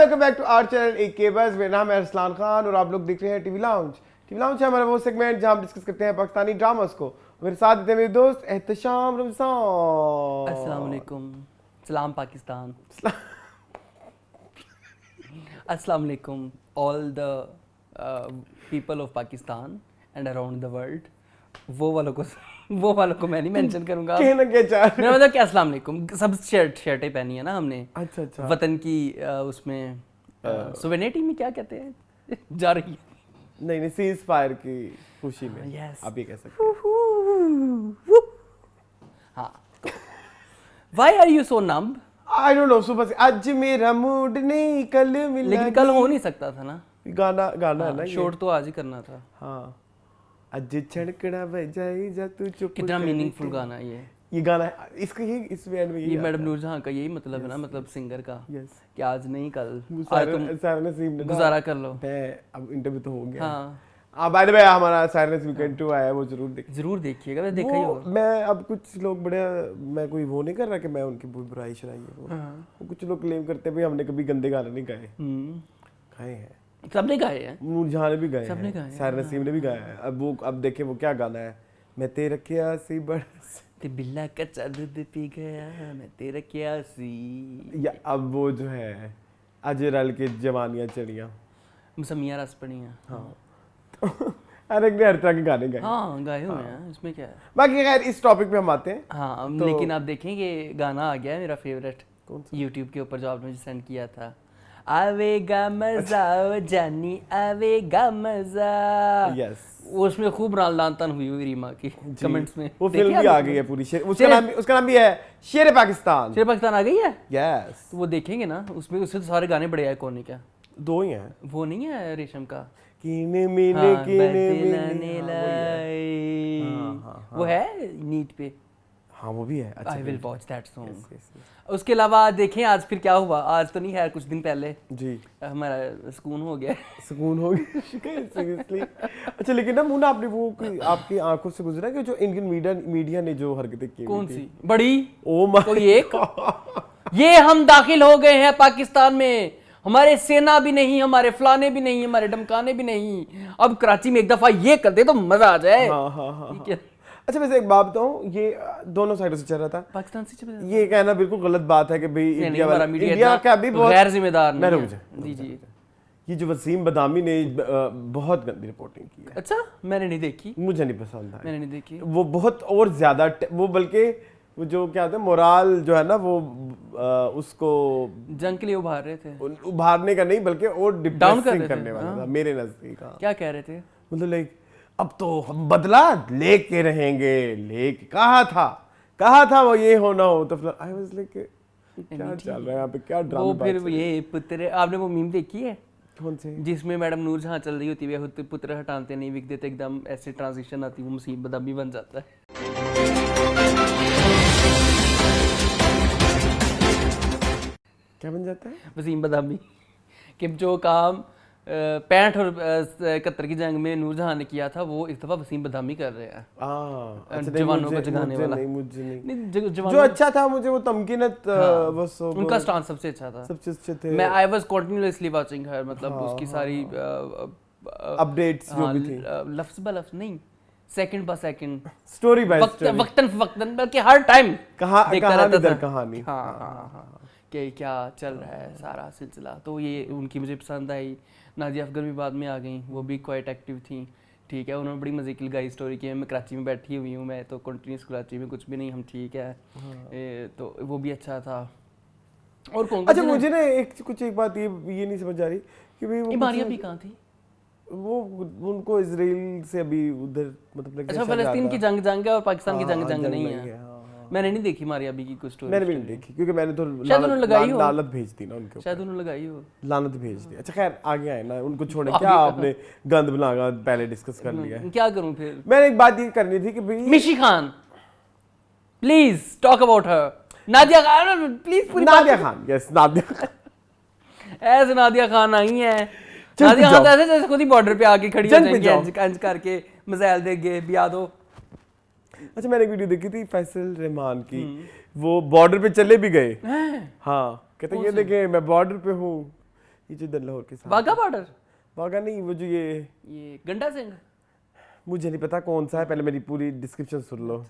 Welcome back to our channel एक के बस। मेरा नाम है अरसलान खान और आप लोग देख रहे हैं टीवी लाउंज। टीवी लाउंज है हमारा वो सेगमेंट जहां हम डिस्कस करते हैं पाकिस्तानी ड्रामास को। मेरे साथ थे मेरे दोस्त एहतशाम रमजान। अस्सलाम वालेकुम, सलाम पाकिस्तान। अस्सलाम वालेकुम all the people of Pakistan and around the world. वो वालों को मैं नहीं मेंशन करूंगा। कहना क्या चाह रहे मेरा मतलब क्या अस्सलाम वालेकुम, सब शर्टें पहनी है ना हमने। अच्छा अच्छा। वतन की उसमें सुवेनिटी में क्या कहते हैं जा रही है। नहीं सीज फायर की खुशी में Yes. आप ये कह सकते हैं। हाँ, why are you so numb? I don't know, सुबह से आज मेरा मूड नहीं कल मिला। लेकिन कल हो नहीं सकता था ना, गाना है ना ये। शॉर्ट तो आज ही करना था। हाँ, आज छड़कड़ा बजाई जा तू चुप। कितना कर मीनिंगफुल के। गाना है ये गाना है इसका, ये इसमें एंड में ये मैडम नूरजहां का यही मतलब है ना, मतलब सिंगर का यस। कि आज नहीं कल आज तुम सारा नसीब ने गुजारा कर लो। मैं अब इंटरव्यू तो हो गया। हाँ, बाय द वे हमारा साइलेंस वीकेंड 2 आया है, वो जरूर देखिए। जरूर देखिएगा, मैं देखा ही वो होगा। मैं अब कुछ लोग बड़े, मैं कोई वो नहीं कर रहा कि मैं उनकी बुराई शराई है वो कुछ लोग क्लेम करते हैं भाई हमने कभी गंदे गाने नहीं गाए। गाए हैं, सबने गाए हैं। नूरजहां ने भी गाए सबने हैं, गाए हैं, साइर नसीम ने भी गाया है। अब देखे वो क्या गाना है, मैं तेरे क्या सी बरस ते बिल्ला कच्चा दूध पी गया मैं तेरा क्या सी। या अब वो जो है अजय रल के जवानियां चढ़ियां। मौसमियाँ रस पड़ियाँ। हाँ हर एक ने हर तरह के गाने गाए। हाँ, गाए हुए हैं, इसमें क्या है। बाकी खैर इस टॉपिक पे हम आते हैं। हाँ, लेकिन आप देखेंगे गाना आ गया है मेरा फेवरेट कौन सा? यूट्यूब के ऊपर जो आपने मुझे सेंड किया था। आवेगा मजा ओ जानी आवेगा मजा। यस, उसमें खूब लान तान हुई हुई रीमा की कमेंट्स में। वो देखिए फिल्म भी आप आ लोग? गई है पूरी। उसका नाम भी है शेर पाकिस्तान। शेर पाकिस्तान आ गई है। यस, तो वो देखेंगे ना, उसमें तो सारे गाने बड़े आइकॉनिक है। दो ही हैं। वो नहीं है रेशम का कीने मीने हाँ, कीने बदलाने मीने, लाई। हाँ, वो है नीट पे। हाँ वो भी है। अच्छा I will watch that yes, song. yes, yes. उसके अलावा देखें आज फिर क्या हुआ। आज तो नहीं है, कुछ दिन पहले जी हमारा सुकून हो गया। सुकून हो गया सीरियसली। अच्छा लेकिन ना मुन्ना आपने वो आपकी आंखों से गुजरा कि जो इंडियन मीडिया ने जो हरकतें की कौन सी बड़ी? ओ माय कोई एक ये हम दाखिल हो गए हैं पाकिस्तान में, हमारे सेना भी नहीं, हमारे फलाने भी नहीं, हमारे डमकाने भी नहीं, अब कराची में एक दफा ये कर दे तो मजा आ जाए। हाँ। ठीक है। अच्छा वैसे एक बात बताऊं, ये दोनों साइडों से चल रहा था। पाकिस्तान से चल रहा है। ये कहना बिल्कुल गलत बात है कि भाई हमारा मीडिया इंडिया का भी बहुत गैर जिम्मेदार मैं नहीं रुक है। जा। जी ये जो वसीम बदामी ने बहुत गंदी रिपोर्टिंग की है। अच्छा, मैंने नहीं देखी। मुझे नहीं पसंद आई। मैंने नहीं देखी। वो बहुत और ज्यादा वो बल्कि वो जो क्या होता है मोराल जो है ना वो उसको जंग के लिए उभार रहे थे। उभारने का नहीं बल्कि और Down कर डिप्रेसिंग रहे थे, करने वाला हाँ। था मेरे नजदीक। हाँ। क्या कह रहे थे? मतलब लाइक अब तो हम बदला लेके रहेंगे, लेके कहा था वो ये होना हो तो फिर आई वाज लाइक क्या चल रहा है यहाँ पे, क्या वो ड्रामा। फिर ये पुत्र, आपने वो मीम देखी है कौन से? जिसमें मैडम नूरजहां चल रही होती है, पुत्र हटाते नहीं विक देते, एकदम ऐसे ट्रांजिशन आती है, वो मुसीब बदामी बन जाता है। क्या बन जाता है? वसीम बदामी कि जो काम 65 और 71 की जंग में नूरजहां ने किया था वो इस दफा वसीम बदामी कर रहे हैं। अच्छा, जवानों को जगाने वाला। मुझे नहीं। नहीं, जो अच्छा था मुझे वो तमकीनत बस उनका स्टांस सबसे अच्छा था। सबसे अच्छे थे। मैं आई वाज कंटिन्यूअसली वाचिंग हर, मतलब उसकी सारी अपडेट्स जो भी थी, लफ्ज ब लफ्ज नहीं, second by second, story by story, वक्तन बल्कि हर टाइम कहानी दर कहानी। हाँ कि क्या चल रहा है सारा सिलसिला। तो ये उनकी मुझे पसंद आई। नादिया अफगर भी बाद में आ गई, वो भी क्वाइट एक्टिव थी। ठीक है, उन्होंने बड़ी मजे की लगाई स्टोरी की। मैं कराची में बैठी हुई हूँ, मैं तो कंटिन्यूस कराची में कुछ भी नहीं, हम ठीक है। तो वो भी अच्छा था। और कौन? अच्छा मुझे ना एक बात ये नहीं समझ आ रही कि भाई वो इमारिया भी कहाँ थी? वो उनको इजराइल से अभी उधर मतलब अच्छा, फलस्तीन की जंग है और पाकिस्तान की जंग नहीं है। मैंने नहीं देखी मारिया बी की कुछ स्टोरी। मैंने भी नहीं देखी क्योंकि मैंने तो लानत भेज दी ना उनके ऊपर। शायद उन्होंने लगाई हो, लानत भेज दी। अच्छा खैर आगे आए ना, उनको छोड़े क्या आपने गंद बनागा पहले डिस्कस कर लिया है। क्या करूं फिर? मैंने एक बात ये करनी थी कि भाई मिशी Khan, please talk about her. Nadia Khan please, Nadia Khan, yes Nadia Khan. ऐसे नादिया खान आई है। नादिया खान ऐसे जैसे खुद ही बॉर्डर पे आके खड़ी हो जाएंगी अंज करके मिसाइल देंगे बिया दो। अच्छा मैंने एक वीडियो देखी थी फैसल रहमान की, वो बॉर्डर पे चले भी गए। हाँ कहते ये देखें मैं बॉर्डर पे हूँ, ये जो इधर लाहौर के साथ वाघा बॉर्डर, वाघा नहीं, वो जो ये गंडा सिंह, मुझे नहीं पता कौन सा है, पहले मेरी पूरी डिस्क्रिप्शन सुन लो।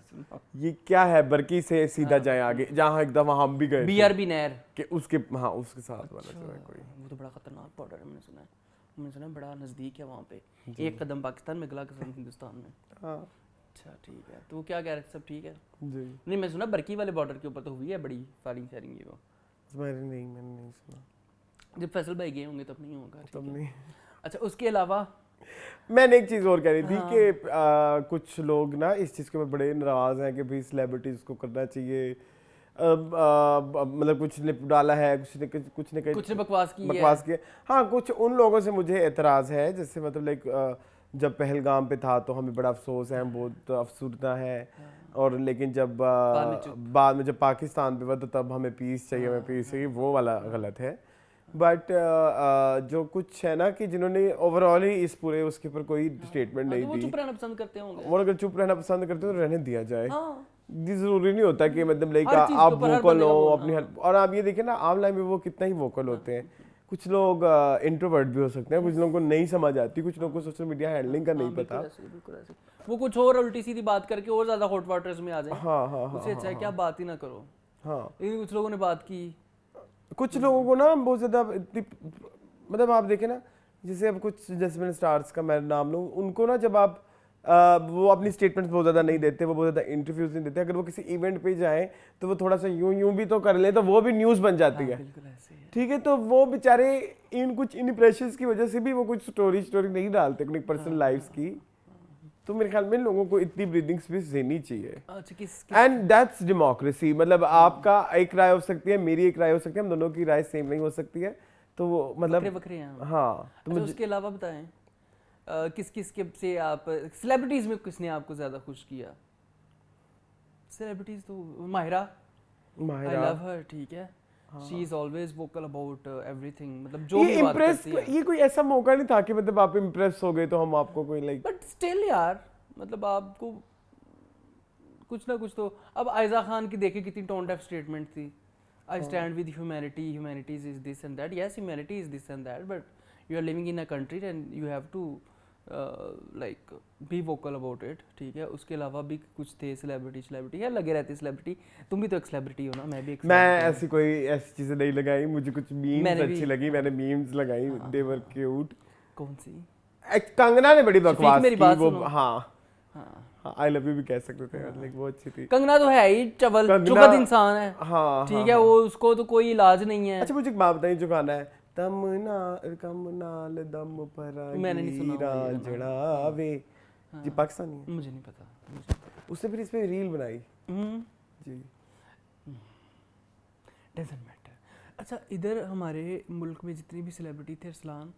ये क्या है, बरकी से सीधा जाए आगे, जहाँ एकदम हम भी गए थे BRB नहर कि उसके, हाँ उसके साथ वाला जो है कोई। वो तो बड़ा खतरनाक बॉर्डर है, मैंने सुना है बड़ा नज़दीक है वहाँ पे, एक कदम पाकिस्तान में अगला कदम हिंदुस्तान में। हाँ अच्छा ठीक है, तो वो क्या कह रहे थे, सब ठीक है? जी। नहीं मैं सुना बरकी वाले बॉर्डर के ऊपर तो हुई है बड़ी फायरिंग शायरिंग ये वो, मैंने नहीं सुना। जब फैसल भाई गए होंगे तब नहीं होगा, ठीक तब है। नहीं। अच्छा उसके अलावा मैंने एक चीज़ और कह रही थी हाँ। कि कुछ लोग ना इस चीज़ के ऊपर बड़े नाराज़ हैं कि भाई सेलिब्रिटीज़ को करना चाहिए, मतलब कुछ ने डाला है, कुछ ने बकवास की बकवास की है। हाँ, कुछ उन लोगों से मुझे एतराज़ है, जैसे मतलब लाइक जब पहलगाम पे था तो हमें बड़ा अफसोस है, हम बहुत अफसुर्दा है, और लेकिन जब बाद में जब पाकिस्तान पे हुआ तो तब हमें पीस चाहिए, हमें पीस चाहिए, वो वाला गलत है। बट जो कुछ है ना कि जिन्होंने ओवरऑल ही इस पूरे उसके ऊपर कोई स्टेटमेंट नहीं वो दी, चुप रहना पसंद करते होंगे, वो अगर चुप रहना पसंद करते हो तो रहने दिया जाए। हाँ। ये जरूरी नहीं होता कि मतलब लाइक हर चीज़ आप के ऊपर हर वोकल बंदे का हो वो, अपनी हर, और आप ये देखिए ना ऑनलाइन में वो कितना ही वोकल होते हैं। कुछ लोग इंट्रोवर्ट भी हो सकते हैं, कुछ लोगों को नहीं समझ आती, कुछ लोगों को सोशल मीडिया हैंडलिंग का नहीं पता। बिल्कुल ऐसे वो कुछ और उल्टी सीधी बात करके और ज्यादा हॉट वाटर्स में आ जाए। हाँ, उससे अच्छा है कि आप बात ही ना करो। हाँ, लेकिन कुछ लोगों ने बात की, कुछ लोगों को ना बहुत ज़्यादा इतनी, मतलब आप देखें ना, जैसे अब कुछ जैस्मिन स्टार्स का मैं नाम लूँ, उनको ना जब आप वो अपनी स्टेटमेंट्स बहुत ज़्यादा नहीं देते, वो बहुत ज़्यादा इंटरव्यूज नहीं देते, अगर वो किसी इवेंट पे जाएं तो वो थोड़ा सा यूं भी तो कर लें तो वो भी न्यूज़ बन जाती है। बिल्कुल ऐसे ही है। ठीक है, तो वो बेचारे इन कुछ इम्प्रेशंस की वजह से भी वो कुछ स्टोरी नहीं डालते अपनी पर्सनल लाइफ्स की। तो मेरे ख्याल में लोगों को इतनी ब्रीदिंग स्पेस देनी चाहिए, अच्छा किस एंड दैट्स डेमोक्रेसी। मतलब आपका एक राय हो सकती है, मेरी एक राय हो सकती है, हम दोनों की राय सेम नहीं हो सकती है, तो वो मतलब बकरे हैं। हाँ। तो अच्छा उसके अलावा बताएं किस किस के से आप सेलिब्रिटीज में किसने आपको ज्यादा खुश किया? सेलिब्रिटीज तो माहिरा, आई लव हर, ठीक है, she is always vocal about everything, मतलब जो भी बात करती है। ये कोई ऐसा मौका नहीं था कि मतलब आप इम्प्रेस हो गए तो हम आपको कोई लाइक, बट स्टिल यार, मतलब आपको कुछ ना कुछ तो, अब आयजा खान की देखे कितनी टोन डेफ स्टेटमेंट थी, I stand with humanity, humanities is this and that, yes humanity is this and that, but you are living in a country and you have to like be vocal about it, ठीक है। उसके अलावा भी कुछ थे celebrity है, लगे रहते सेलिब्रिटी, तुम भी तो एक सेलिब्रिटी हो ना, मैं भी एक, मैं ऐसी कोई ऐसी चीजें नहीं लगाई, मुझे कुछ मीम्स अच्छी लगी, मैंने मीम्स लगाई, दे वर क्यूट। कौन सी? कंगना ने बड़ी बकवास मेरी की, बात वो सुनो। हाँ आई लव यू भी कह सकते थे, लाइक वो अच्छी थी। कंगना तो है ही चवल चुगत इंसान है, हाँ ठीक है, वो उसको तो कोई इलाज नहीं है। अच्छा मुझे एक बात बताइए, जो गाना है कम नाल दम पर मैंने नहीं सुना वो ये जड़ावे, जी पाकिस्तानी है, मुझे नहीं पता। उसने फिर इस पे रील बनाई जी। Doesn't matter. अच्छा इधर हमारे मुल्क में जितने भी सेलिब्रिटी थे Arsalan,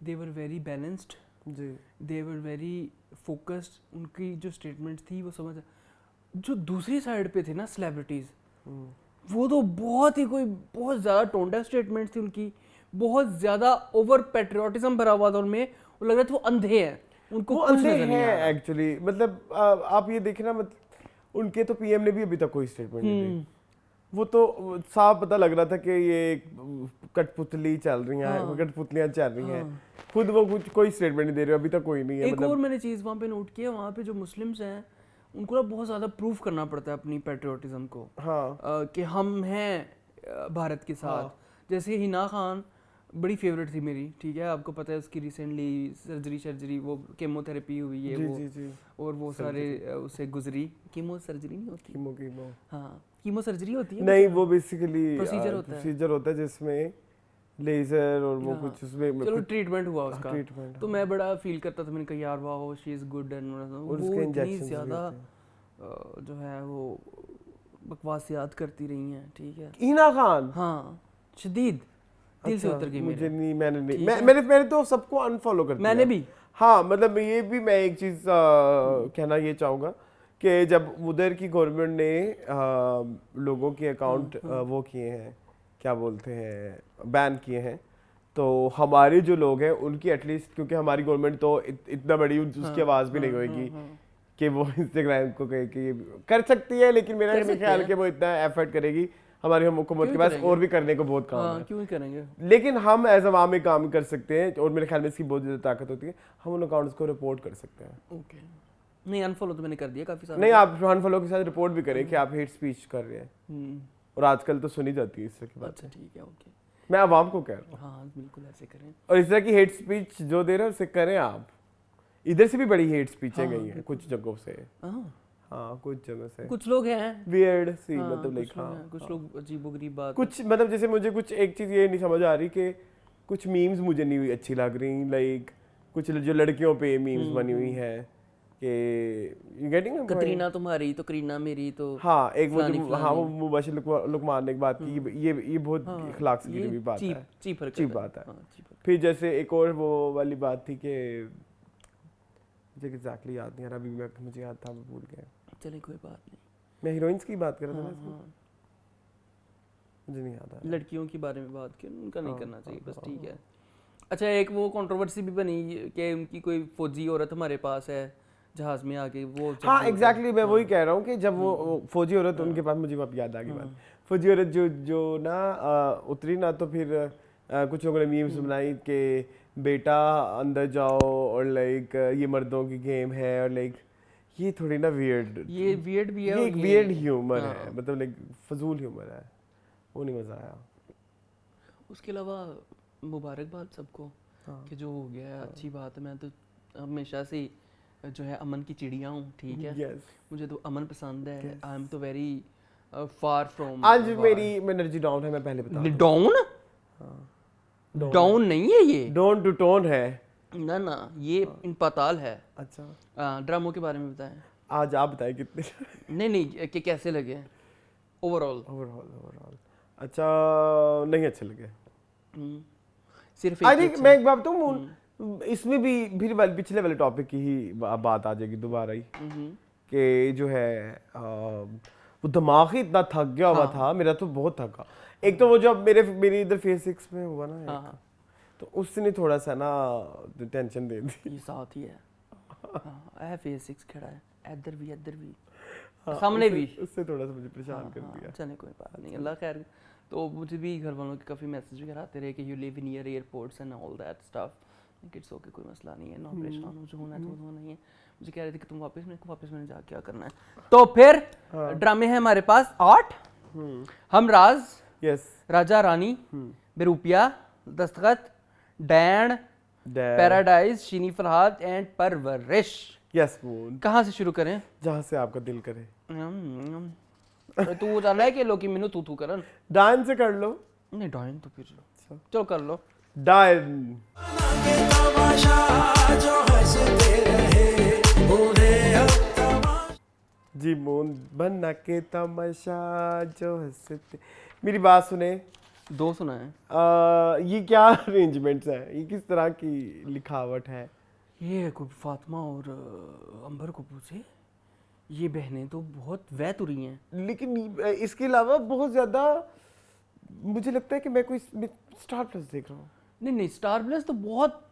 they were very balanced जी, दे वर वेरी फोकस्ड, उनकी जो स्टेटमेंट थी वो समझ। जो दूसरी साइड पे थे ना सेलिब्रिटीज़, वो तो बहुत ही कोई बहुत ज़्यादा टोंडा स्टेटमेंट थी उनकी, बहुत ज़्यादा ओवर पेट्रियाटिज्म भरा हुआ था उनमें, वो लग रहा था वो अंधे हैं, उनको वो कुछ अंधे नजर नहीं आ हैं रहा। एक्चुअली। मतलब आप ये देखें ना, मतलब उनके तो पीएम ने भी अभी तक कोई स्टेटमेंट नहीं दी, वो तो साफ पता लग रहा था कि ये कठपुतली चल रही हैं, कठपुतलियां चल रही हैं, खुद वो कुछ कोई स्टेटमेंट नहीं दे रहे, अभी तक कोई नहीं है। एक मतलब और मैंने चीज़ वहाँ पे नोट किया, वहाँ पे जो मुस्लिम्स हैं उनको ना बहुत ज़्यादा प्रूव करना पड़ता है अपनी पेट्रियाटिज्म को, हाँ कि हम हैं भारत के साथ। जैसे हिना खान बड़ी फेवरेट थी मेरी, ठीक है, आपको पता है उसकी रिसेंटली सर्जरी वो केमोथेरेपी हुई है, जी, वो जी। और वो सारे उससे गुजरी। कीमो सर्जरी नहीं होती, कीमो हाँ कीमो सर्जरी होती है नहीं, वो बेसिकली प्रोसीजर होता है जिसमें लेजर और वो कुछ उसमें चलो ट्रीटमेंट हुआ उसका, ट्रीटमेंट। तो मैं बड़ा फील करता था, मैंने कहा यार वाह शी इज गुड, एंड वो इतनी ज़्यादा जो है वो बकवासियात करती रही हैं, ठीक है। हिना खान हाँ शदीद दिल से उतर गई मुझे मेरे। नहीं, मैंने नहीं, मैंने तो सबको अनफॉलो कर दिया, मैंने भी। हाँ मतलब ये भी मैं एक चीज़ कहना ये चाहूँगा कि जब उधर की गवर्नमेंट ने लोगों के अकाउंट वो किए हैं, क्या बोलते हैं, बैन किए हैं, तो हमारे जो लोग हैं उनकी एटलीस्ट, क्योंकि हमारी गवर्नमेंट तो इतना बड़ी उसकी आवाज़ भी नहीं होगी कि वो इंस्टाग्राम को कहे कि कर सकती है, लेकिन मेरा नहीं ख्याल कि वो इतना एफर्ट करेगी। हमारी हम हुकूमत के पास और भी करने को बहुत काम हाँ है, क्यों नहीं करेंगे। लेकिन हम एज अवाम में काम कर सकते हैं और मेरे ख्याल में इसकी बहुत ज़्यादा ताकत होती है, हम उन अकाउंट्स को रिपोर्ट कर सकते हैं। ओके, नहीं अनफॉलो तो मैंने कर दिया काफ़ी सारे। नहीं, आप अनफॉलो के साथ रिपोर्ट भी करें कि आप हेट स्पीच कर रहे हैं, और आजकल तो सुनी जाती है इस तरह की बात। अच्छा ठीक है, ओके। मैं आवाम को कह रहा हूँ, हाँ बिल्कुल ऐसे करें। और इस तरह की हेट स्पीच जो दे रहे हैं उसे करें आप। इधर से भी बड़ी हेट स्पीचें गई हैं कुछ जगहों से, हाँ कुछ जगह से, कुछ लोग हैं वियर्ड सी, हाँ, मतलब लाइक कुछ लोग अजीबोगरीब बात। कुछ मतलब जैसे मुझे कुछ एक चीज़ ये नहीं समझ आ रही कि कुछ मीम्स मुझे नहीं अच्छी लग रही, लाइक कुछ जो लड़कियों पे मीम्स बनी हुई हैं कि यू गेटिंग, कतरीना तुम्हारी तो करीना मेरी तो, हाँ एक वो फलानी हाँ वो मुबशिर लुकमान ने एक बात की, ये बहुत इखलाक से गिरी हुई बात है, चीप बात है। फिर जैसे एक और वो वाली बात थी कि मुझे एग्जैक्टली याद नहीं आ रहा अभी, मुझे याद था मैं भूल गया। चले कोई बात नहीं, मैं हीरोइंस की बात कर रहा था ना इसमें, मुझे नहीं याद आ रहा। लड़कियों के बारे में बात की, उनका नहीं करना चाहिए बस, ठीक है। अच्छा एक वो कंट्रोवर्सी भी बनी कि उनकी कोई फौजी औरत हमारे पास है जहाज में आके, वो हाँ एग्जैक्टली मैं वही कह रहा हूँ कि जब वो फौजी औरत उनके पास, मुझे अब याद आ गई बात, फौजी औरत जो ना उतरी ना, तो फिर कुछ लोगों ने मीम्स बनाई कि बेटा अंदर जाओ और लाइक ये मर्दों की गेम है, और लाइक ये थोड़ी ना वियर्ड, ये वियर्ड भी है, ये एक वियर्ड ह्यूमर हाँ। है, मतलब लाइक फजूल ह्यूमर है, वो नहीं मजा आया। उसके अलावा मुबारकबाद सबको कि जो हो गया है, अच्छी बात है। मैं तो हमेशा से जो है अमन की चिड़िया हूँ, ठीक है। Yes. मुझे तो अमन पसंद है, आई एम तो वेरी फार फ्रॉम। आज मेरी एनर्जी डाउन है, मैं पहले बता दूं। डाउन डाउन नहीं है ये, डाउन टू टोन है ना ना, ये इन पाताल है। अच्छा ड्रामों के बारे में बताएं। आज आप बताएं कितने नहीं कि कैसे लगे ओवरऑल। ओवरऑल अच्छा नहीं अच्छे लगे। सिर्फ आई थिंक मैं एक बात बताऊं, इसमें भी फिर पिछले वाले टॉपिक की ही बात आ जाएगी दोबारा ही, कि जो है वो दिमाग ही इतना थक गया हुआ था मेरा, तो बहुत थका। एक तो वो जब मेरी इधर फेस 6 में हुआ ना, तो उसने थोड़ा सा ना टेंशन दे दी। ये साथ ही है, हाँ फेस 6 खड़ा है, इधर भी सामने भी, उससे थोड़ा सा मुझे परेशान कर दिया। चले कोई बात नहीं, अल्लाह खैर। तो मुझे भी घर वालों के काफ़ी मैसेज वगैरह आते रहे कि you live near airports and all that stuff, it's okay कोई मसला नहीं है, ना परेशान हो, जो होना है तो होना ही है। मुझे कह रहे थे कि तुम वापस मैंने जा क्या करना है। तो फिर ड्रामे हैं हमारे पास 8, हम राज, यस, राजा रानी, बेरूपिया, दस्तखत, डैन, पैराडाइज, शीनी फरहाद एंड परवरिश। Yes moon. कहाँ से शुरू करें? जहाँ से आपका दिल करे। तू जाना है कि लोग मेनू तू करन? डायन से कर लो। नहीं डायन तो फिर चलो कर लो। डायन। जी मून बना के तमाशा जो हंसते। मेरी बात सुने। 2 सुना है। ये क्या अरेंजमेंट्स है, ये किस तरह की लिखावट है? ये कोई फातिमा और अंबर को पूछे, ये बहनें तो बहुत वह तुरी हैं। लेकिन इसके अलावा बहुत ज़्यादा मुझे लगता है कि मैं कोई स्टार प्लस देख रहा हूँ। नहीं स्टार प्लस तो बहुत,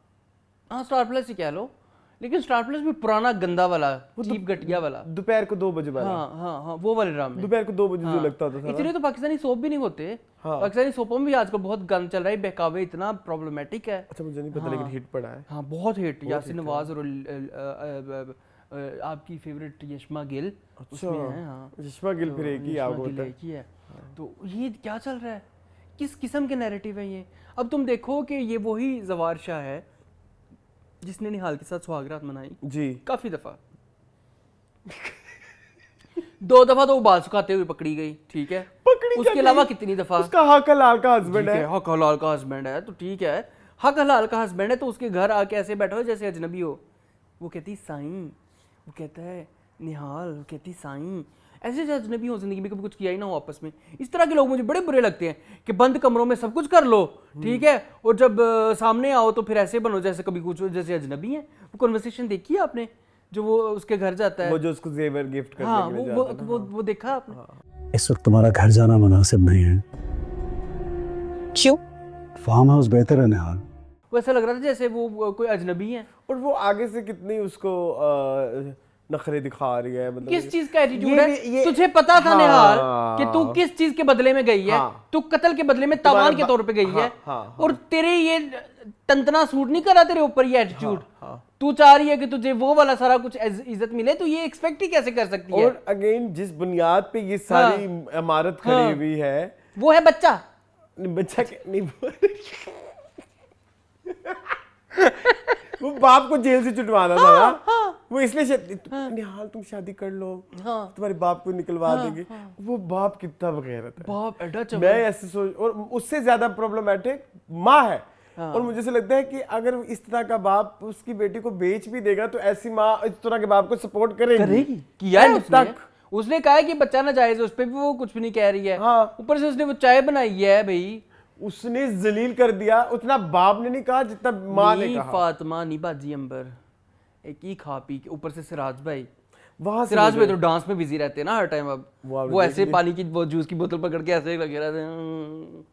हाँ स्टार प्लस ही कह लो, लेकिन स्टार प्लस भी पुराना गंदा वाला, चीप घटिया वाला, दोपहर को 2 बजे वाला। हाँ वो वाले ड्रामे, दोपहर को 2 बजे जो लगता था। इतने तो पाकिस्तानी सोप भी नहीं होते। पाकिस्तानी सोपों में भी आजकल बहुत गंद चल रहा है, बहकावे इतना प्रॉब्लमेटिक है। अच्छा मुझे नहीं पता, लेकिन हिट पड़ा है। हाँ बहुत हिट, यासिन नवाज और आपकी फेवरेट यशमा गिल उसमें है। हाँ यशमा गिल फिर एक ही आपको पता है। तो ये क्या चल रहा है, किस किस्म के नैरेटिव है ये? अब तुम देखो कि ये वही जवार शाह है जिसने निहाल के साथ सुहागरात मनाई जी काफी दफा। 2 दफा तो वो बाल सुखाते हुए पकड़ी गई, ठीक है, उसके अलावा कितनी दफा उसका हक हलाल का हस्बैंड है। हक हलाल का हस्बैंड है तो ठीक है, हक हलाल का हस्बैंड है तो उसके घर आके ऐसे बैठा हो जैसे अजनबी हो। वो कहती साईं, वो कहता है निहाल, वो कहती साईं, ऐसे जैसे अजनबी हो, जिंदगी में कभी कुछ किया ही ना हो आपस में। इस तरह के लोग मुझे बड़े बुरे लगते हैं कि बंद कमरों में सब कुछ कर लो, ठीक है, और जब सामने आओ तो फिर ऐसे बनो जैसे कभी कुछ जैसे अजनबी हैं। वो कन्वर्सेशन देखी है आपने, जो वो उसके घर जाता है, वो जो उसको जेवर गिफ्ट करने हाँ के लिए जाता है ना। वो देखा आपने? इस वक्त तुम्हारा घर जाना मुनासिब नहीं है। क्यों? फार्म हाउस बेहतर है निहाल। वो ऐसा लग रहा था जैसे वो कोई अजनबी है। और वो आगे से कितनी उसको नखरे दिखा रही है, मतलब किस चीज का एटीट्यूड ये है? भी- ये- तुझे पता था हाँ। निहाल कि तू किस चीज के बदले में गई है? हाँ। तू कत्ल के बदले में तावान के तौर पे गई है। हाँ, और तेरे ये तंतना सूट नहीं करा तेरे ऊपर ये एटीट्यूड। हाँ। तू चाह रही है कि तुझे वो वाला सारा कुछ इज्जत मिले, तो ये एक्सपेक्ट ही कैसे कर सकती है? और अगेन जिस बुनियाद पे ये सारी इमारत खड़ी हुई है, वो है बच्चा। बच्चा नहीं वो बाप को जेल से छुटवाना था ना, वो इसलिए निहाल तुम शादी कर लो, तुम्हारे बाप को निकलवा देंगे। वो बाप कितना बगैरत है, बाप एडा चबा। मैं ऐसे सोच, और उससे ज्यादा प्रॉब्लमैटिक माँ है। और मुझे ऐसा लगता है कि अगर इस तरह का बाप उसकी बेटी को बेच भी देगा तो ऐसी माँ इस तरह के बाप को सपोर्ट करेगी। किया है End उसने। तक। उसने कहा है कि बच्चा ना जायज है, उस पे भी वो कुछ भी नहीं कह रही है। हाँ। ऊपर से उसने वो चाय बनाई है भाई। उसने जलील कर दिया, उतना बाप ने नहीं कहा जितना माँ ने नी कहा। फातिमा नी बाजी अंबर, एक ही खा पी के, ऊपर से सिराज भाई। वहां से सिराज भाई मुझे- तो डांस में बिजी रहते हैं ना हर टाइम। अब आपने वो देख ऐसे ली? पानी की वो जूस की बोतल पकड़ के ऐसे लगे रहते हैं।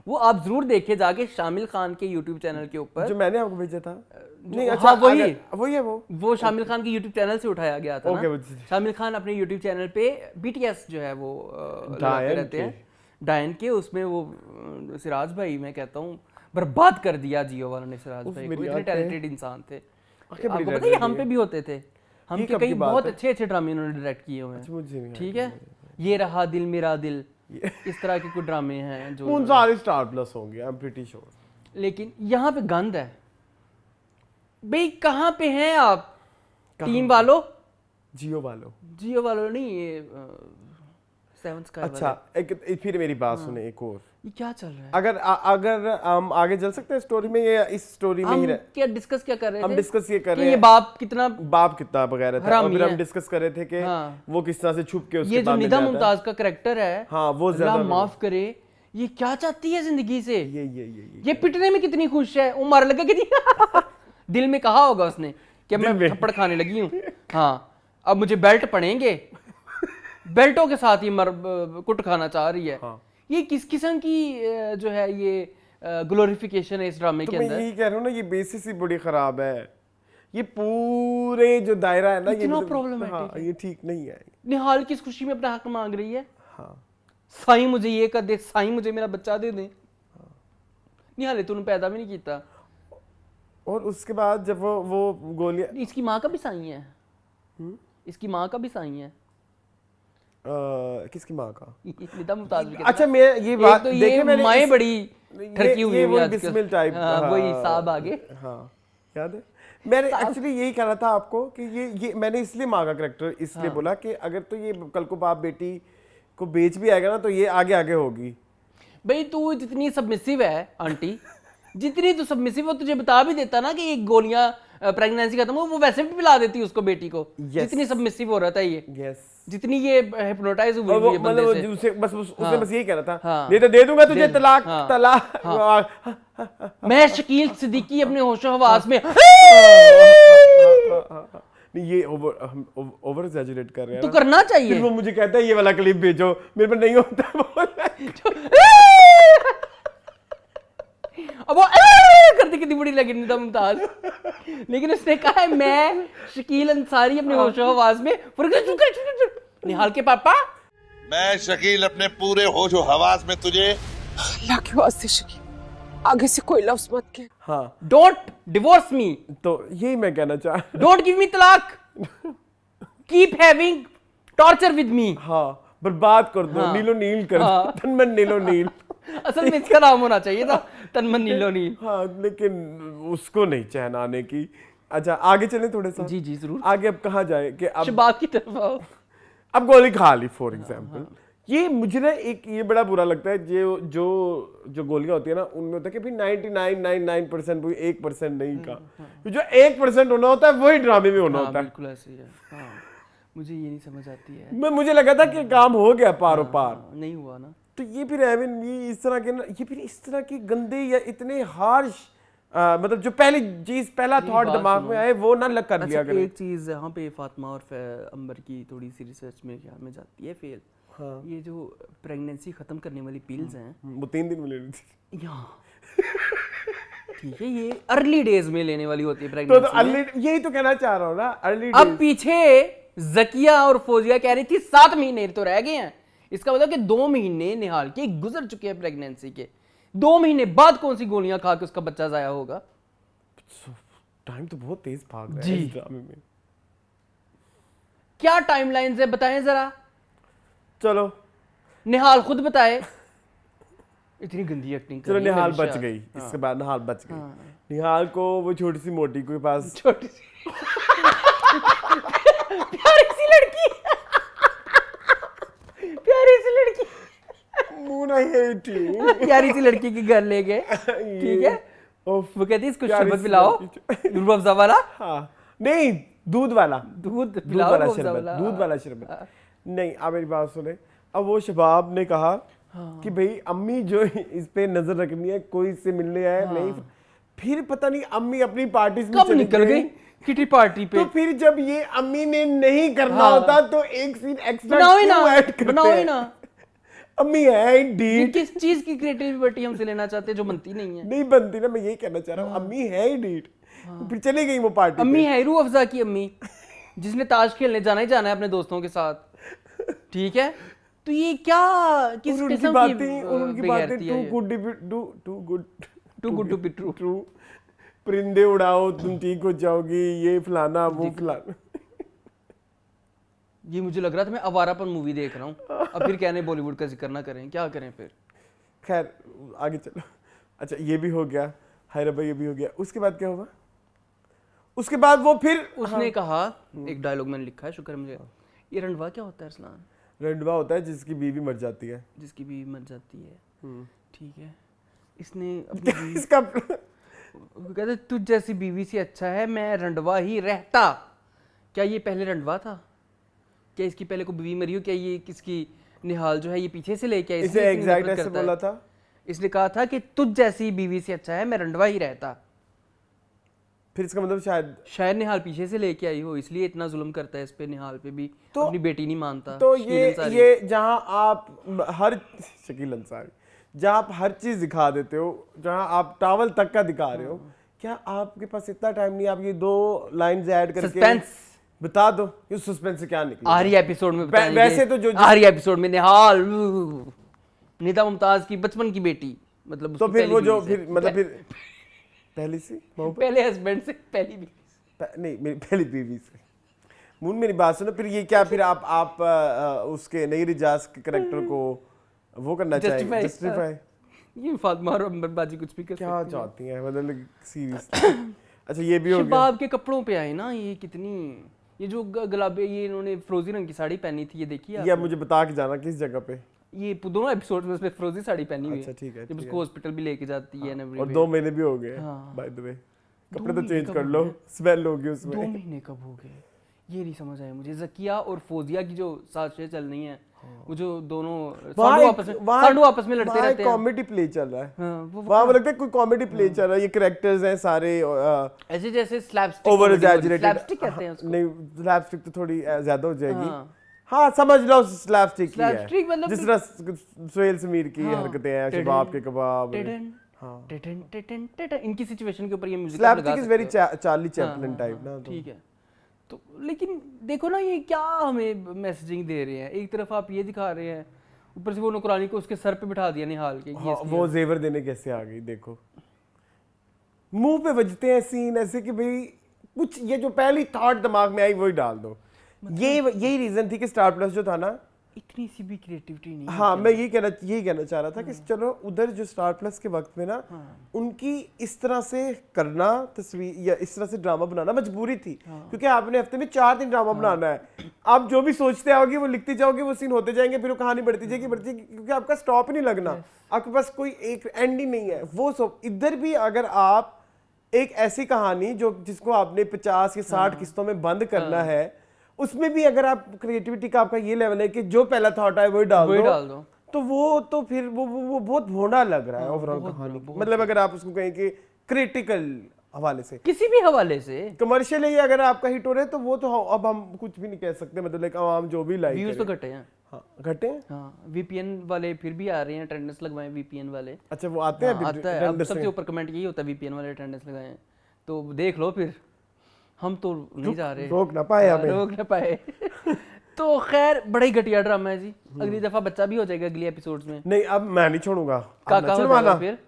वो आप जरूर देखिए जाके शामिल खान के YouTube चैनल के ऊपर। जो मैंने आपको भेजा था। नहीं, हाँ, अच्छा वही। वही है वो शामिल खान के YouTube चैनल से उठाया गया था ओके, ना। शामिल खान अपने YouTube चैनल पे BTS जो है वो लगाते रहते हैं, डायन के। उसमें वो सिराज भाई, मैं कहता हूँ बर्बाद कर दिया जियो वालों ने सिराज भाई को। इतने टैलेंटेड इंसान थे। आपको पता है हम पे भी होते थे, हम पे कई बहुत अच्छे अच्छे ड्रामे उन्होंने डायरेक्ट किए हुए हैं। ठीक है, ये रहा दिल मेरा दिल, इस तरह के कुछ ड्रामे हैं जो उन सारे स्टार प्लस होंगे, आई एम प्रीटी श्योर। लेकिन यहाँ पे गंद है भाई। कहाँ पे हैं आप टीम वालों? जियो वालों। जियो वालों नहीं, ये सेवन स्काई अच्छा, एक फिर मेरी बात सुने, एक और। ये क्या चल रहा है? अगर हम आगे चल सकते हैं स्टोरी में, या इस स्टोरी में ही हम क्या डिस्कस क्या कर रहे थे? हम डिस्कस ये कर कि रहे ये हैं बाप कितना बाप कितना बगैर था, और हरामी फिर हम है। डिस्कस कर रहे थे कि हाँ। वो किस तरह से छुप के उसके ये जो बाद में निदा जाता है। मुमताज का करैक्टर है, हाँ, वो अल्लाह ज्यादा माफ करे, ये क्या चाहती है जिंदगी से? ये ये पिटने में कितनी खुश है। वो मार लगा कितनी दिल में कहा होगा उसने कि मैं थप्पड़ खाने लगी हूँ। हाँ, अब मुझे बेल्ट पड़ेंगे, बेल्टों के साथ ही कुट खाना चाह रही है। हाँ। ये किस किस्म की जो है ये ग्लोरिफिकेशन है इस ड्रामे तो के मैं अंदर? यही कह रहा हूँ ना, ये बेसिस ही बड़ी खराब है। ये पूरे जो दायरा है ना, ये इतना मतलब- problematic हाँ, है। ये ठीक नहीं है। निहाल किस खुशी में अपना हक मांग रही है? हाँ, साईं मुझे ये कर दे, साईं मुझे मेरा बच्चा दे दे। निहाल तूने पैदा भी नहीं किया। और उसके बाद जब वो गोलियां, इसकी माँ का भी साईं है। इसकी माँ का भी साईं है। किसकी माँ का? निदा मुमताज भी कहता अच्छा, है। मैं ये एक बात तो देखे ये मैंने माएं इस- बड़ी ठरकी हुई ये हुई वो आजकल। बिस्मिल टाइप। हाँ, वही साहब आगे। हाँ, याद है। मैंने एक्चुअली यही कहना था आपको कि ये मैंने इसलिए माँ का करेक्टर इसलिए बोला कि अगर तो ये कल को बाप बेटी को बेच भी आएगा ना, तो ये आगे आगे होगी। भाई तू जितनी सबमिसिव है आंटी, जितनी तू सबमिसिव, वो तुझे बता भी देता ना कि ये गोलियां प्रेगनेंसी खत्म हो, वो वैसे भी पिला देती उसको बेटी को। जितनी सबमिसिव हो रहा था ये, यस, जितनी ये हिप्नोटाइज हुई और वो हुई है बंदे मतलब से। उसे बस उसने बस यही कहना था, हाँ। नहीं तो दे दूंगा तुझे दे- तलाक, हाँ। तलाक। मैं शकील सिद्दीकी अपने होशो हवास में नहीं, ये ओवर एग्जैजुरेट कर रहे हैं तो ना। करना फिर चाहिए। वो मुझे कहता है ये वाला क्लिप भेजो, मेरे पर नहीं होता बोला। अब वो करती कितनी बड़ी लगी निदा मुमताज, लेकिन उसने कहा है मैं शकील अंसारी अपने होशो हवास में। निहाल के पापा, मैं शकील अपने पूरे होश और हवास में तुझे अल्लाह के वास्ते शकील आगे से कोई लफ्ज मत कह। हाँ, डोंट डिवोर्स मी, तो यही मैं कहना चाह। डोंट गिव मी तलाक, keep having torture with me. हाँ, बर्बाद कर दो, हाँ। नीलो नील कर हाँ। दो, तन मन नीलो नील। असल में इसका नाम होना चाहिए था तनमन नीलो नील। हाँ, लेकिन उसको नहीं चैन आने की। अच्छा, आगे चलें थोड़े सा। जी जी जरूर। आगे अब कहाँ जाए कि अब शबाब की तरफ आओ। अब गोली खा ली फॉर एग्जाम्पल। ये मुझे ना एक ये बड़ा बुरा लगता है, जो गोलियां होती है ना, उनमें होता है कि भाई 99.99% 1% नहीं का, जो 1% होना होता है वही ड्रामे में होना हाँ, होता है। बिल्कुल ऐसे ही है। हाँ, मुझे ये नहीं समझ आती है। मुझे लगा था कि काम हो गया पारो पार। हाँ, नहीं हुआ ना। तो ये फिर एविन ये इस तरह के ना, ये फिर इस तरह के गंदे या इतने हार्श, मतलब जो पहली चीज पहला थॉट दिमाग में आए वो ना लग कर लिया अच्छा, करें। एक चीज यहाँ पे फातिमा और अंबर की थोड़ी सी रिसर्च मेरे ख्याल में जाती है फेल। हाँ। ये जो प्रेगनेंसी खत्म करने वाली पिल्स हैं वो 3 दिन में लेनी थी। यहाँ ठीक है, ये अर्ली डेज में लेने वाली होती है तो प्रेगनेंसी में। अर्ली, यही तो कहना चाह रहा हूँ ना, अर्ली अब पीछे जकिया और फौजिया कह रही थी 7 महीने तो रह गए हैं, इसका मतलब कि 2 महीने निहाल के गुजर चुके हैं प्रेगनेंसी के। 2 महीने बाद कौन सी गोलियां खा के उसका बच्चा जाया होगा? टाइम तो बहुत तेज भाग रहा जी। है इस ड्रामे में। क्या टाइमलाइंस है बताएं जरा, चलो निहाल खुद बताए। इतनी गंदी एक्टिंग कर चलो, रही है निहाल मेरी बच शायद। गई, हाँ। इसके बाद निहाल बच गई। निहाल को वो छोटी सी मोटी के पास छोटी सी प्यारी सी लड़की, प्यारी सी लड़की, मुना हेटी प्यारी सी लड़की के घर ले गए, ठीक है। उफ, वो कहती है इसको प्यारी शरबत सी पिलाओ, लड़की। रूह अफ़ज़ा वाला, हाँ, नहीं, दूध वाला, दूध दूध पिलाओ, वाला रूह अफ़ज़ा शरबत, वाला। दूध वाला शरबत। नहीं, आप मेरी बात सुने। अब वो शबाब ने कहा कि भाई अम्मी जो इस पे नजर रखनी है, कोई इससे मिलने आया नहीं। फिर पता नहीं अम्मी अपनी पार्टी में कब चली निकल गई किटी पार्टी पे? तो फिर जब ये अम्मी ने नहीं करना हाँ। होता तो एक सीन एक्स्ट्रा बनाओ ही ना, क्यों ऐड करते बनाओ ही हैं? ना। अम्मी है ये इंडीड, किस चीज की क्रिएटिविटी हमसे लेना चाहते हैं जो बनती नहीं है? नहीं बनती ना, मैं यही कहना चाह रहा हूँ। अम्मी है इंडीड, फिर चली गई वो पार्टी अम्मी पे। है रूह अफ़ज़ा की अम्मी, जिसने ताश खेलने जाना ही जाना है अपने दोस्तों के साथ, ठीक है। तो ये क्या, किस और उनकी किस्म की बातें, और उनकी बातें बेगैरती है ये? Too good to be true। True. परिंदे उड़ाओ तुम ठीक हो जाओगी, ये फलाना वो फलाना। ये मुझे लग रहा था मैं आवारापन मूवी देख रहा हूँ। अब फिर कहने बॉलीवुड का जिक्र ना करें, क्या करें फिर? खैर आगे चलो। अच्छा, ये भी हो गया, हाय रब्बा, ये भी हो गया। उसके बाद क्या हुआ? उसके बाद वो फिर उसने कहा, एक डायलॉग मैंने लिखा है, शुक्र है मुझे, ये रंडवा क्या होता है अरसलान? रंडवा होता है जिसकी बीवी मर जाती है। जिसकी बीवी मर जाती है, ठीक है। इसने अपनी बीवी, इसका वो कहते तुझ जैसी बीवी से अच्छा है मैं रंडवा ही रहता। क्या ये पहले रंडवा था? क्या इसकी पहले को बीवी मरी हो? क्या ये किसकी निहाल जो है ये पीछे से लेके आई, इसे इसलिए इतनी एग्जैक्ट नफरत ऐसे करता है? बोला था। इसने कहा था कि तुझ जैसी बीवी से अच्छा है मैं रंडवा ही रहता। फिर इसका मतलब शायद निहाल पीछे से लेके आई हो, इसलिए इतना जुल्म करता है इस पे। निहाल पे भी तो- अपनी बेटी नहीं मानता। तो शकील अंसारी। ये जहां आप हर शकील अंसारी, जहां आप हर चीज दिखा देते हो, जहां आप टावल तक का दिखा रहे हो, क्या आपके पास इतना टाइम नहीं? आप ये 2 लाइंस ऐड करके सस्पेंस बता दो, ये सस्पेंस से क्या निकला? आखिरी एपिसोड में बताएंगे। वैसे तो जो आखिरी एपिसोड में निहाल निदा मुमताज की बचपन की बेटी, मतलब तो उसकी फिर वो पहली जो बीवी से। फिर मतलब फिर पहली सी बहू पे- पहले हस्बैंड से पहली बीवी से। नहीं, मेरी पहली बीवी से। मून मेरी बात सुनो, फिर ये क्या, फिर आप उसके नई रिजाज के करेक्टर को वो करना चाहिए, जस्टिफाई ये फातिमा और अंबरबाजी कुछ भी कर क्या सकती हैं। चाहती हैं, मतलब सीरियसली। अच्छा, ये भी हो गया। शबाब के कपड़ों पे आए ना, ये कितनी, ये जो गुलाबी, ये इन्होंने फिरोजी रंग की साड़ी पहनी थी, ये देखिए या मुझे बता के जाना किस जगह पे। ये दोनों एपिसोड में उसने फिरोजी साड़ी पहनी हुई अच्छा, ठीक है, जब ठीक उसको हॉस्पिटल भी लेके जाती है ना। और 2 महीने भी हो गए हाँ। By the way. 2 कपड़े तो महीने चेंज कब कर हो लो, गए? स्मेल होगी 2 उसमें। महीने कब हो गए ये नहीं समझ आया मुझे। जकिया और फौजिया की जो साजिशें चल रही हैं, वो जो दोनों सांडू आपस में लड़ते रहते हैं। कॉमेडी प्ले चल रहा है हाँ, वहाँ, लगता है कोई कॉमेडी प्ले चल रहा है। ये कैरेक्टर्स हैं सारे ऐसे जैसे स्लैपस्टिक ओवर एग्जैजरेटेड। स्लैपस्टिक कहते हैं उसको। नहीं, स्लैपस्टिक तो थोड़ी ज्यादा हो जाएगी। हाँ। हाँ, समझ लो स्लैपस्टिक ही है। स्लैपस्टिक मतलब जिस तरह सुहेल समीर की हाँ। हरकतें हैं, शबाब के कबाब। टेटन, हाँ। टेटन, टेटन, टेटन, इनकी सिचुएशन के ऊपर ये music slapstick is very Charlie Chaplin type ना। तो ठीक है। तो लेकिन देखो ना, ये क्या हमें मैसेजिंग दे रहे हैं? एक तरफ आप ये दिखा रहे हैं, ऊपर से वो नौकरानी को उसके सर पे बिठा दिया निहाल के। हाँ, वो जेवर देने कैसे आ गई देखो, मुंह पे बजते हैं सीन ऐसे कि भाई कुछ, ये जो पहली थॉट दिमाग में आई वही डाल दो। यही रीजन थी कि स्टार प्लस जो था ना, इतनी सी भी क्रिएटिविटी नहीं। हाँ, मैं यही कहना चाह रहा था कि चलो उधर जो स्टार प्लस के वक्त में ना, उनकी इस तरह से करना तस्वीर या इस तरह से ड्रामा बनाना मजबूरी थी। क्योंकि आपने हफ्ते में 4 दिन ड्रामा बनाना है। आप जो भी सोचते आओगे वो लिखते जाओगे, वो सीन होते जाएंगे, फिर वो कहानी बढ़ती जाएगी क्योंकि आपका स्टॉप ही नहीं लगना। आपके पास कोई एक एंड ही नहीं है। वो सब इधर भी अगर आप एक ऐसी कहानी जो जिसको आपने 50 या 60 किस्तों में बंद करना है, उसमें भी अगर आप क्रिएटिविटी का आपका ये लेवल है कि जो पहला थॉट है वही डाल दो, तो वो तो फिर वो बहुत भोंडा लग रहा है ओवरऑल कहानी। मतलब अगर आप उसको कहें कि क्रिटिकल हवाले से, किसी भी हवाले से, कमर्शियली अगर आपका हिट हो रहा है तो वो तो अब हम कुछ भी नहीं कह सकते। मतलब आवाम जो भी लाइक व्यूज तो घटे हैं। हाँ घटे हैं। हाँ VPN वाले फिर भी आ रहे हैं, अटेंडेंस लगवाएं VPN वाले। अच्छा वो आते हैं हाँ, अभी आता है। अब attendance सबसे में? ऊपर कमेंट यही होता है VPN वाले अटेंडेंस लगाएं, तो देख लो फिर। हम तो नहीं जा रहे, रोक ना पाए हमें। रोक ना पाए। तो खैर बड़ा ही घटिया ड्रामा है जी। अगली दफा बच्चा भी हो जाएगा अगली एपिसोड्स में। नहीं अब मैं नहीं छोड़ूंगा, काका हो जाएगा फिर।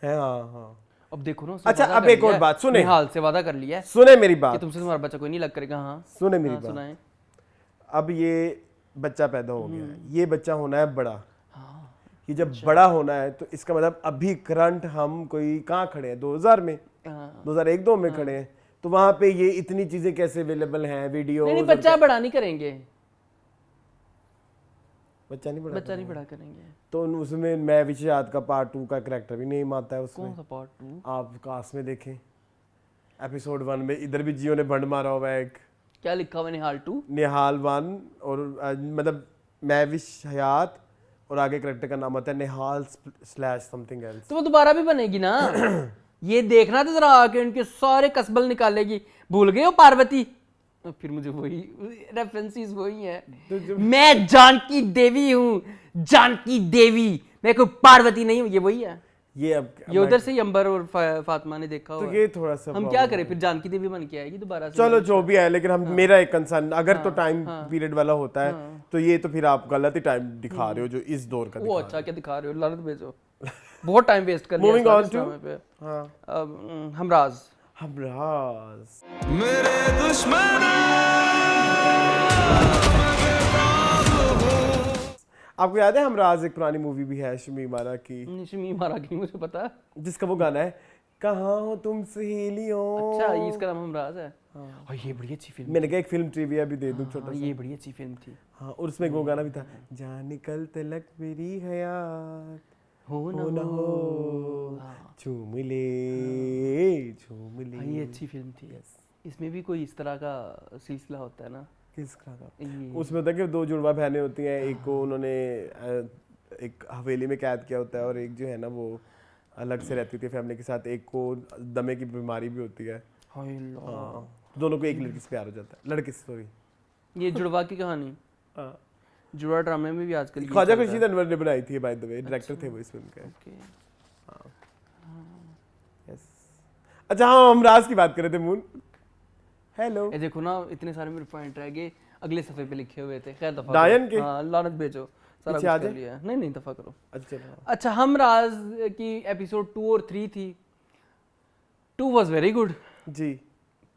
है हाँ हाँ। अब देखो ना उसने अच्छा, वादा अब कर एक और लिया है, बात सुने। निहाल से वादा कर लिया है सुने मेरी कि बात, तुमसे तुम्हारा बच्चा कोई नहीं लग करेगा। हाँ सुने मेरी हाँ, बात। सुनाएं। अब ये बच्चा पैदा हो गया है, ये बच्चा होना है बड़ा। ये जब बड़ा होना है तो इसका मतलब अभी करंट हम कोई कहाँ खड़े हैं, 2000 में, 2001-2 में खड़े हैं, तो वहां पे ये इतनी चीजें कैसे अवेलेबल हैं, वीडियो। नहीं बच्चा बड़ा नहीं करेंगे, बच्चा नहीं बड़ा करेंगे। तो उसमें मैं विषयात का पार्ट 2 का कैरेक्टर भी नहीं आता है उसमें। कौन सा पार्ट 2? आप कास्ट में देखें एपिसोड 1 में, इधर भी जियो ने बंड मारा हुआ है एक, क्या लिखा हुआ निहाल 2? निहाल 1 और मतलब मैं विषयात और आगे कैरेक्टर का नाम आता है निहाल / समथिंग एल्स। तो वो दोबारा भी बनेगी ना। ये देखना तो जरा आके इनके सारे कसबल निकालेगी। भूल गए हो पार्वती? तो फिर मुझे वही रेफरेंसेस वही है। मैं जानकी देवी हूँ, जानकी देवी, मैं कोई पार्वती नहीं हूँ। ये वही है। ये अब ये उधर से ही अंबर और फातिमा ने देखा तो हुआ। ये थोड़ा सा हम क्या करें फिर, जानकी देवी बन के आएगी दोबारा से। चलो जो भी है, लेकिन हम मेरा एक कंसर्न, अगर तो टाइम पीरियड वाला होता है तो ये तो फिर आप गलत ही टाइम दिखा रहे हो जो इस दौर का वो दिखा अच्छा क्या दिखा रहे हो, लानत भेजो। बहुत टाइम वेस्ट कर लिया Moving on to- पे। हाँ अब हमराज। हमराज। आपको याद है हमराज एक पुरानी मूवी भी है शमी मारा की, निशमी मारा की मुझे पता है। जिसका वो गाना है कहाँ हो तुम सहेलियों। अच्छा इसका नाम हमराज है। और ये बड़ी अच्छी फिल्म। मैंने कहा एक फिल्म ट्रिविया भी दे दूं छोटा हाँ, सा। ये बड़ी अच्छी फिल्म थी। हाँ और उसमें वो गाना भी था, जा निकल तलक मेरी हयात हो हो न हो झूम ले झूम ले। हाँ, ये अच्छी फिल्म थी। इसमें भी कोई इस तरह का सिलसिला होता है ना। किसका था? ये उसमें होता है कि 2 जुड़वा बहनें होती हैं, एक को उन्होंने एक हवेली में कैद किया होता है और एक जो है ना वो अलग से रहती थी फैमिली के साथ, एक को दमे की बीमारी भी होती है। हाय अल्लाह। हाँ, दोनों को एक लड़की से प्यार हो जाता है, लड़की से सॉरी। ये जुड़वा की कहानी, हाँ। जुड़वा ड्रामे में भी आजकल ये ख्वाजा चल रहा खुर्शीद अनवर ने बनाई थी बाय द वे, डायरेक्टर थे वो इस फिल्म के। है। Okay. यस। अच्छा हाँ हमराज की बात कर रहे थे मून। हेलो। ये देखो ना इतने सारे मेरे पॉइंट रह गए, अगले सफे पे लिखे हुए थे। खैर दफा डायन करो। के? हाँ लानत भेजो, सारा पीछे कुछ आ कर जाए? लिया है। नहीं दफा करो। अच्छा अच्छा हमराज की एपिसोड 2 और 3 थी। 2 वाज वेरी गुड, जी।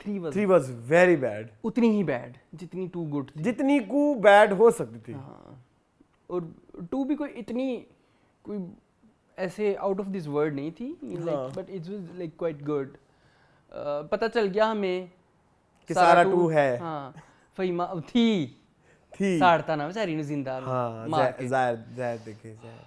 3 वाज वेरी बैड, उतनी ही बैड जितनी 2 गुड थी। जितनी को बैड हो सकती थी। हाँ। और 2 भी कोई इतनी कोई ऐसे आउट ऑफ दिस वर्ड नहीं थी, like but it was like quite good. पता चल गया हमें कि सारा 2 है। हाँ फहीमा थी साड़ता ना बेचारी ने जिंदा में हाँ मार के। ज़ाहिर देखे ज़ाहिर।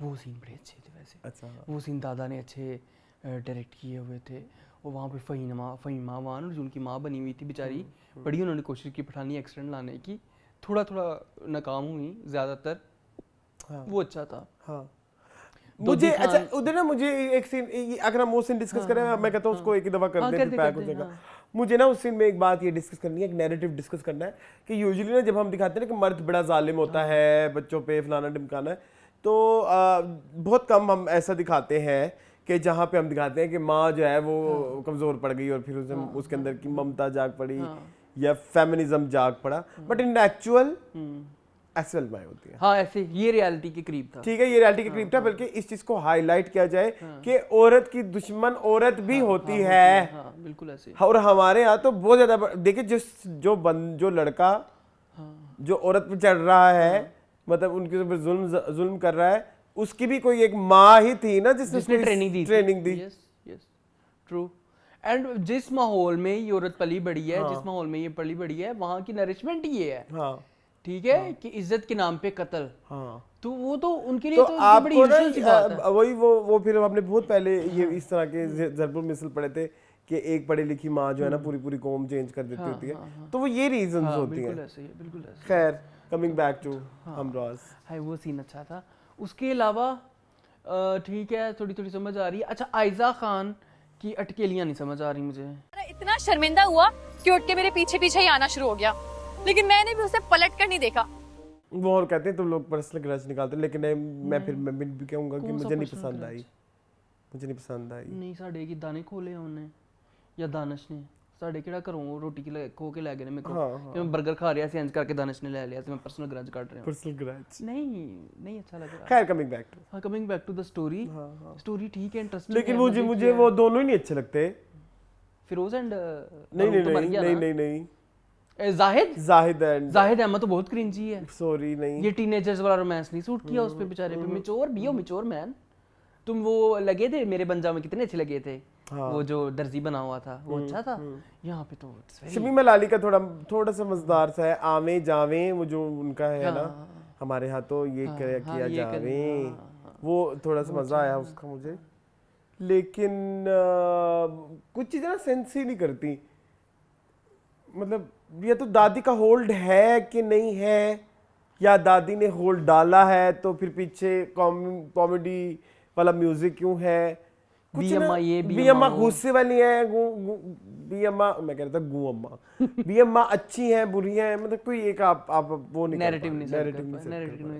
वो सीन बड़े अच्छे थे वैसे। अच्छा वो सीन दादा ने अच्छे डायरेक्ट किए हुए थे। और वहाँ पे फहीमा वान और जो उनकी माँ बनी हुई थी बेचारी, बड़ी उन्होंने कोशिश की पठानी एक्सीडेंट लाने की, थोड़ा नाकाम हुई ज़्यादातर। हाँ। वो अच्छा था। हाँ मुझे अच्छा उधर ना मुझे एक सीन, अगर हम वो सीन डिस्कस करें, मैं कहता हूँ उसको एक ही दफा कर दें फिर पैक हो जाएगा। मुझे ना उस सीन में एक बात ये डिस्कस करनी है, एक नैरेटिव डिस्कस करना है कि यूजुअली ना जब हम दिखाते हैं ना कि मर्द बड़ा जालिम होता है बच्चों पे फलाना ढिमकाना है, तो बहुत कम हम ऐसा दिखाते हैं कि जहाँ पे हम दिखाते हैं कि माँ जो है वो कमज़ोर पड़ गई और फिर उसके अंदर की ममता जाग पड़ी या फेमिनिज्म जाग पड़ा, बट इन एक्चुअल एक्चुअल में होती है। हाँ ऐसे ये रियलिटी के करीब था। ठीक है ये रियलिटी के करीब था, बल्कि इस चीज को हाईलाइट किया जाए कि औरत की दुश्मन औरत भी होती है। हाँ बिल्कुल ऐसे। और हमारे यहाँ तो बहुत ज्यादा देखिए जो लड़का जो औरत पे चढ़ रहा है, मतलब उनके ऊपर जुल्म कर रहा है, उसकी भी कोई एक माँ ही थी ना जिसने training the. Yes true. And जिस माहौल में ये औरत पली बड़ी है, जिस माहौल में ये पली बड़ी है, वहाँ की नरिशमेंट ये है। हाँ ठीक है कि इज्जत के नाम पे कत्ल। हाँ तो वो तो उनके लिए तो तो आपको बड़ी मुश्किल सी बात है। वही वो फिर हमने बहुत पहले ये इस तरह के ज़रूर मिसल पढ़े थे कि एक पढ़ी लिखी माँ जो है ना पूरी कौम चेंज कर देती होती है। तो वो ये रीजंस होती हैं। बिल्कुल ऐसे ही, बिल्कुल ऐसे। खैर कमिंग बैक टू हमराज, हाय वो सीन अच्छा था। उसके अलावा ठीक है थोड़ी समझ आ रही है। अच्छा आयजा खान की अटकेलियां नहीं समझ आ रही मुझे। इतना शर्मिंदा हुआ कि उठ के मेरे पीछे ही आना शुरू हो गया, लेकिन मैंने भी उसे पलट कर नहीं देखा। वो और कहते हैं तुम लोग पर्सनल ग्रज निकालते हो, लेकिन मैं भी कहूँगा कि मुझे नहीं पसंद आई, मुझे नहीं पसंद आई। नहीं साढ़े की दाने खोले उन्हें या दानिश ने साढ़े किहड़ा घरों रोटी खो के लै गए ने मेरे को कि मैं बर्गर खा रहा सी इंज करके दानिश ने ले लिया, तो मैं पर्सनल ग्रज काट रहा हूं। पर्सनल ग्रज नहीं अच्छा लग रहा। खैर कमिंग बैक टू, हाँ coming back to the story, story ठीक है, इंटरेस्टिंग, लेकिन मुझे वो दोनों ही नहीं अच्छे लगते। फिरोज एंड नहीं जाहिद एंड अहमद तो बहुत क्रिंजी है। सॉरी नहीं, ये टीनेजर्स वाला रोमांस नहीं सूट किया उस पे बेचारे पे। Mature man. तुम वो लगे थे मेरे बंजा में, कितने अच्छे लगे थे। वो जो दर्जी बना हुआ था वो अच्छा था। यहाँ पे तो शमीम लाली का थोड़ा सा मजेदार सा है, आवे जावे वो जो उनका है ना, हमारे यहाँ तो ये किया जावे, वो थोड़ा सा मजा आया उसका मुझे। लेकिन कुछ चीजें ना सेंस ही नहीं करती, मतलब ये तो दादी का होल्ड है कि नहीं है, या दादी ने होल्ड डाला है तो फिर पीछे कॉमेडी वाला म्यूजिक क्यों है। बी अम्मा गुस्से वाली है, बी अम्मा मैं कह रहा था गू अम्मा बी अम्मा अच्छी हैं बुरी हैं, मतलब कोई एक आप वो नहीं नैरेटिव नहीं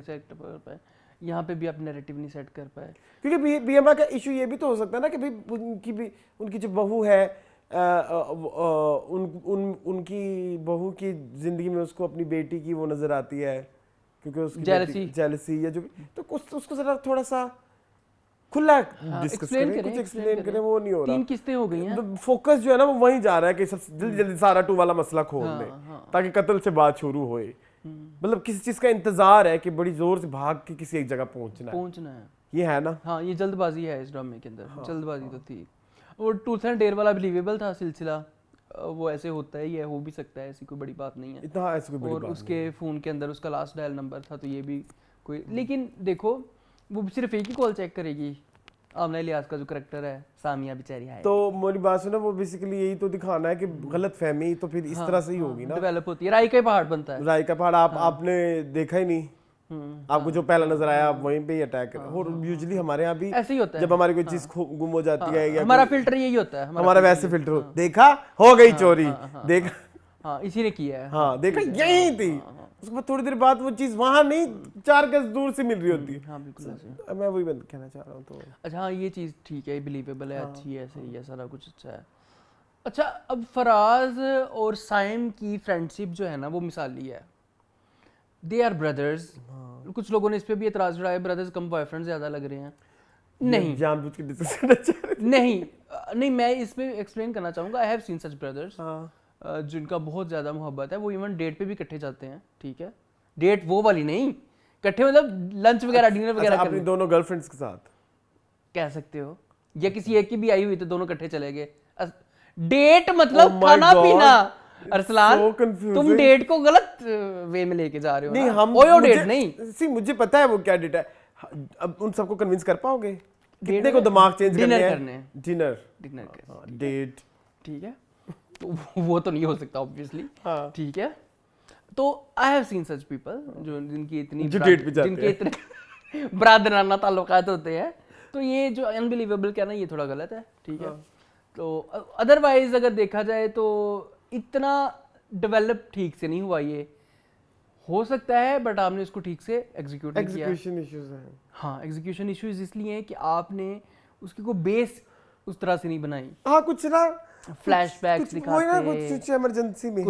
सेट कर पाए। यहाँ पे भी आप नैरेटिव नहीं सेट कर पाए, क्योंकि बी अम्मा का इशू ये भी तो हो सकता है ना कि भाई उनकी जो बहू है उनकी बहू की जिंदगी में उसको अपनी बेटी की वो नजर आती है, क्योंकि उसकी जेलसी या जो भी, तो उसको जरा थोड़ा सा खुला डिस्कस करें, कुछ एक्सप्लेन करें, वो नहीं हो रहा। 3 किस्तें हो गई हैं, तो फोकस जो है ना वो वहीं जा रहा है कि सबसे जल्दी सारा 2 वाला मसला खोल ले, ताकि कत्ल से बात शुरू होए। मतलब किसी चीज का इंतजार है कि बड़ी जोर से भाग के किसी एक जगह पहुंचना है, ये है ना। हाँ ये जल्दबाजी है इस ड्रामे के अंदर, जल्दबाजी तो थी। और ट्रूथ एंड डेयर वाला बिलीवेबल था सिलसिला, वो ऐसे होता है, ये हो भी सकता है, ऐसी कोई बड़ी बात नहीं है इतना, ऐसी कोई बड़ी और बात उसके फ़ोन के अंदर उसका लास्ट डायल नंबर था, तो ये भी कोई, लेकिन देखो वो सिर्फ एक ही कॉल चेक करेगी। आमना इलियास का जो करैक्टर है, सामिया बेचारी है, तो मेरी बात सुनो, वो बेसिकली यही तो दिखाना है कि गलत फहमी तो फिर इस तरह से ही होगी ना, डेवलप होती है। राई का पहाड़ बनता है, राई का पहाड़ आपने देखा ही नहीं, आपको जो पहला नजर आया आप वहीं पे ही अटैक करें। और यूजुअली हमारे यहाँ भी ऐसे ही होता है, जब हमारी कोई चीज गुम हो जाती है या हमारा फिल्टर यही होता है, हमारा वैसे फिल्टर देखा हो गई चोरी, देखा हाँ इसी ने किया है, हाँ देखा यही थी, उसके बाद थोड़ी देर बाद वो चीज वहां नहीं 4 गज दूर से मिल रही होती है। हाँ बिल्कुल, मैं वही कहना चाह रहा हूँ। तो अच्छा हाँ ये चीज़ ठीक है, बिलीवेबल है, अच्छी है, सही है, सारा कुछ अच्छा है। अच्छा अब फराज और साइम की फ्रेंडशिप जो है ना वो मिसाली है, दे आर ब्रदर्स। कुछ लोगों ने इस पे भी एतराज उठाया, ब्रदर्स कम बॉयफ्रेंड ज्यादा लग रहे हैं। नहीं जानबूझ के डिस्कस करना चाह रहे नहीं मैं इस पे एक्सप्लेन करना चाहूँगा। I have seen such brothers जिनका बहुत ज़्यादा मोहब्बत है, वो इवन डेट पे भी इकट्ठे जाते हैं, ठीक है, डेट वो वाली नहीं, इकट्ठे मतलब लंच वगैरह डिनर वगैरह अपनी दोनों गर्लफ्रेंड्स के साथ कह सकते हो, या किसी एक की भी आई हुई तो दोनों इकट्ठे चले गए। डेट मतलब खाना पीना। अरसलान तुम डेट को गलत वे में लेके जा रहे हो। नहीं ना? हम ओयो डेट नहीं, मुझे पता है वो क्या डेट है, अब उन सबको कन्विंस कर पाओगे? कितने को दिमाग चेंज करने हैं? डिनर डेट, ठीक है, तो वो तो नहीं हो सकता ऑब्वियसली, ठीक है। तो I have seen such people जो जिनकी इतने ब्रादराना ताल्लुकात होते हैं, तो ये जो अनबिलीवेबल कहना ये थोड़ा गलत है, ठीक है। तो अदरवाइज अगर देखा जाए तो इतना डेवलप ठीक से नहीं हुआ, ये हो सकता है बट आपने इसको ठीक से एग्जीक्यूट नहीं किया। एग्जीक्यूशन इश्यूज हैं। हाँ एग्जीक्यूशन इश्यूज इसलिए हैं कि आपने उसकी को बेस उस तरह से नहीं बनाई। हाँ कुछ ना फ्लैशबैक्स दिखाते, कुछ इमरजेंसी में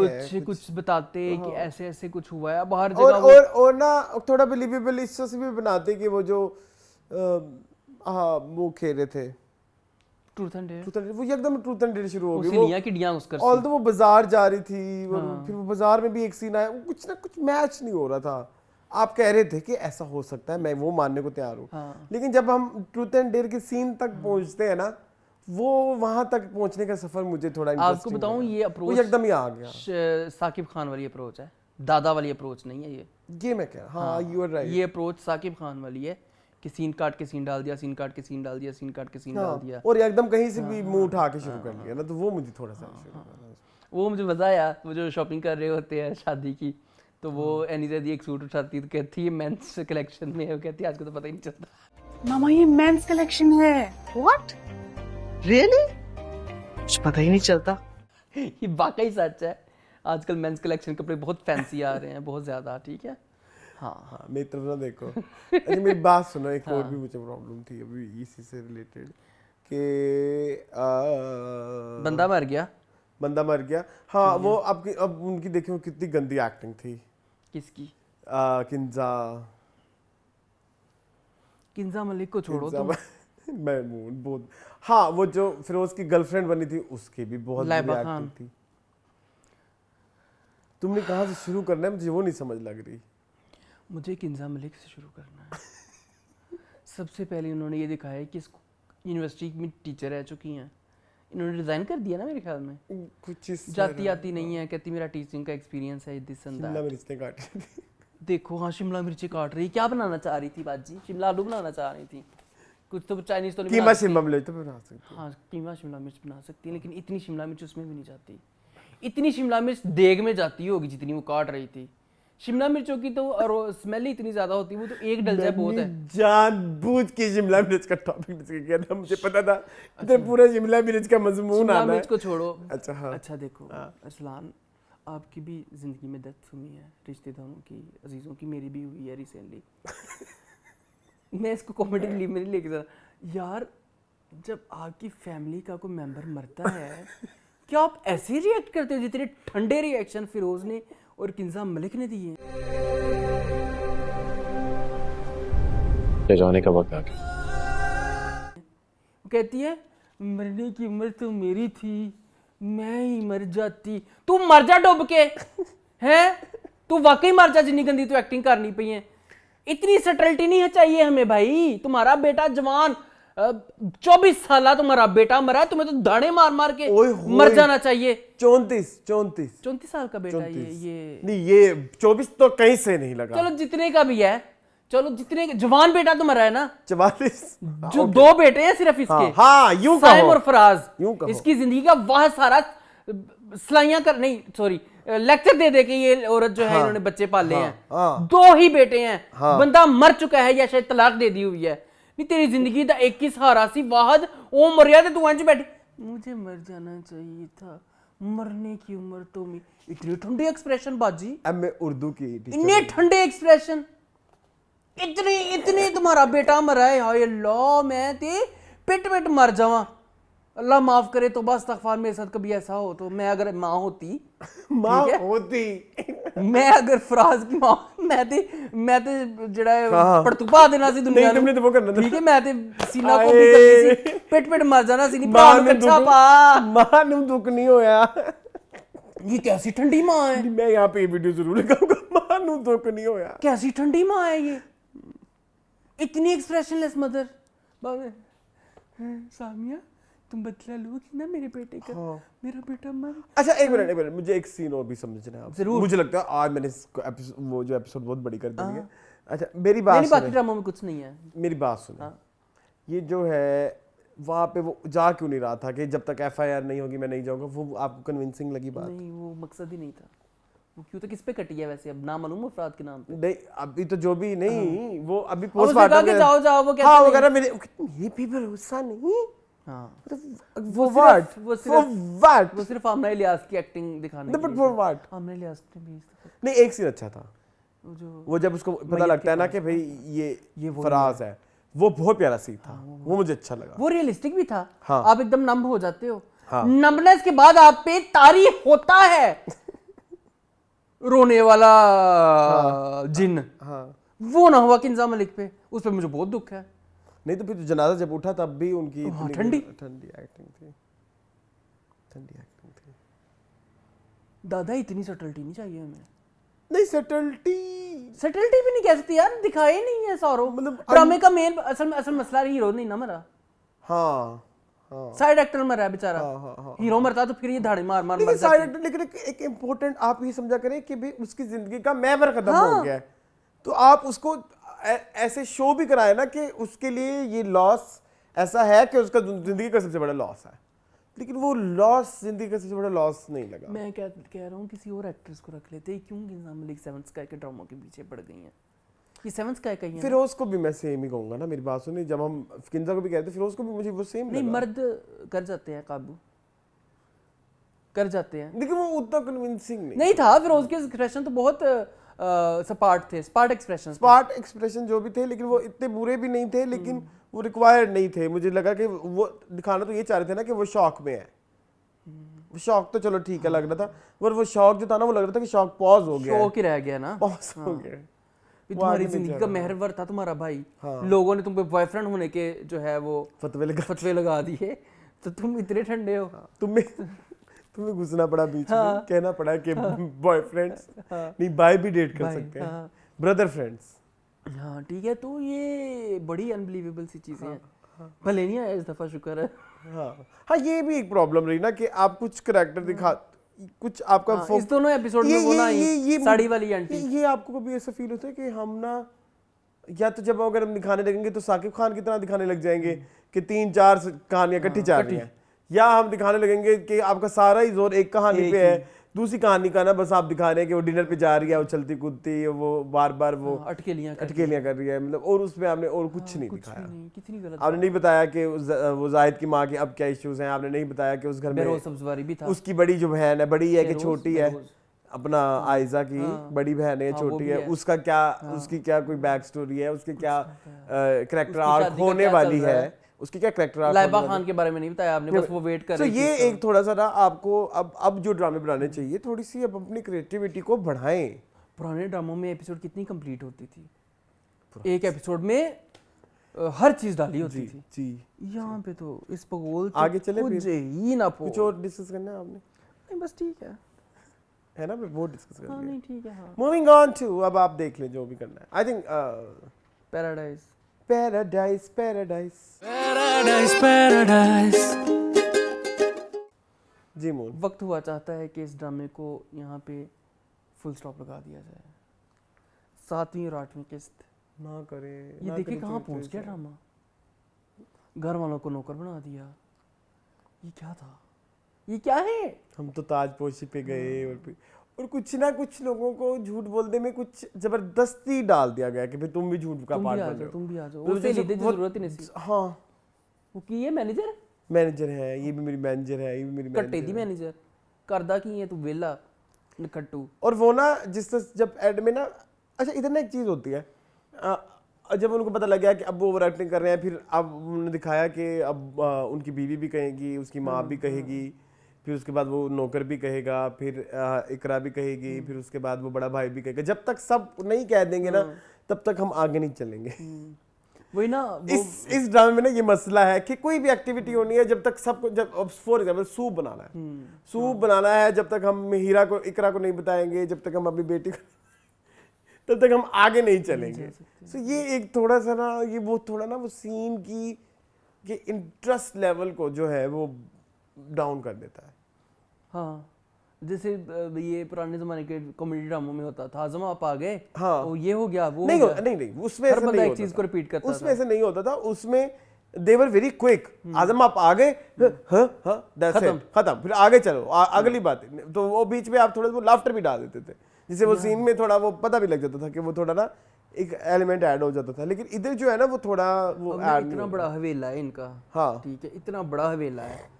कुछ बताते कि ऐसे ऐसे कुछ हुआ है बाहर जगह, और ना थोड़ा बिलीवेबल इस तरह से भी बनाते कि वो जो वो खेल रहे थे ट्रूथ एंड डेयर, वो एकदम ट्रूथ एंड डेयर शुरू हो गई, सिलिया की डियां उसकर ऑल्दो वो बाजार जा रही थी और फिर वो बाजार में भी एक सीन आया, कुछ ना कुछ मैच नहीं हो रहा था। आप कह रहे थे कि ऐसा हो सकता है, मैं वो मानने को तैयार हूँ, लेकिन जब हम ट्रूथ एंड डेयर के सीन तक पहुंचते हैं ना, वो वहां तक पहुंचने का सफर मुझे थोड़ा आपको बताऊं, ये अप्रोच एकदम ही आ गया, साकिब खान वाली अप्रोच है, दादा वाली अप्रोच नहीं है ये मैं कह रहा हूं। यू आर राइट, ये अप्रोच साकिब खान वाली है कि सीन काट के सीन डाल दिया, सीन काट के सीन डाल दिया, सीन काट के सीन डाल दिया, और एकदम कहीं से भी मुंह उठा के शुरू कर लिया ना, तो वो मुझे थोड़ा सा वो मुझे मजा आया। वो जो शॉपिंग कर रहे होते हैं शादी की, तो वो एनीज़ा दी एक सूट उठाती तो कहती है मेंस कलेक्शन में है, वो कहती है आज को तो पता ही नहीं चलता मामा ये मेंस कलेक्शन है। What really? कुछ पता ही नहीं चलता। ये वाकई सच है, आजकल मेंस कलेक्शन कपड़े बहुत फैंसी आ रहे हैं, बहुत ज्यादा, ठीक है। हाँ मेरी तरफ ना देखो। अच्छा मेरी बात सुनो, एक और भी मुझे प्रॉब्लम थी अभी इसी से रिलेटेड कि बंदा मर गया। बंदा मर गया, हाँ वो आपकी अब उनकी देखिए कितनी गंदी एक्टिंग थी। किसकी? किंजा मलिक को छोड़ो तो महमूद बहुत, हाँ वो जो फिरोज की गर्लफ्रेंड बनी थी उसकी भी बहुत बुरी एक्टिंग थी। तुमने कहाँ से शुरू करना है मुझे वो नहीं समझ लग रही। मुझे किंजा मलिक से शुरू करना है। सबसे पहले उन्होंने ये दिखाया है कि यूनिवर्सिटी में टीचर रह चुकी हैं, इन्होंने रिजाइन कर दिया ना मेरे ख्याल में। कुछ जाती आती नहीं है, कहती मेरा टीचिंग का एक्सपीरियंस है दिस एंड दैट। शिमला मिर्च काट रही थी। देखो हाँ शिमला मिर्ची काट रही, क्या बनाना चाह रही थी बाजी? शिमला आलू बनाना चाह रही थी, कुछ तो चाइनीज तो नहीं कीमा शिमला मिर्च तो बना सकती। हाँ कीमा शिमला मिर्च बना सकती है, लेकिन इतनी शिमला मिर्च उसमें भी नहीं जाती। इतनी शिमला मिर्च देग में जाती होगी जितनी वो काट रही थी। शिमला मिर्चों की तो और स्मेल ही इतनी ज्यादा होती है, वो तो एक डल जाए बहुत है। जानबूझ के शिमला मिर्च का टॉपिक किया था, मुझे पता था तो पूरा शिमला मिर्च का मजमून आना है। शिमला मिर्च को छोड़ो। अच्छा हाँ। अच्छा देखो अरसलान, आपकी भी जिंदगी में डेथ हुई है, रिश्तेदारों की, अजीजों की, मेरी भी हुई है रिसेंटली। मैं इसको कॉमेडी रिलीफ में नहीं लेके जा यार, जब आपकी फैमिली का कोई मेंबर मरता है क्या आप ऐसे रिएक्ट करते हो जितने ठंडे रिएक्शन फिरोज ने और किंजा मलिक ने दिए? जाने का वक्त आ गया। कहती है मरने की उम्र तो मेरी थी, मैं ही मर जाती। तू मर जा डुब के हैं, तू वाकई मर जा, जितनी गंदी तू एक्टिंग करनी पई है। इतनी सटलिटी नहीं है चाहिए हमें भाई। तुम्हारा बेटा जवान 24 साल तुम्हारा बेटा मरा, तुम्हें तो दाने मार मार के मर जाना चाहिए। 34 साल का बेटा ये नहीं, ये 24 तो कहीं से नहीं लगा। चलो जितने का भी है, चलो जितने जवान बेटा तो मरा है ना, 44 जो दो बेटे हैं सिर्फ इसके, हाँ, यूं कहो, साइम और फराज, यूं कहो। इसकी जिंदगी का वह सारा सलाइयां कर नहीं सॉरी लेक्चर दे दे के ये औरत जो है इन्होंने बच्चे पाले हैं। दो ही बेटे हैं, बंदा मर चुका है या शायद तलाक दे दी हुई है। नहीं तेरी जिंदगी का 21 हारा सी वाहद ओ मरिया ते तू अंज बैठी, मुझे मर जाना चाहिए था, मरने की उम्र तो मेरी। इतनी ठंडी एक्सप्रेशन बाजी, अब मैं उर्दू की इतने ठंडे एक्सप्रेशन, इतने तुम्हारा बेटा मरा है, हाय अल्लाह मैं ते पिट पिट मर जावा। अल्लाह माफ करे तो बस इस्तगफार, मेरे साथ कभी ऐसा हो तो मैं अगर माँ होती मैं अगर फराज की माँ मैं ते जड़ा पड़तुपा देना सी दुनिया नहीं, तुमने तो वो करना था। ठीक है, मैं ते सीना को भी करनी सी, पिट पिट मर जाना सी। नहीं मां नु दुख नहीं होया। ये कैसी ठंडी माँ है, मैं यहाँ पे ये वीडियो जरूर लगाऊंगा। मां नु दुख नहीं होया, कैसी ठंडी माँ है ये, इतनी एक्सप्रेशनलेस मदर। सामिया तुम बदला लो कि ना मेरे बेटे का, मेरा बेटा मर। अच्छा एक मिनट मुझे एक सीन और भी समझना है आपसे। मुझे लगता है आज मैंने वो जो एपिसोड बहुत बड़ी कर दी है। अच्छा मेरी बात बाकी ड्रामा में कुछ नहीं है, मेरी बात सुनो। ये जो है वहाँ पे वो जा क्यों नहीं रहा था कि जब तक FIR नहीं होगी मैं नहीं जाऊंगा, वो आपको कन्विंसिंग लगी बात? नहीं वो मकसद ही नहीं था। वो क्यों तो किस पे कटी है वैसे, अब नामालूम अफराद के नाम पे। नहीं अभी तो जो भी नहीं, वो अभी पोस्टमार्टम के जाओ वो कहते हैं, वो कह रहा मेरे ये भी भरोसा नहीं। हाँ वो सिर्फ आमना इलियास की एक्टिंग दिखाने के लिए। आमना इलियास ने भी नहीं एक सीन अच्छा था, वो जब उसको पता लगता है ना कि भाई ये फराज है, वो बहुत प्यारा सीन था। वो मुझे अच्छा लगा, वो रियलिस्टिक भी था। हाँ। आप एकदम नंब हो जाते हो, नंबनेस के बाद आप पे तारी होता है रोने वाला जिन। वो ना हुआ किंजा मलिक पे, उस पे मुझे बहुत दुख है। नहीं तो फिर तो जनाजा जब उठा तब भी उनकी ठंडी एक्टिंग थी। दादा इतनी सटलिटी नहीं चाहिए हमें। नहीं सटलिटी भी नहीं कह सकती यार, दिखाए नहीं है सारो। मतलब ड्रामे का मेन असल मसला हीरो नहीं ना मरा। हाँ साइड एक्टर मरा है बेचारा। हीरो मरता तो फिर ये धाड़े मार मार मर जाते। लेकिन एक इम्पोर्टेंट आप ये समझा करें कि भाई उसकी जिंदगी का महवर खत्म हो गया है, तो आप उसको ऐसे शो भी कराए ना कि उसके लिए ये लॉस ऐसा है कि उसका जिंदगी का सबसे बड़ा लॉस है, लेकिन वो लॉस जिंदगी का सबसे बड़ा लॉस नहीं लगा। मैं कह रहा हूँ किसी और एक्ट्रेस को रख लेते, क्यों किंजा मलिक सेवन स्काई के ड्रामा के पीछे पड़ गई हैं? ये सेवन स्काई का ही है। फिरोज को भी मैं सेम ही कहूंगा ना, मेरी बात सुनिए, जब हम किंजा को भी कहते फिरोज को भी मुझे वो सेम नहीं, मर्द कर जाते हैं, काबू कर जाते हैं, लेकिन वो उतना कन्विंसिंग नहीं था। फिरोज के एक्सप्रेशन तो बहुत स्पार्ट एक्सप्रेशन। स्पार्ट एक्सप्रेशन जो भी थे, लेकिन वो इतने बुरे भी नहीं थे, लेकिन वो रिक्वायर्ड नहीं थे। मुझे लगा कि वो दिखाना तो ये चाह रहे थे ना कि वो शौक में है। वो शौक तो चलो ठीक है लग रहा था, पर वो शौक जो था ना वो लग रहा था कि शौक पॉज हो गया, शौक ही रह गया ना, पॉज हो गया। ये तुम्हारी जिंदगी का महरवर था तुम्हारा भाई, लोगों ने तुम पे बॉयफ्रेंड होने के जो है वो फतवे लगा दिए, तो तुम इतने ठंडे हो। तुम्हें घुसना पड़ा बीच में, कहना पड़ा कि बॉयफ्रेंड्स नहीं, बाय भी डेट कर सकते हैं, ब्रदर फ्रेंड्स। हाँ ठीक है, तो ये बड़ी अनबिलीवेबल सी चीजें हैं। भले नहीं आया इस दफा, शुक्र है। हाँ ये भी एक प्रॉब्लम रही ना कि आप कुछ करैक्टर दिखा, कुछ आपका इस दोनों एपिसोड में वो ना साड़ी वाली आंटी, ये आपको कभी ऐसा फील होता है कि हम ना, या तो जब अगर हम दिखाने लगेंगे तो साकिब खान की तरह दिखाने लग जाएंगे कि 3-4 कहानियां इकट्ठी चल रही हैं, या हम दिखाने लगेंगे कि आपका सारा ही जोर एक कहानी पे है, दूसरी कहानी का ना बस आप दिखा रहे हैं कि वो डिनर पे जा रही है, वो चलती कूदती, वो बार बार वो अटकेलियां कर रही है, मतलब, और उसमें आपने और कुछ नहीं दिखाया। कितनी गलत आपने नहीं बताया कि वो जाहिद की माँ के अब क्या इश्यूज हैं, आपने नहीं बताया कि उस घर में सब्जवारी भी था, उसकी बड़ी जो बहन है, बड़ी है कि छोटी है, अपना आयजा की बड़ी बहन है, छोटी है, उसका क्या, उसकी क्या कोई बैक स्टोरी है, उसकी क्या कैरेक्टर आर्क होने वाली है, उसकी क्या कैरेक्टर आर्क। लाइबा खान के बारे में नहीं बताया आपने, बस वो वेट कर रही थी। तो ये एक थोड़ा सा ना आपको अब जो ड्रामे बनाने चाहिए, थोड़ी सी अब अपनी क्रिएटिविटी को बढ़ाएं। पुराने ड्रामों में एपिसोड कितनी कंप्लीट होती थी, एक एपिसोड में हर चीज डाली होती थी जी। यहाँ पे तो इस पगोल आगे चले कुछ ही ना कुछ और डिस्कस करना है आपने? नहीं बस ठीक है ना, वो डिस्कस कर हाँ नहीं ठीक है। हाँ मूविंग ऑन टू, अब आप देख लें जो भी करना है। I think paradise paradise paradise paradise paradise जी मून, वक्त हुआ चाहता है कि इस ड्रामे को यहाँ पे फुल स्टॉप लगा दिया जाए। 7वीं और 8वीं किस्त ना करे, ये देखिए कहाँ पहुँच गया ड्रामा, घर वालों को नौकर बना दिया। ये क्या था, ये क्या है? हम तो ताजपोशी पे गए और कुछ ना कुछ लोगों को झूठ बोलने में कुछ जबरदस्ती डाल दिया गया कि भाई तुम भी झूठ का पार्ट बन रहे हो, तुम भी आ जाओ, उससे लीजिए जरूरत ही नहीं थी। हाँ वो की है मैनेजर है, ये भी मेरी मैनेजर है, ये भी मेरी कट्टे दी मैनेजर करदा की है तू वेला नखट्टू। और वो ना जिस जब एड में ना, अच्छा इधर ना एक चीज होती है, जब उनको पता लग गया कि अब वो ओवर एक्टिंग कर रहे हैं, फिर अब उन्होंने दिखाया कि अब उनकी बीवी भी कहेगी, उसकी माँ भी कहेगी, फिर उसके बाद वो नौकर भी कहेगा, फिर इकरा भी कहेगी, फिर उसके बाद वो बड़ा भाई भी कहेगा। जब तक सब नहीं कह देंगे ना, तब तक हम आगे नहीं चलेंगे। वही ना, इस ड्रामे में ना ये मसला है कि कोई भी एक्टिविटी होनी है, जब तक सबको, जब फॉर एग्जाम्पल सूप बनाना है, सूप बनाना है, जब तक हम हीरा को इकरा को नहीं बताएंगे, जब तक हम अपनी बेटी को, तब तक हम आगे नहीं चलेंगे। सो ये एक थोड़ा सा ना, ये वो थोड़ा ना वो सीन की इंटरेस्ट लेवल को जो है वो डाउन कर देता है। हाँ जैसे ये पुराने जमाने के कॉमेडी ड्रामों में होता था, आजम आप आ गए, हाँ वो ये हो गया, वो नहीं उसमें हर बंदा एक चीज को रिपीट करता था, उसमें ऐसे नहीं होता था, उसमें दे वर वेरी क्विक। आजम आप आ गए, खत्म, फिर आगे चलो, अगली बात। तो वो बीच में आप थोड़ा वो लाफ्टर भी डाल देते थे, जिससे वो सीन में थोड़ा वो पता भी लग जाता था कि वो थोड़ा ना एक एलिमेंट ऐड हो जाता था। लेकिन इधर जो है ना वो थोड़ा वो इतना बड़ा हवेला है इनका, हाँ ठीक है, इतना बड़ा हवेला है,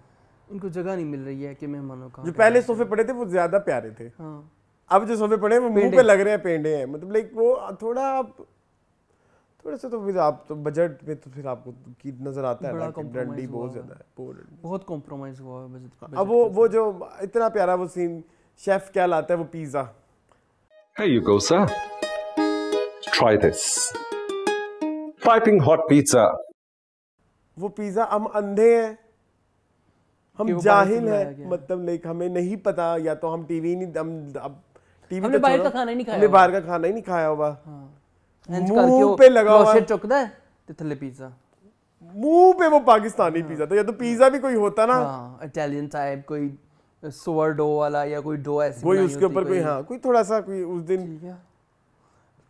इनको जगह नहीं मिल रही है कि मेहमानों का। जो पहले सोफे पड़े थे वो ज्यादा प्यारे थे, हाँ अब जो सोफे पड़े हैं वो मुंह पे लग रहे हैं पेंडे हैं, मतलब लाइक वो थोड़ा सा, तो फिर आप तो बजट में तो फिर आपको की नजर आता है कि डंडी बहुत ज्यादा है, बहुत कॉम्प्रोमाइज हुआ है बजट। अब वो जो इतना प्यारा वो सीन, शेफ क्या लाता है, वो pizza. Here you go, sir. Try this. Piping hot pizza. वो पिज्जा, हम अंधे हैं, हम जाहिल हैं, मतलब लाइक हमें नहीं पता, या तो हम टीवी नहीं, हम टीवी हमने बाहर का खाना ही नहीं खाया, हमने बाहर का खाना ही नहीं खाया होगा। मुंह पे लगा हुआ चुकदा है ते थल्ले पिज्जा, मुंह पे वो पाकिस्तानी पिज्जा था, या तो पिज्जा भी कोई होता ना, इटालियन टाइप, कोई सोवर डो वाला या कोई डो ऐसी कोई उसके ऊपर कोई, हाँ कोई थोड़ा सा कोई उस दिन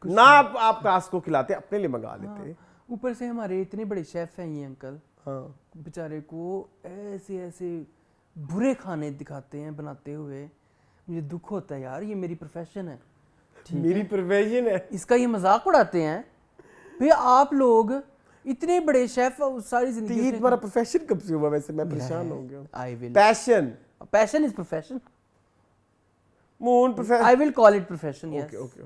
ना आप कास्ट को खिलाते, अपने लिए मंगा लेते। ऊपर से हमारे इतने बड़े शेफ हैं ये अंकल, हाँ बेचारे को ऐसे ऐसे बुरे खाने दिखाते हैं बनाते हुए, मुझे दुख होता है यार, ये मेरी प्रोफेशन है, मेरी प्रोफेशन है, इसका ये मजाक उड़ाते हैं। फिर आप लोग इतने बड़े शेफ सारी जिंदगी, ये तुम्हारा प्रोफेशन कब से हुआ? वैसे मैं परेशान हो गया। I will, passion is profession, moon profession, I will call it profession. Okay okay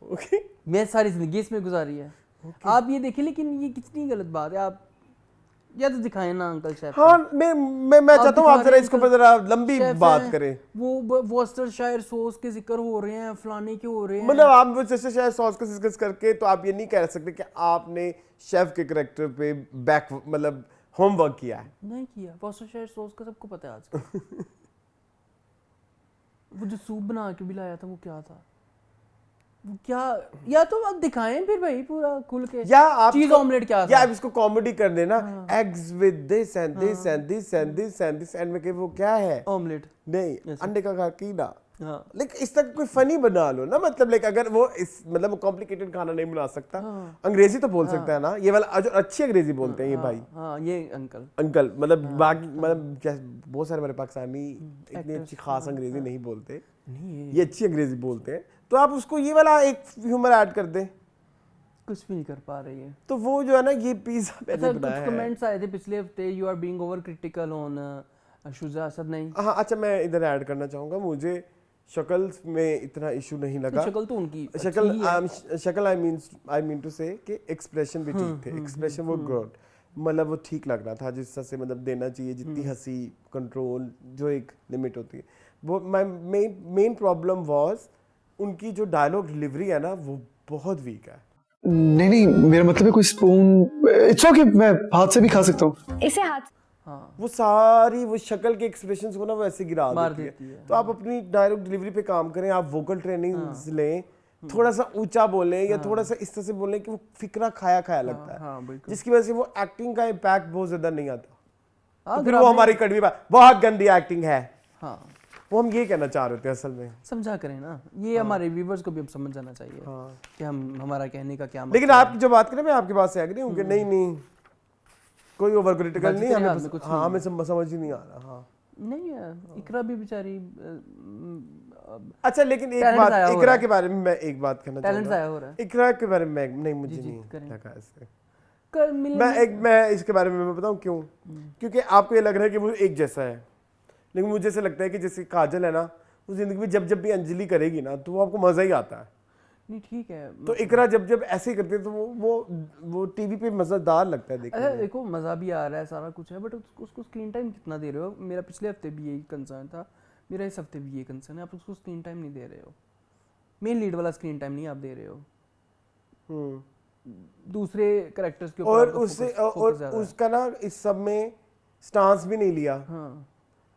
okay मैं सारी जिंदगी इसमें गुजारी है। आप ये देखिए, लेकिन ये कितनी गलत बात है। आप या तो दिखाएं ना अंकल शेफ। हाँ मैं चाहता हूँ आप जरा इसके ऊपर जरा लंबी बात करें। वो वॉस्टरशायर सॉस के जिक्र हो रहे हैं, फलाने के हो रहे हैं। मतलब आप वो जैसे शायद सॉस का डिस्कस करके तो आप ये नहीं कह सकते कि आपने शेफ के कैरेक्टर पे बैक मतलब होमवर्क किया है। नहीं किया। वॉस्टरशायर सॉस का सबको पता है आजकल। वो जो सूप बना के भी लाया था वो क्या था? वो क्या, या तो आप दिखाएं फिर भाई पूरा खुल के। या आप चीज ऑमलेट क्या था? या आप इसको कॉमेडी कर देना, eggs with this and this and this and this and this and में कि वो क्या है? ऑमलेट नहीं, अंडे का कीड़ा। हाँ। लेकिन इस तक कोई फनी बना लो ना, मतलब लाइक अगर वो इस मतलब कॉम्प्लिकेटेड खाना नहीं बना सकता, अंग्रेजी तो बोल सकता है ना, ये वाला जो अच्छी अंग्रेजी बोलते हैं ये भाई। हाँ ये अंकल मतलब बाकी मतलब बहुत सारे मेरे पाकिस्तानी इतनी अच्छी खास अंग्रेजी नहीं बोलते, ये अच्छी अंग्रेजी बोलते हैं, तो आप उसको ये वाला एक ह्यूमर ऐड कर दें। कुछ भी नहीं कर पा रही है। तो वो जो है ना ये पिज़्ज़ा मैंने कुछ बनाया है। कमेंट्स आए थे पिछले हफ्ते, you are being over critical on Shuja Asad. नहीं हाँ अच्छा, मैं इधर ऐड करना चाहूँगा, मुझे शक्ल में इतना इशू नहीं लगा। शक्ल तो उनकी शक्ल आई मीन टू से कि एक्सप्रेशन भी ठीक थे, एक्सप्रेशन वो गुड, मतलब वो ठीक लग रहा था जिस तरह से मतलब देना चाहिए, जितनी हंसी कंट्रोल जो एक लिमिट होती है। वो माय मेन प्रॉब्लम वाज उनकी जो डायलॉग डिलीवरी है ना वो बहुत वीक है। नहीं मेरा मतलब है कोई स्पून, इट्स ओके, मैं हाथ से भी खा सकता हूँ। इसे हाथ वो सारी वो शक्ल के एक्सप्रेशंस को ना वो ऐसे गिरा देती है। है। तो आप अपनी डायलॉग डिलीवरी पे काम करें, आप वोकल ट्रेनिंग लें, थोड़ा सा ऊंचा बोलें या थोड़ा सा इस तरह से बोलें कि वो फिक्रा खाया खाया लगता है, जिसकी वजह से वो एक्टिंग का इम्पैक्ट बहुत ज्यादा नहीं आता। तो फिर वो हमारी कड़वी बात, बहुत गंदी एक्टिंग है। हाँ वो हम ये कहना चाह रहे थे असल में। समझा करें ना, ये हमारे व्यूअर्स को भी अब समझ जाना चाहिए कि हम हमारा कहने का क्या मतलब। लेकिन आपकी जो बात करें मैं आपकी बात से एग्री हूँ कि नहीं कोई ओवर क्रिटिकल नहीं, हमें समझ ही नहीं आ रहा। हाँ नहीं है, इकरा भी बेचारी। अच्छा लेकिन एक बात इकरा के बारे में मैं एक बात कहना चाहूँगा। इकरा के बारे में नहीं, मुझे नहीं लगा ऐसे। मैं इसके बारे में मैं बताऊँ क्यों, क्योंकि आपको ये लग रहा है कि वो एक जैसा है, लेकिन मुझे ऐसा लगता है कि जैसे काजल है ना, वो जिंदगी में जब भी अंजलि करेगी ना तो वो आपको मजा ही आता है। नहीं ठीक है, तो इकरा जब ऐसे ही करती है तो वो टीवी पे मजेदार लगता है देखने में। देखो मजा भी आ रहा है, सारा कुछ है, बट उसको स्क्रीन टाइम कितना दे रहे हो? मेरा पिछले हफ्ते भी यही कंसर्न था, मेरा इस हफ्ते भी यही कंसर्न है, आप उसको स्क्रीन टाइम नहीं दे रहे हो। मेन लीड वाला स्क्रीन टाइम नहीं आप दे रहे हो, दूसरे कैरेक्टर्स के ऊपर। और उसका ना इस सब में स्टांस भी नहीं लिया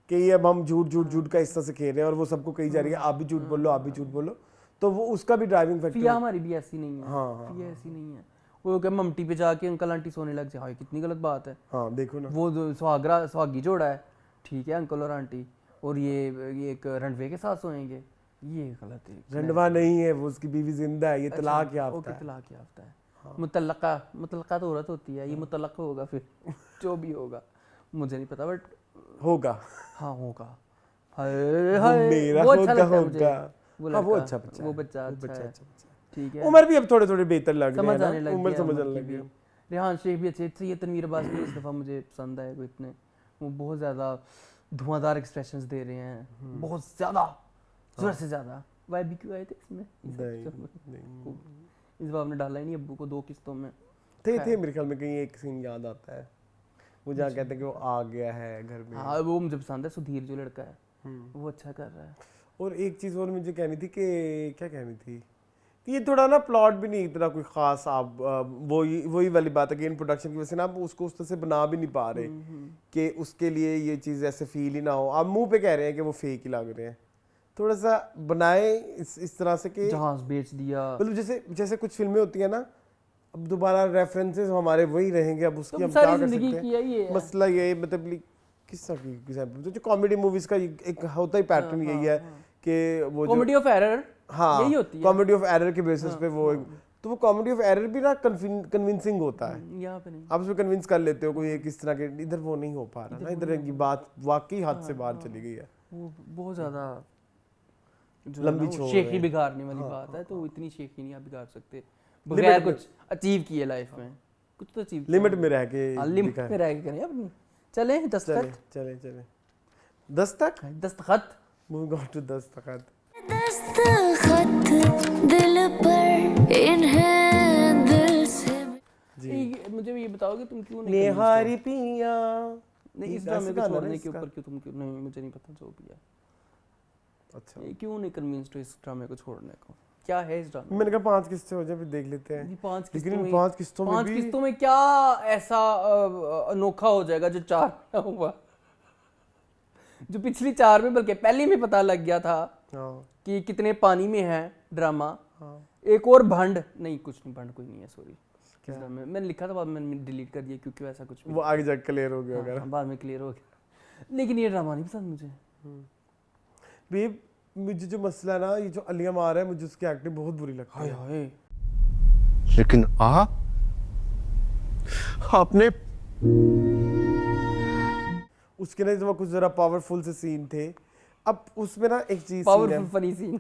कि ये अब हम झूठ का हिस्सा से खेल रहे हैं और वो सबको कही जा रही है आप भी झूठ बोलो, आप भी झूठ बोलो, तो वो उसका भी ड्राइविंग फैक्टर। फिया हमारी भी ऐसी नहीं है। फिया ऐसी नहीं है, वो क्या ममटी पे जाके अंकल आंटी सोने लग जाए, कितनी गलत बात है। हाँ देखो ना, वो सुहागी जोड़ा है, ठीक है, अंकल और आंटी, और ये एक रणवे के साथ सोएंगे, ये गलत है। रंडवा नहीं है, वो उसकी बीवी जिंदा है, ये तलाक याफ्ता है। तलाक याफ्ता है, मुतल्लका तो औरत होती है, ये मुतल्लक होगा फिर जो भी होगा मुझे नहीं पता, बट होगा। हाँ होगा। मेरा वो अच्छा लगता है मुझे। हाँ वो अच्छा बच्चा, वो बच्चा अच्छा है, ठीक है। उम्र भी अब थोड़े बेहतर लग रही है, समझ आने लग उम्र समझने लग गई। रेहान शेख भी अच्छे, ये तनवीर अब्बास भी इस दफ़ा मुझे पसंद आए, इतने वो बहुत ज़्यादा धुआंधार एक्सप्रेशंस दे रहे हैं, बहुत ज़्यादा, ज़रूरत से ज़्यादा। वाइब भी क्यों आए थे इसमें? इस बार आपने डाला ही नहीं अब्बू को 2 किस्तों में। थे मेरे ख्याल में कहीं एक सीन याद आता है, वो जहाँ कहते हैं कि वो आ गया है घर में। हाँ वो मुझे पसंद है, सुधीर जो लड़का है वो अच्छा कर रहा है। और एक चीज़ और मुझे कहनी थी कि क्या कहनी थी कि ये थोड़ा ना प्लॉट भी नहीं इतना कोई ख़ास, आप वही वाली बात है कि इन प्रोडक्शन की वजह से ना आप उसको उस तरह से बना भी नहीं पा रहे कि उसके लिए ये चीज़ ऐसे फील ही ना हो। आप मुंह पे कह रहे हैं कि वो फेक ही लग रहे हैं, थोड़ा सा बनाए इस तरह से कि जहाज बेच दिया, मतलब जैसे कुछ फिल्में होती है ना, अब दोबारा रेफरेंसेस हमारे वही रहेंगे, अब उसकी हम क्या कर सकते हैं। मसला ये मतलब किस तरह की एग्जांपल, जो कॉमेडी मूवीज का एक होता ही पैटर्न यही है कि वो कॉमेडी ऑफ एरर, हाँ यही होती है, कॉमेडी ऑफ एरर के बेसिस पे वो तो वो कॉमेडी ऑफ एरर भी ना कन्विंसिंग होता है, यहाँ पे नहीं आप उसमें कन्विंस कर लेते हो कोई किस तरह के, इधर वो नहीं हो पा रहा ना, इधर की बात वाकई हाथ से बाहर चली गई है, वो बहुत ज़्यादा लंबी शेखी बिगाड़ने वाली बात है, तो इतनी शेखी नहीं आप बिगाड़ सकते बगैर कुछ अचीव किए लाइफ में, कुछ तो अचीव लिमिट में रह के, लिमिट में रह के करें अपनी। चले दस्तखत, चले दस्तखत, मूविंग ऑन टू दस्तखत। दस्तखत दिल पर इन्हें दिल से मुझे ये बताओ कि तुम क्यों नहीं नेहारी पिया नहीं इस ऐसा ड्रामे को गाना है छोड़ने के इसका? ऊपर क्यों तुम क्यों नहीं, मुझे नहीं पता जो भी है। अच्छा ये क्यों नहीं कन्विंस्ड हो इस ड्रामे को छोड़ने को? क्या है इस ड्रामे? मैंने कहा 5 किस्तें हो जाए फिर देख लेते हैं। ये 5 लेकिन किस्तों इन में 5 किस्तों में 5 भी किस्तों में क्या ऐसा अनोखा हो जाएगा जो 4 में हुआ, जो पिछली 4 में बल्कि पहले में पता लग गया था हाँ कि कितने पानी में है ड्रामा। हाँ एक और भंड नहीं, कुछ नहीं, भंड कोई नहीं है, सॉरी। मैंने लिखा था बाद में मैंने डिलीट कर दिया क्योंकि वैसा कुछ भी वो आगे जाके क्लियर हो गया हाँ, वगैरह। हाँ, बाद में क्लियर हो गया। लेकिन ये ड्रामा नहीं पसंद मुझे। बेब मुझे जो मसला है ना, ये जो अलिया मार है, मुझे उसकी एक्टिंग बहुत बुरी लगती हाय है। हाय लेकिन आपने उसके ना जो कुछ जरा पावरफुल से सीन थे, अब उसमें ना एक चीज powerful funny scene,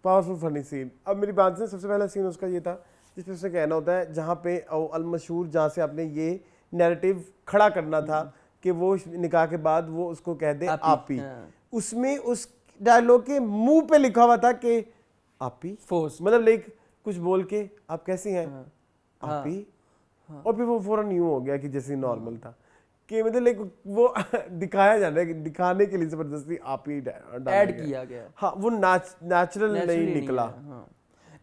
powerful funny scene. अब मेरी बात से सबसे पहला सीन उसका ये था जिसमें उसने कहना होता है, जहाँ पे अलमशहूर जहाँ से आपने ये नैरेटिव खड़ा करना था कि वो निकाह के बाद वो उसको कह दे आपी, उसमें उस डायलॉग के मुंह पे लिखा हुआ था कि आपी, फोर्स मतलब लाइक कुछ बोल के आप कैसी हैं आपी, और फिर वो फौरन यूं हो गया कि जैसे नॉर्मल था कि मतलब लाइक वो दिखाया जा रहा है, दिखाने के लिए जबरदस्ती आप ही ऐड किया गया। हाँ वो नेचुरल नहीं निकला।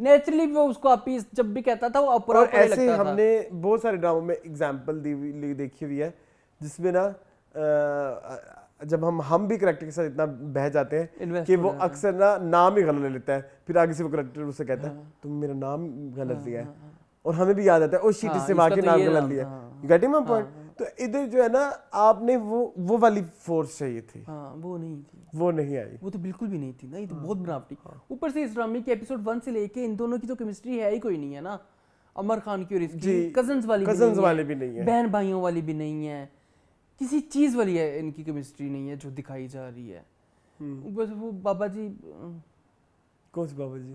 नेचुरली वो उसको आप ही जब भी कहता था वो अपरा और अपरा ही ऐसे लगता था। हमने बहुत सारे ड्रामों में एग्जांपल देखी हुई है जिसमें ना जब हम भी करेक्टर के साथ इतना बह जाते हैं Invest कि हो वो जाते हैं। अक्सर ना नाम ही गलत ले लेता है, फिर आगे से वो करेक्टर उससे कहता है तुम मेरा नाम गलत दिया है, और हमें भी याद आता है ओ शिट इससे इसका वाकई तो नाम ये गलत नाम लिया। था, यू गेटिंग माय पॉइंट? तो इधर जो है ना आपने वो वाली फोर्स चाहिए थी, हाँ वो नहीं थी, वो नहीं आई। वो तो बिल्कुल भी नहीं थी ना, ये तो बहुत बनावटी। ऊपर से इस ड्रामे के एपिसोड 1 से लेके इन दोनों की तो केमिस्ट्री है ही कोई नहीं है ना। अमर खान की और इसकी कजन्स वाली भी नहीं है, बहन भाइयों वाली भी नहीं है, किसी चीज वाली है इनकी केमिस्ट्री नहीं है जो दिखाई जा रही है। ऊपर से वो बाबा जी, कौन से बाबा जी?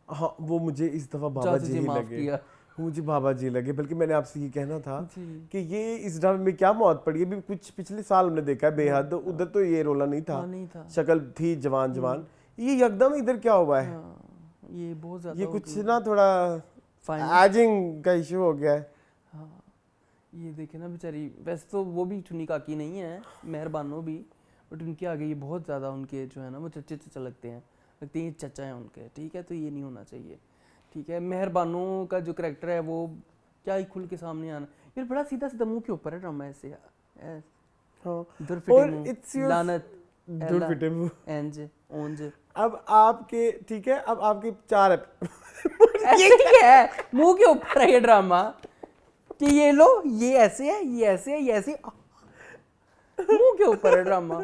हाँ वो मुझे इस दफा बाबा जी ही लगे, मुझे बाबा जी लगे। बल्कि मैंने आपसे ये कहना था कि ये इस ड्रामे में क्या मौत पड़ी है, भी कुछ पिछले साल हमने देखा है बेहद, उधर तो ये रोला नहीं था, शक्ल थी जवान जवान, ये एकदम इधर क्या हुआ है? ये बहुत ज्यादा ये कुछ ना थोड़ा एजिंग का इशू हो गया है। ये देखे ना बेचारी, वैसे तो वो भी चुनी काकी नहीं है, मेहरबानो भी, बट उनके आगे ये बहुत ज़्यादा उनके जो है ना वो चच्चे चचा लगते हैं ये चचा हैं उनके, ठीक है, तो ये नहीं होना चाहिए, ठीक है। मेहरबानो का जो करेक्टर है वो क्या ही खुल के सामने आना, ये बड़ा सीधा सीधा मुंह के ऊपर है ड्रामा ऐसे अब आपके ठीक है, अब आपके 4 ऐसे है मुंह के ऊपर है ये ड्रामा कि ये लो ये ऐसे है, ये ऐसे है, ये ऐसे मुंह के ऊपर है ड्रामा।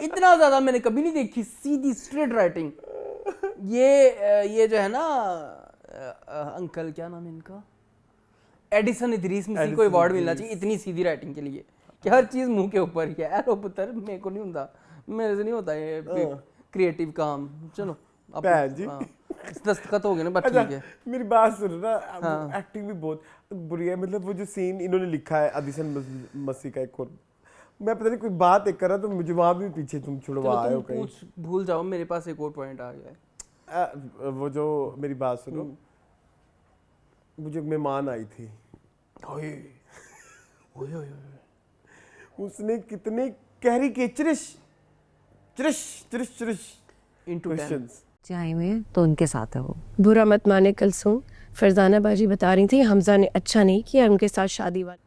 इतना ज्यादा मैंने कभी नहीं देखी सीधी स्ट्रेट राइटिंग। ये जो है ना अंकल क्या नाम है इनका, एडिसन इदरीस मिसी को अवार्ड मिलना चाहिए इतनी सीधी राइटिंग के लिए कि हर चीज मुंह के ऊपर ही है। लो पुत्र मेरे को नहीं होता, मेरे से नहीं होता ये क्रिएटिव काम। चलो जी दस्तखत हो गए ना, बस ठीक है। मेरी बात सुनो ना, एक्टिंग भी बहुत बुरी है। मतलब वो जो सीन इन्होंने लिखा है अदिसन मसी का, एक और मैं पता नहीं कोई बात एक कर रहा तो मुझे वहां भी पीछे तुम छुड़वा आए हो कहीं। भूल जाओ, मेरे पास एक और पॉइंट आ गया है। वो जो मेरी बात सुनो, मुझे एक मेहमान आई थी, उसने कितने कैरिकेचरिश क्वेश्चंस चाय में तो उनके साथ है वो। बुरा मत माने कलसूम, फरजाना बाजी बता रही थी हमजा ने अच्छा नहीं किया उनके साथ शादी वाला।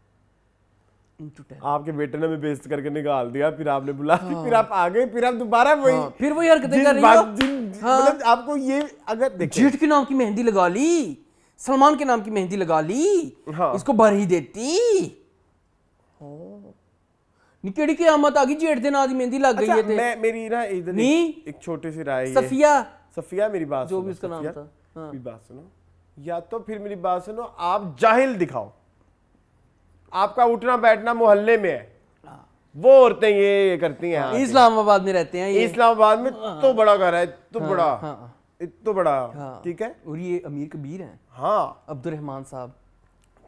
आपके बेटे ने हमें बेइज्जत करके निकाल दिया, फिर आपने बुला फिर आप आ गए, फिर आप दोबारा वही फिर वही हरकतें कर रही हो। मतलब आपको ये अगर जेठ के नाम की मेहंदी लगा ली, सलमान के नाम की मेहंदी लगा ली, इसको भर ही देती। निकेड़ी की आमद आ गई, जेठ दिन आदि मेहंदी लग गई है। मैं मेरी ना इधर एक छोटी सी राय है। सफिया मेरी बात जो भी उसका नाम था, मेरी बात सुनो, या तो फिर मेरी बात सुनो, आप जाहिल दिखाओ, आपका उठना बैठना मोहल्ले में है, वो औरतें ये करती हैं, इस्लामाबाद में रहते हैं, इस्लामाबाद में तो बड़ा घर है, तो बड़ा इतना बड़ा, ठीक है, और ये अमीर कबीर हैं, हाँ अब्दुर्रहमान साहब।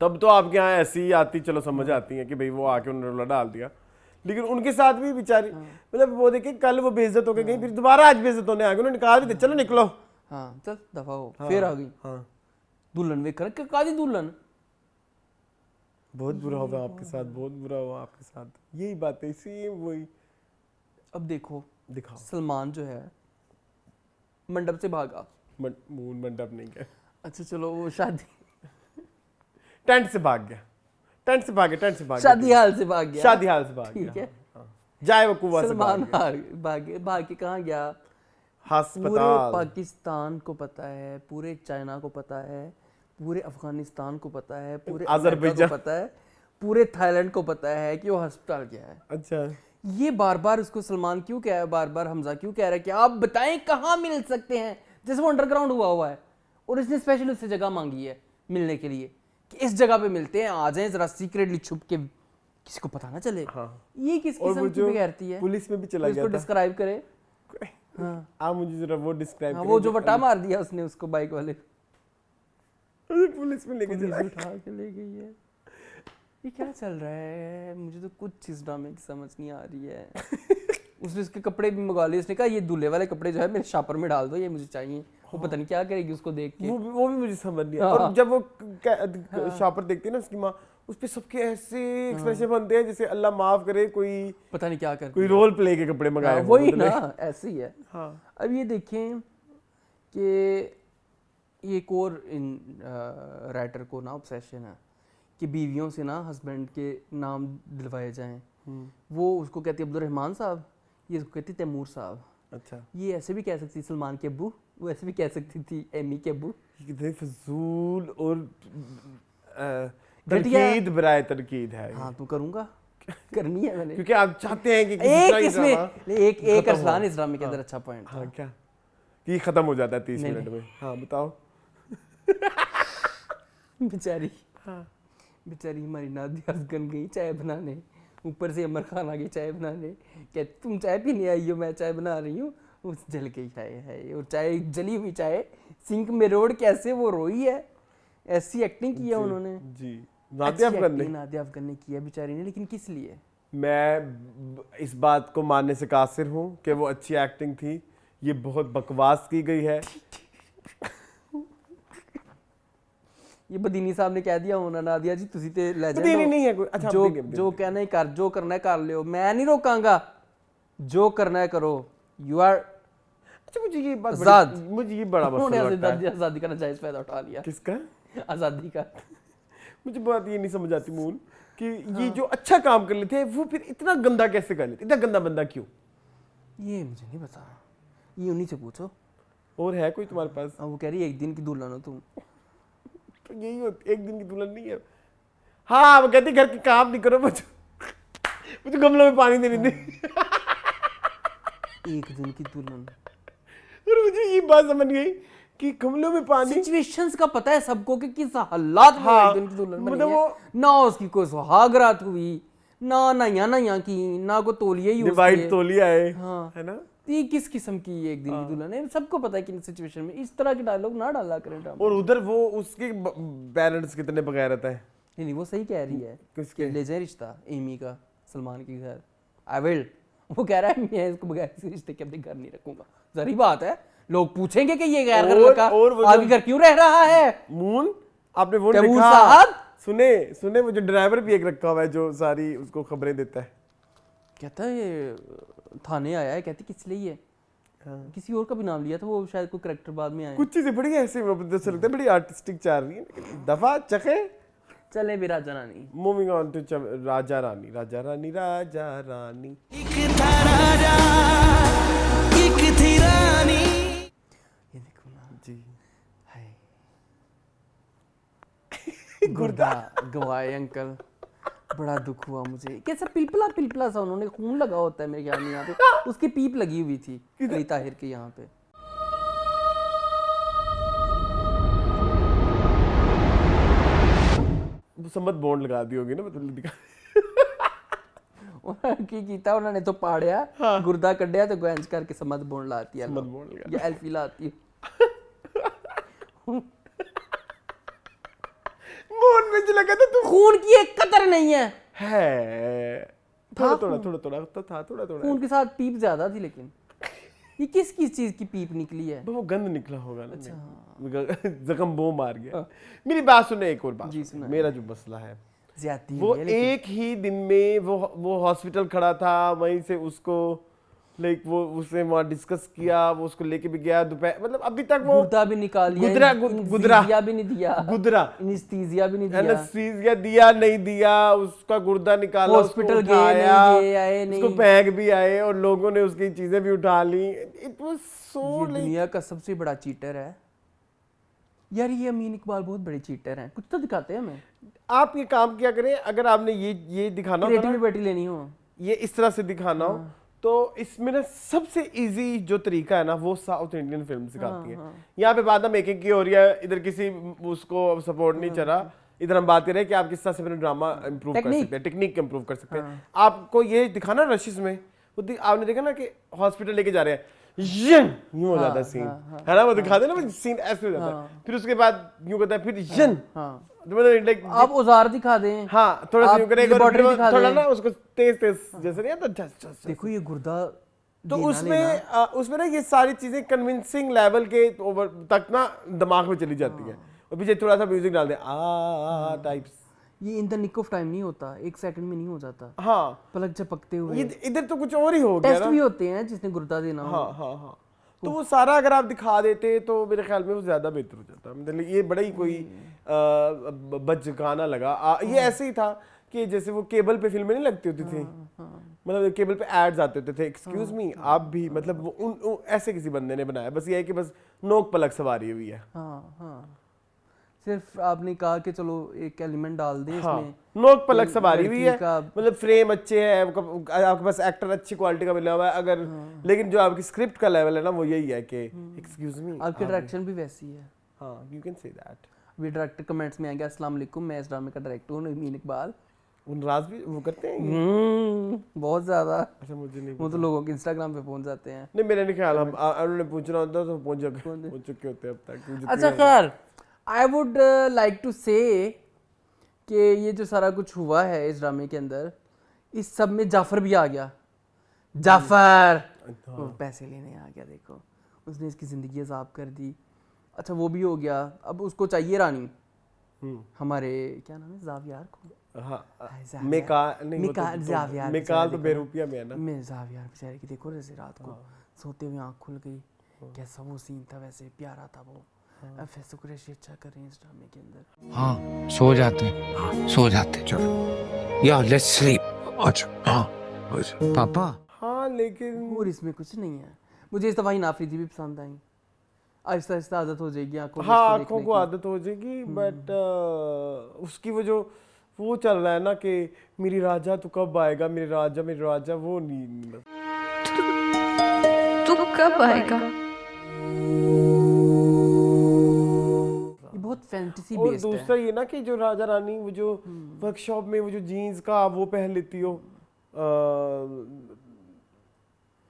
तब तो आपके यहाँ ऐसी आती, चलो समझ आती है कि भाई वो आके उन्होंने रोला डाल दिया, लेकिन उनके साथ भी बेचारी, मतलब वो देखे कल वो बेइज्जत होके गई, फिर दोबारा आज बेइज्जत होने आ गई, उन्होंने कहा भी चलो निकलो, हाँ चल दफा हो, फिर आ गई, दुल्हन वेखर कादी दुल्हन बहुत बुरा हुआ आपके साथ, बहुत बुरा हुआ आपके साथ, यही बात है, इसी वही। अब देखो दिखाओ, सलमान जो है मंडप से भागा, मून मंडप नहीं गया, अच्छा चलो वो शादी टेंट से भाग गया, टेंट से भाग गया, टेंट से भाग गया, शादी हाल से भाग गया, शादी हाल से भाग गया, ठीक है। जाए वो कुआं से सलमान भाग गया, भाग के कहाँ गया? पूरे अस्पताल। पाकिस्तान को पता है, पूरे चाइना को पता है, पूरे अफगानिस्तान को पता है, पूरे अज़रबैजान अमेरिका को पता है, पूरे थाईलैंड को पता है कि वो अस्पताल गया है। अच्छा, ये बार बार उसको सलमान क्यों कह रहा है, बार बार हमजा क्यों कह रहा है कि आप बताएं कहाँ मिल सकते हैं, जैसे वो अंडरग्राउंड हुआ है और इसने स्पेशल उससे जगह मांगी है मिलने के लिए कि इस जगह पे मिलते हैं, आ जाएं जरा सीक्रेटली छुप के, किसी को पता ना चले। हाँ। ये किस और वो किस्म की जो बेगैरती है? पुलिस में भी चला गया इसको था, डिस्क्राइब करे। आप मुझे जरा वो डिस्क्राइब हाँ, करें वो जो वटा मार दिया उसने उसको बाइक वाले, पुलिस में लेके पुलिस चला उठा के ले गई है। ये क्या चल रहा है? मुझे तो कुछ इस ड्रामे की समझ नहीं आ रही है। उसने उसके कपड़े भी मंगा लिए, उसने कहा ये दूल्हे वाले कपड़े जो है मेरे शापर में डाल दो, ये मुझे चाहिए। वो पता नहीं क्या करेगी उसको देख के। वो भी मुझे समझ नहीं आया। हाँ। और जब वो शापर देखती है ना उसकी माँ, उस पे सबके ऐसे एक्सप्रेशन बनते हैं जैसे अल्लाह माफ करे कोई पता नहीं क्या कर कोई रोल प्ले के कपड़े मंगाए हो, वही मतलब। ना, ऐसे ही है। हाँ। अब ये देखें कि एक और राइटर को ना ऑब्सेशन है कि बीवियों से ना हस्बैंड के नाम दिलवाए जाएं। वो उसको कहती है अब्दुल रहमान साहब, ये उसको कहती तैमूर साहब। अच्छा, ये ऐसे भी कह सकती सलमान के अब्बू, वो ऐसे भी कह सकती थी एमी के अब्बू। कितने फजूल और घटिया। तनकीद बराए तनकीद है। हाँ तो करूँगा, करनी है मैंने, क्योंकि आप चाहते हैं कि किसी एक तरह की इसमें ड्रामा एक खत्म हो। अरसलान इस ड्रामे के अंदर अच्छा पॉइंट था। हाँ, क्या कि ये खत्म हो जाता है 30 नहीं, मिनट में। हाँ बताओ। बेचारी बेचारी हमारी नादिया अफगन गई चाय बनाने, ऊपर से अमर खान आ गई चाय बनाने, क्या तुम चाय पीने आई हो, मैं चाय बना रही हूँ, उस जल गई चाय है। और चाय जली हुई चाय सिंक में रोड कैसे वो रोई है, ऐसी एक्टिंग की है उन्होंने जी, नादिया अफगान ने, नादिया अफगन ने किया बेचारी ने, लेकिन किस लिए? मैं इस बात को मानने से कासिर हूँ कि वो अच्छी एक्टिंग थी। ये बहुत बकवास की गई है। ये बदीनी साहब ने कह दिया होना नादिया जी तुसी ते लेजेंड बदीनी नहीं है कोई। अच्छा, जो देंगे। जो कहना है कर, जो करना है कर लियो, मैं नहीं रोकांगा, जो करना है करो। यू आर अच्छा, मुझे ये बात आजाद। मुझे ये बड़ा उन्होंने मसला लगता है। आज़ादी का नाजायज फायदा उठा लिया। किसका? आज़ादी का। मुझे बात ये नहीं समझ आती मूल कि ये जो अच्छा काम कर लेते हैं वो फिर इतना गंदा कैसे कर लेते, इतना गंदा बंदा क्यों? ये मुझे नहीं पता, ये उन्हीं से पूछो। और है कोई तुम्हारे पास? अब वो कह रही है एक दिन की दुल्हन हो तुम। तो यही होती, एक दिन की दुल्हन नहीं है। हाँ, वो कहती घर के काम नहीं करो, मुझे गमलों में पानी देने दे। एक दिन की दुल्हन, और मुझे ये बात समझ गई कि गमलों में पानी, सिचुएशंस का पता है सबको कि किस हालात में हाँ, एक दिन की दुल्हन बनी मतलब है। वो ना उसकी कोई सुहागरात हुई, ना नया की, ना को तोलिए यूज डिवाइड किए। तोलिया है, हाँ। है ना? ये किस किस्म की ये एक दिन की दुल्हन है, सबको पता है कि सिचुएशन में इस तरह के डायलॉग ना डाला करें ड्रामा। और उधर वो उसके पेरेंट्स कितने बगैरत हैं। नहीं वो सही कह रही है किसके? कि ले जाए रिश्ता एमी का सलमान के घर। आई विल, वो कह रहा है मैं इसको बगैर किसी रिश्ते के अपने घर नहीं रखूंगा। जरी बात है, लोग पूछेंगे कि ये गैर घर लड़का आपके घर क्यों रह रहा है। मून, आपने वो तैमूर लिखा, साहब। सुने वो जो ड्राइवर भी एक रखा हुआ है जो सारी उसको खबरें देता है। कहता है ये थाने आया है, कहती किस लिए है। किसी और का भी नाम लिया था, वो शायद कोई करेक्टर बाद में आया। कुछ चीजें बड़ी ऐसे जैसे लगता है बड़ी आर्टिस्टिक चल रही है। दफा चखे चले भी Raja Rani. Moving on to Raja Rani, Raja Rani, Raja Rani. ये देखो ना जी, हाय गुर्दा गवाए अंकल, बड़ा दुख हुआ मुझे। कैसा पिलपला पिलपला सा, उन्होंने खून लगा होता है मेरे ख्याल में यहाँ पे, उसकी पीप लगी हुई थी अली ताहिर के यहाँ पे। सम्मत बॉन्ड लगा दी होगी ना, मतलब दिखा। की कीता उन्होंने तो पाड़िया, गुर्दा कड्डिया तो गैंज करके समझ बोन लाती है, सम्मत बॉन्ड लगा, या एल्फी लाती है। मोहन में लगा था तू। खून की एक कतर नहीं है, थोड़ा थोड़ा थोड़ा थोड़ा था, थोड़ा थोड़ा। खून के साथ पीप ज्यादा थी, लेकिन ये किस चीज की पीप निकली है? वो गंद निकला होगा ना। अच्छा। जख्म बो मार गया। मेरी बात सुने, एक और बात जी, सुना। मेरा जो मसला है ज्यादती वो है लेकिन। एक ही दिन में वो हॉस्पिटल खड़ा था, वहीं से उसको लाइक वो उसने वहाँ डिस्कस किया, वो उसको लेके भी गया दोपहर, मतलब अभी तक वो गुर्दा भी निकाल लिया, गुदरा एनेस्थीसिया भी नहीं दिया, गुदरा एनेस्थीसिया भी नहीं दिया, एनेस्थीसिया दिया नहीं दिया, उसका गुर्दा निकाला, हॉस्पिटल उसको गए उठाया, नहीं, ये आए नहीं, उसको बैग भी आए और लोगों ने उसकी चीजें भी उठा ली। इट वाज सो ये दुनिया का सबसे बड़ा चीटर है यार। ये अमीन इकबाल बहुत बड़े चीटर हैं, कुछ तो दिखाते हैं हमें। आप ये काम किया करें, अगर आपने ये दिखाना हो क्रिएटिव लिबर्टी लेनी हो, ये इस तरह से दिखाना हो, तो इसमें ना सबसे इजी जो तरीका है ना वो साउथ इंडियन फिल्म सिखाती है। यहाँ पे बात मेकिंग की हो रही है, इधर किसी उसको सपोर्ट नहीं चला, इधर हम बात कर रहे हैं कि आप किस तरह से अपना ड्रामा इंप्रूव कर सकते हैं, टेक्निक इंप्रूव कर सकते हैं। आपको ये दिखाना रशिस में, आपने देखा ना कि हॉस्पिटल लेके जा रहे हैं, यूं हो जाता है सीन, है ना, वो दिखा दे ना सीन ऐसे हो जाता है, फिर उसके बाद यूं करता है, फिर आप औजार दिखा दें, हाँ थोड़ा सा यूं करेगा, थोड़ा ना उसको तेज जैसे नहीं आता, देखो ये गुर्दा। तो उसमें ना ये सारी चीजें कन्विंसिंग लेवल के ओवर तक ना दिमाग में चली जाती है, और पीछे थोड़ा सा म्यूजिक डाल दे आ टाइप्स। ये in the nick of time नहीं होता, एक सेकंड में नहीं हो जाता। हाँ, पलक झपकते हुए। इधर तो कुछ और ही हो गया ना। टेस्ट भी होते हैं जिसने गुर्दा देना हो। हाँ। तो वो सारा अगर आप दिखा देते तो मेरे ख्याल में वो ज्यादा बेहतर हो जाता। मतलब ये बड़ा ही कोई बचकाना लगा। ये ऐसे ही था कि जैसे वो केबल पे फिल्में नहीं लगती होती थी, मतलब केबल पे एड्स आते होते थे, एक्सक्यूज मी आप भी, मतलब वो ऐसे किसी बंदे ने बनाया। बस ये है कि बस नोक पलक सवारी हुई है। सिर्फ आपने कहा कि चलो एक एलिमेंट डाल दें इसमें, नोक पलक सवारी हुई है, मतलब फ्रेम अच्छे है, आपके पास एक्टर अच्छी क्वालिटी का मिला हुआ है अगर, लेकिन जो आपकी स्क्रिप्ट का लेवल है ना वो यही है कि एक्सक्यूज मी, आपकी डायरेक्शन भी वैसी है। हाँ, यू कैन से दैट। अभी डायरेक्टर कमेंट्स में आएंगे, अस्सलाम वालेकुम, मैं इस ड्रामे का डायरेक्टर हूँ अमीन इकबाल। उनराज भी वो करते हैं बहुत ज्यादा। अच्छा, मुझे नहीं, वो तो लोगों के इंस्टाग्राम पे पहुंच जाते हैं। नहीं, मेरा नहीं ख्याल, हम उन्होंने पूछना होता तो पहुंच चुके होते अब तक। अच्छा खैर, आई वुड लाइक टू से कि ये जो सारा कुछ हुआ है इस ड्रामे के अंदर, इस सब में जाफर भी आ गया। जाफर वो पैसे लेने आ गया, देखो उसने इसकी ज़िंदगी अजाब कर दी। अच्छा वो भी हो गया, अब उसको चाहिए रानी, हमारे क्या नाम है, जावियार को। मिकाल तो बेरूपिया में है ना। मैं जावियार बेचारे की देखो जैसे रात को सोते हुए आँख खुल गई, कैसा वो सीन था, वैसे प्यारा था वो। फैसला कुरैशी अच्छा कर रहे हैं इस ड्रामे के अंदर। हाँ सो जाते हैं, हाँ सो जाते हैं, चलो या लेट्स स्लीप। अच्छा हाँ पापा। हाँ लेकिन और इसमें कुछ नहीं है। मुझे इस दफा ही नाफरीदी भी पसंद आई। आहिस्ता आहिस्ता आदत हो जाएगी आंखों को, हाँ आंखों को आदत हो जाएगी, बट उसकी वो चल रहा है ना कि मेरी राजा तू कब आएगा, मेरी राजा, वो नहीं तू कब आएगा। बहुत फैंटेसी और बेस्ड है। दूसरा ये ना कि जो राजा रानी वो जो वर्कशॉप में वो जो जीन्स का वो पहन लेती हो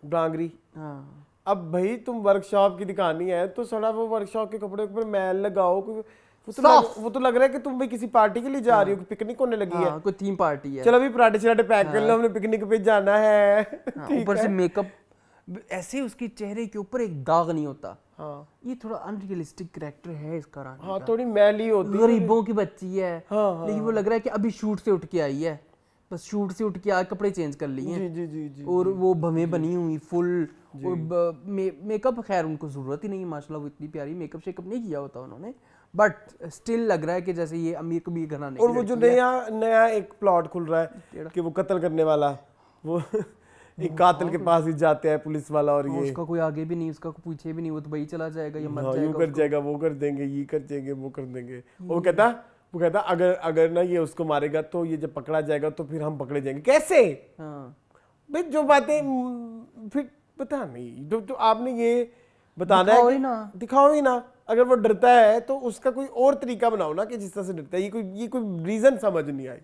डांगरी। हाँ। अब भाई तुम वर्कशॉप की दिखानी है तो सड़ा वो वर्कशॉप के कपड़े ऊपर मैल लगाओ, वो तो लग रहा है कि तुम भाई किसी पार्टी के लिए जा रही हो, पिकनिक होने लगी है, कोई थीम पार्टी है। चलो अभी पराठे चराठे पैक कर लो, हमने पिकनिक पे जाना है। ऊपर से मेकअप ऐसे, उसके चेहरे के ऊपर एक दाग नहीं होता। हाँ, ये थोड़ा अनरियलिस्टिक कैरेक्टर है इसका रानी। हाँ, थोड़ी मैली होती है, गरीबों की बच्ची है। हाँ, लेकिन वो लग रहा है कि अभी शूट से उठ के आई है, बस शूट से उठ के आके कपड़े चेंज कर लिए हैं। जी, और वो भवें बनी हुई फुल, और मेकअप खैर उनको जरूरत ही नहीं है माशाल्लाह, वो इतनी प्यारी मेकअप शेकअप नहीं किया होता उन्होंने, बट स्टिल लग रहा है कि जैसे ये अमीर कबीर घराने। और वो जो नया एक प्लॉट खुल रहा है कि वो कत्ल करने वाला, वो एक कातिल के पास ही जाते हैं पुलिस वाला, और ये उसका कोई आगे भी नहीं, उसका कोई पीछे भी नहीं, वो तो भाई चला जाएगा या मर जाएगा, यूं कर जाएगा, वो कर देंगे, ये कर देंगे, वो कर देंगे। वो कहता अगर ना ये उसको मारेगा तो ये जब पकड़ा जाएगा तो फिर हम पकड़े जाएंगे। कैसे? भाई जो बातें फिर पता नहीं, तो आपने ये बताना है कि दिखाओ ही ना। अगर वो डरता है तो उसका कोई और तरीका बनाओ ना कि जिस तरह से डरता है। ये कोई रीजन समझ नहीं आई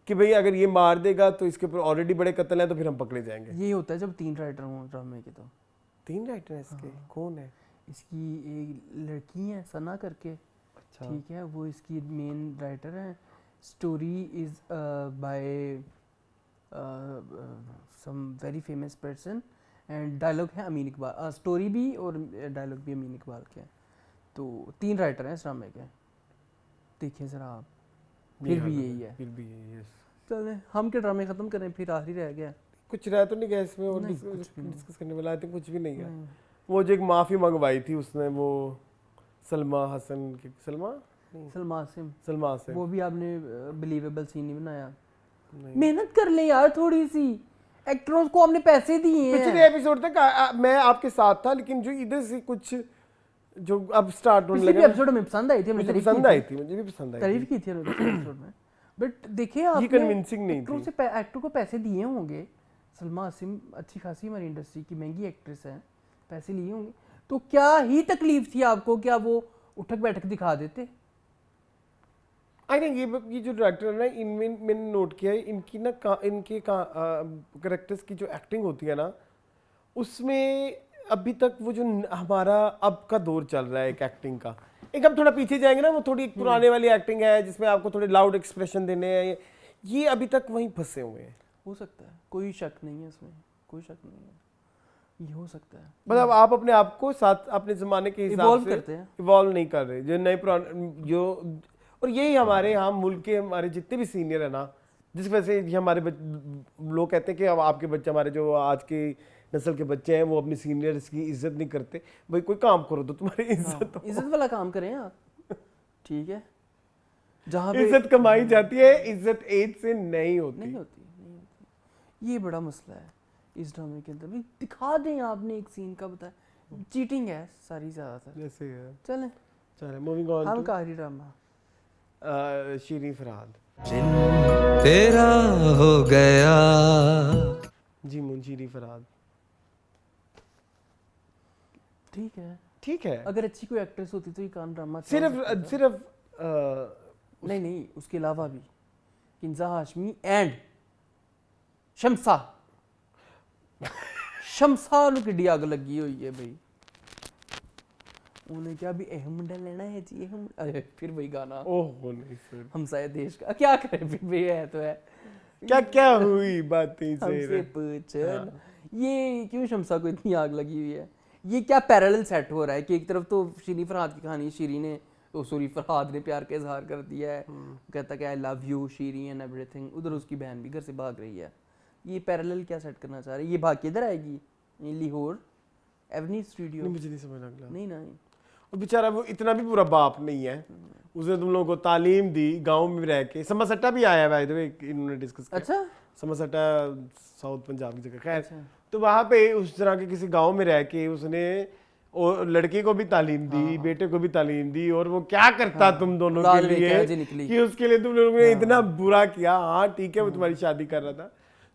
कि भाई अगर ये मार देगा तो इसके ऊपर ऑलरेडी बड़े कत्ल हैं तो फिर हम पकड़े जाएंगे। ये होता है जब 3 राइटर हों ड्रामे के। तो 3 राइटर हैं इसके? कौन है? इसकी एक लड़की है सना करके, अच्छा ठीक है, वो इसकी मेन राइटर है। Story is by some very famous person and dialogue है अमीन इकबाल, स्टोरी भी और डायलॉग भी अमीन इकबाल के हैं। तो 3 राइटर हैं इस ड्रामे के, देखिए ज़रा आप, फिर भी यही है, फिर भी यही है। चलें हम के ड्रामे ख़त्म करें, फिर आखिरी रह गया कुछ रह तो नहीं गया इसमें और नहीं, कुछ भी नहीं। डिस्कस करने वाला, आई थिंक कुछ भी नहीं है। वो जो एक माफ़ी मंगवाई थी उसने, वो सलमा हसन की, सलमा से वो भी आपने बिलीवेबल सीन नहीं बनाया। मेहनत कर ले यार थोड़ी सी, एक्टरों को हमने पैसे दिए हैं। पिछले एपिसोड तक मैं आपके साथ था, लेकिन जो इधर से कुछ जो अब स्टार्ट होने लगा, एपिसोड में पसंद आई थी, मुझे पसंद आई थी, मुझे भी पसंद आई, तारीफ की थी एपिसोड में। बट देखिए आप, ये कन्विंसिंग नहीं थी। एक्टर को पैसे दिए होंगे, सलमा हसन अच्छी खासी हमारी इंडस्ट्री की महंगी एक्ट्रेस है, पैसे लिए होंगे, तो क्या ही तकलीफ थी आपको, क्या वो उठक बैठक दिखा देते? आई थिंक ये जो डायरेक्टर है ना, इनमें मैंने नोट किया है, इनकी ना इनके कैरेक्टर्स की जो एक्टिंग होती है ना, उसमें अभी तक वो जो हमारा अब का दौर चल रहा है एक एक्टिंग का, एक अब थोड़ा पीछे जाएंगे ना, वो थोड़ी एक पुराने वाली एक्टिंग है जिसमें आपको थोड़े लाउड एक्सप्रेशन देने हैं, ये अभी तक वहीं फंसे हुए हैं। हो सकता है, कोई शक नहीं है इसमें, कोई शक नहीं है, ये हो सकता है। मतलब आप अपने आप को साथ अपने ज़माने के हिसाब से इवॉल्व नहीं कर रहे, जो नए पुराने जो, और यही हमारे यहाँ मुल्क के हमारे जितने भी सीनियर है ना, जिस वजह से हमारे लोग कहते हैं कि अब आपके बच्चे, हमारे जो आज की नस्ल के बच्चे हैं, वो अपने सीनियर्स की इज्जत नहीं करते। भाई कोई काम करो तो तुम्हारी इज्जत इज्जत वाला काम करें आप, ठीक है, जहाँ पे इज्जत कमाई जाती है, इज्जत एज से नहीं होती। ये बड़ा मसला है इस ड्रामे के अंदर। दिखा दें आपने एक सीन का, बताया चीटिंग है सारी ज़्यादातर, जैसे है। चलें मूविंग ऑन हम का आखिरी ड्रामा शीरीन फरहाद तेरा हो गया जी, मुंशीरी फरहाद। ठीक है, अगर अच्छी कोई एक्ट्रेस होती तो ये कान ड्रामा सिर्फ नहीं, उसके अलावा भी किंजा हाशमी एंड शम्सा ਨੂੰ किड्डी आग लगी हुई है भाई, उन्हें क्या भी अहम मुंडा लेना है जी, अहम, अरे फिर वही गाना, ओह नहीं सर, हमसाए देश का, क्या करें फिर भी, है तो है, क्या हुई बातें हमसे पूछ। ये क्यों शम्सा को इतनी आग लगी हुई है, ये क्या पैरेलल सेट हो रहा है कि एक तरफ तो शीरीन फरहाद की कहानी, फरहाद ने प्यार का इजहार कर दिया है, कहता कि I love you Shireen and everything, उधर उसकी बहन भी घर से भाग रही है, ये पैरेलल क्या सेट करना चाह रही है? ये भाग किधर आएगी? Lahore Avenue studio? नहीं, मुझे नहीं समझ लगा। नहीं और बेचारा वो इतना भी पूरा बाप नहीं है, उसने तुम लोगों को तालीम दी गांव में रह के। समसट्टा भी आया है बाय द वे, इन्होंने डिस्कस किया। अच्छा, समसट्टा साउथ पंजाब की जगह, खैर तो वहाँ पे उस तरह के किसी गांव में रह के उसने और लड़के को भी तालीम दी, बेटे को भी तालीम दी, और वो क्या करता तुम दोनों के लिए कि उसके लिए तुम लोगों ने इतना बुरा किया। हाँ ठीक है, वो तुम्हारी शादी कर रहा था,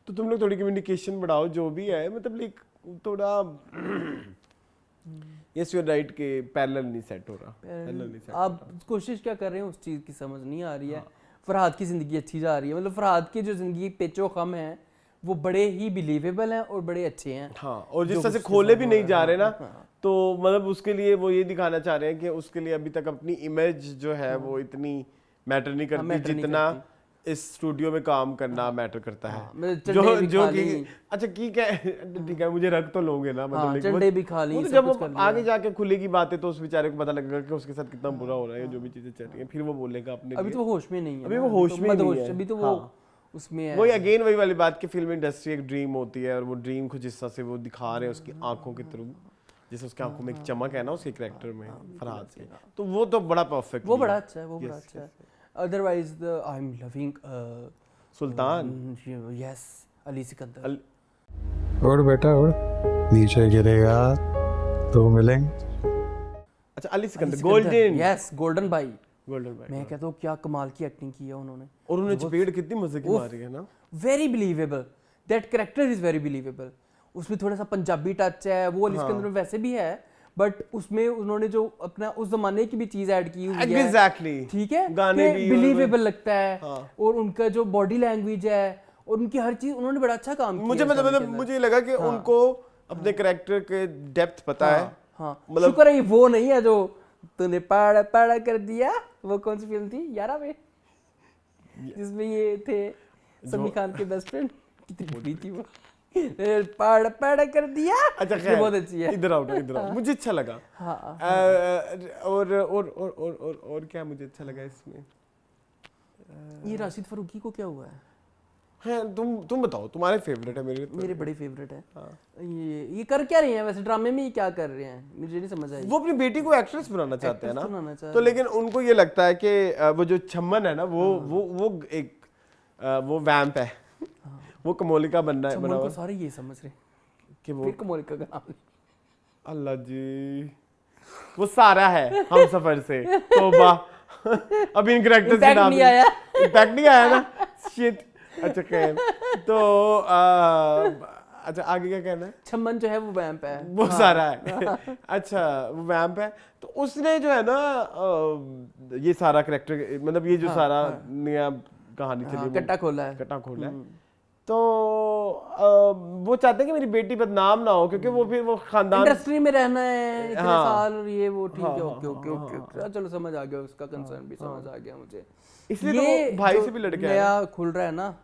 तो तुम लोग थोड़ी कम्युनिकेशन बढ़ाओ, जो भी है, मतलब लाइक थोड़ा यस यू आर राइट के पैरेलल नहीं सेट हो रहा। आप कोशिश क्या कर रहे हैं, उस चीज़ की समझ नहीं आ रही है। फरहाद की ज़िंदगी अच्छी जा रही है, मतलब फरहाद की जो ज़िंदगी पेचो खम है वो बड़े ही बिलीवेबल हैं और बड़े अच्छे हैं। हाँ, और जिस तरह से खोले भी नहीं जा रहे ना, तो मतलब उसके लिए वो ये दिखाना चाह रहे हैं कि उसके लिए अभी तक अपनी इमेज जो है वो इतनी मैटर नहीं करती जितना इस स्टूडियो में काम करना मैटर करता है। जो कि अच्छा ठीक है, मुझे रख तो लोगे ना, मतलब चंडे भी खा ली, जब आगे जाके खुलेगी बातें तो उस बेचारे को पता लगेगा कि उसके साथ कितना बुरा हो रहा है, जो भी चीजें चल रही हैं, फिर वो बोलेगा अपने। अभी तो होश में नहीं है, अभी वो होश में नहीं है, अभी तो वो उसमें है। वही अगेन वही वाली बात कि फिल्म इंडस्ट्री एक ड्रीम होती है, और वो ड्रीम कुछ हिस्सा से वो दिखा रहे हैं उसकी आंखों के थ्रू, जैसे उसकी आंखों में एक चमक है ना उसके कैरेक्टर में फरहाद के, तो वो तो बड़ा परफेक्ट, वो बड़ा अच्छा है, वो बड़ा अच्छा है। Otherwise the I am loving Sultan, yes, Ali Sikandar. उड़ बेटा उड़, नीचे गिरेगा तो मिलेंगे। अच्छा, Ali Sikandar, golden, yes, golden भाई, मैं कहता हूँ क्या कमाल की एक्टिंग की है उन्होंने, और उन्होंने चपेट कितनी मजे की मारी है ना, very believable, that character is very believable. उसमें थोड़ा सा पंजाबी टच है, वो अली सिकंदर में वैसे भी है, बट उसमें उन्होंने जो अपना उस जमाने की भी चीज ऐड की हुई है, एग्जैक्टली, ठीक है, गाने भी बिलीवेबल लगता है, और उनका जो बॉडी लैंग्वेज है और उनकी हर चीज, उन्होंने बड़ा अच्छा काम किया। मुझे मतलब मुझे लगा कि उनको अपने कैरेक्टर के डेप्थ पता है। मतलब शुक्र है वो नहीं है जो तूने पाड़ा पाड़ा कर दिया, वो कौन सी फिल्म थी यारा में, जिसमें ये थे समी खान के बेस्ट फ्रेंड, कितनी बुरी थी वो। पढ़ कर दिया। अच्छा ये बहुत अच्छी है। इधर आओ मुझे अच्छा लगा। हाँ। और क्या मुझे अच्छा लगा इसमें? ये राशिद फरूकी को क्या हुआ है? तुम बताओ, तुम्हारे फेवरेट है। मेरे बड़े फेवरेट है। ये कर क्या रहे हैं वैसे ड्रामे में? ये क्या कर रहे हैं मुझे नहीं समझ आई। वो अपनी बेटी को एक्ट्रेस बनाना चाहते हैं ना, तो लेकिन उनको ये लगता है कि वो जो छम्मन है ना वो एक वो वैम्प है, वो कमोलिका बनना है बना हुआ। सारे ये समझ रहे कि वो कमोलिका का नाम। अल्लाह जी, वो सारा है हम सफर से। तौबा, अभी इन कैरेक्टर्स के नाम इम्पैक्ट नहीं आया ना, शिट। अच्छा खैर, तो अच्छा आगे क्या कहना है? छम्मन जो है वो वैम्प है, वो सारा है। अच्छा वो वैम्प है, तो उसने जो है ना ये सारा कैरेक्टर, मतलब ये जो सारा नया कहानी चली, कट्टा खोला है। तो वो चाहते हैं कि मेरी बेटी बदनाम ना हो, क्योंकि वो फिर वो खानदान इंडस्ट्री में रहना है इतने साल और ये वो। ठीक है, ओके चलो समझ आ गया, उसका कंसर्न भी समझ आ गया मुझे। इसलिए तो भाई से भी लड़के नया खुल रहा है ना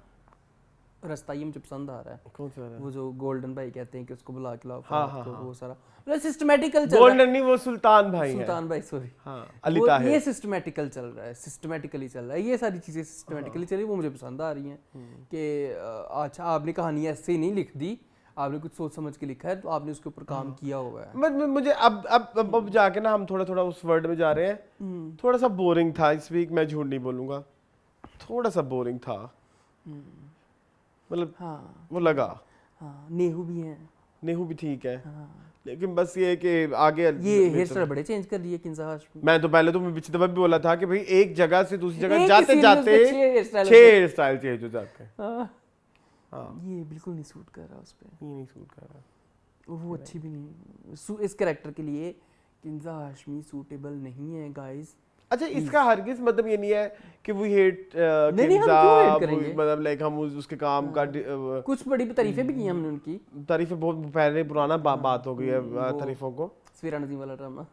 रास्ता, ये मुझे पसंद आ रहा है। कौन सा वाला? वो जो गोल्डन भाई कहते हैं कि उसको बुला के लाओ। हाँ, तो वो सारा मतलब सिस्टमैटिकल चल रहा है। गोल्डन नहीं, वो सुल्तान भाई सॉरी। हाँ, अली ताहिर। ये सिस्टमैटिकली चल रहा है। ये सारी चीजें सिस्टमैटिकली चल रही, वो मुझे पसंद आ रही हैं कि अच्छा आपने कहानी ऐसे नहीं लिख दी, आपने कुछ सोच समझ के लिखा है, तो आपने उसके ऊपर काम किया हुआ है। मुझे अब जाके ना हम थोड़ा उस वर्ड में जा रहे हैं। थोड़ा सा बोरिंग था इस वीक, मैं झूठ नहीं बोलूंगा, थोड़ा सा बोरिंग था, मतलब वो लगा। नेहू भी है, नेहू भी ठीक है, लेकिन बस ये कि आगे ये हेयर स्टाइल बड़े चेंज कर दिए किंजा हाशमी। मैं तो पहले पिछली दफा भी बोला था कि भाई एक जगह से दूसरी जगह जाते जाते 6 हेयर स्टाइल चेंज हो जाते हैं। ये बिल्कुल नहीं सूट कर रहा उस पे, ये नहीं सूट कर रहा, वो अच्छी भी नहीं इस कैरेक्टर के लिए। किंजा हाशमी सूटेबल नहीं है गाइस। अच्छा इसका हरगिज मतलब ये नहीं है कि वी हेट मतलब लाइक हम उसके काम का कुछ बड़ी तारीफें भी की हमने उनकी। तारीफें बहुत पहले पुराना बात हो गई है तारीफों को। सफीरा नज़ीम वाला ड्रामा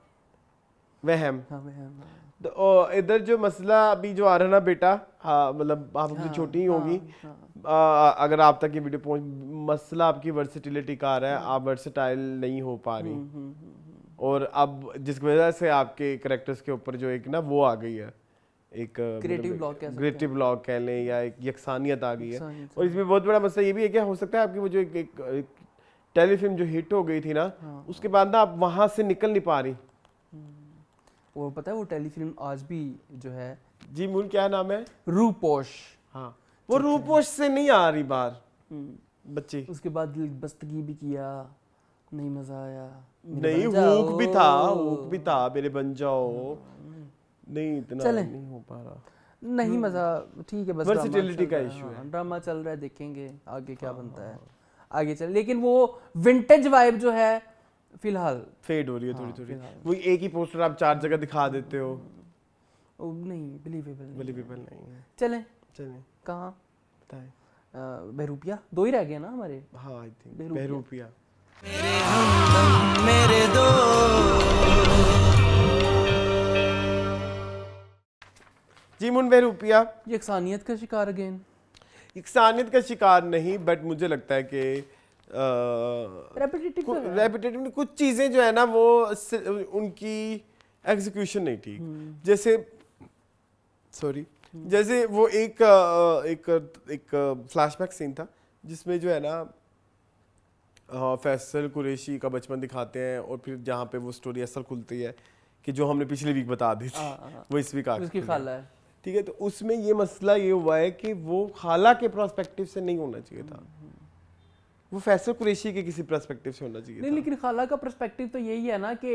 वहम। तो इधर जो मसला अभी जो आ रहा है ना बेटा, मतलब आप हमसे छोटी ही होगी, अगर आप तक ये वीडियो पहुंच, मसला आपकी वर्सेटिलिटी का आ रहा है, आप वर्सेटाइल नहीं हो पा रही, और अब जिस वजह से आपके कैरेक्टर्स के ऊपर जो एक ना वो आ गई है, एक क्रिएटिव ब्लॉक कह लें या एक यकसानियत आ गई है। और इसमें बहुत बड़ा मसला ये भी है कि हो सकता है आपकी वो जो एक टेलीफिल्म जो हिट हो गई थी ना, उसके बाद ना आप वहां से निकल नहीं पा रही। वो पता है वो टेलीफिल्म आज भी जो है, जी मूल क्या नाम है? रूपोश। हाँ, वो रूपोश से नहीं आ रही बाहर बच्ची। उसके बाद दिल बस्तगी भी किया, नहीं मजा आया। नहीं हुक भी था मेरे बन जाओ, नहीं इतना नहीं हो पा रहा, नहीं मजा। ठीक है, बस वर्सेटिलिटी का इशू है। ड्रामा चल रहा है, देखेंगे आगे क्या बनता है, आगे चल। लेकिन वो विंटेज वाइब जो है फिलहाल फेड हो रही है थोड़ी। वो एक ही पोस्टर आप 4 जगह दिखा देते हो, नहीं बिलीवेबल नहीं है। चलें कहाँ बताएं? बहरूपिया 2 ही रह गए ना हमारे। हाँ आई थिंक बहरूपिया। मेरे दो जी मुन बहरूपिया यकसानियत का शिकार अगेन। यकसानियत का शिकार नहीं, बट मुझे लगता है कि रेपिटेटिव कुछ चीजें जो है ना वो उनकी एग्जीक्यूशन नहीं ठीक। जैसे वो एक फ्लैशबैक सीन था जिसमें जो है ना फैसल कुरैशी का बचपन दिखाते हैं, और फिर जहाँ पे वो स्टोरी असल खुलती है कि जो हमने पिछली वीक बता दी थी वो इस वीक उसकी खाला है। ठीक है, तो उसमें ये मसला ये हुआ है कि वो खाला के पर्सपेक्टिव से नहीं होना चाहिए था, वो फैसल कुरैशी के किसी पर्सपेक्टिव से होना चाहिए नहीं था। लेकिन खाला का पर्सपेक्टिव तो यही है ना कि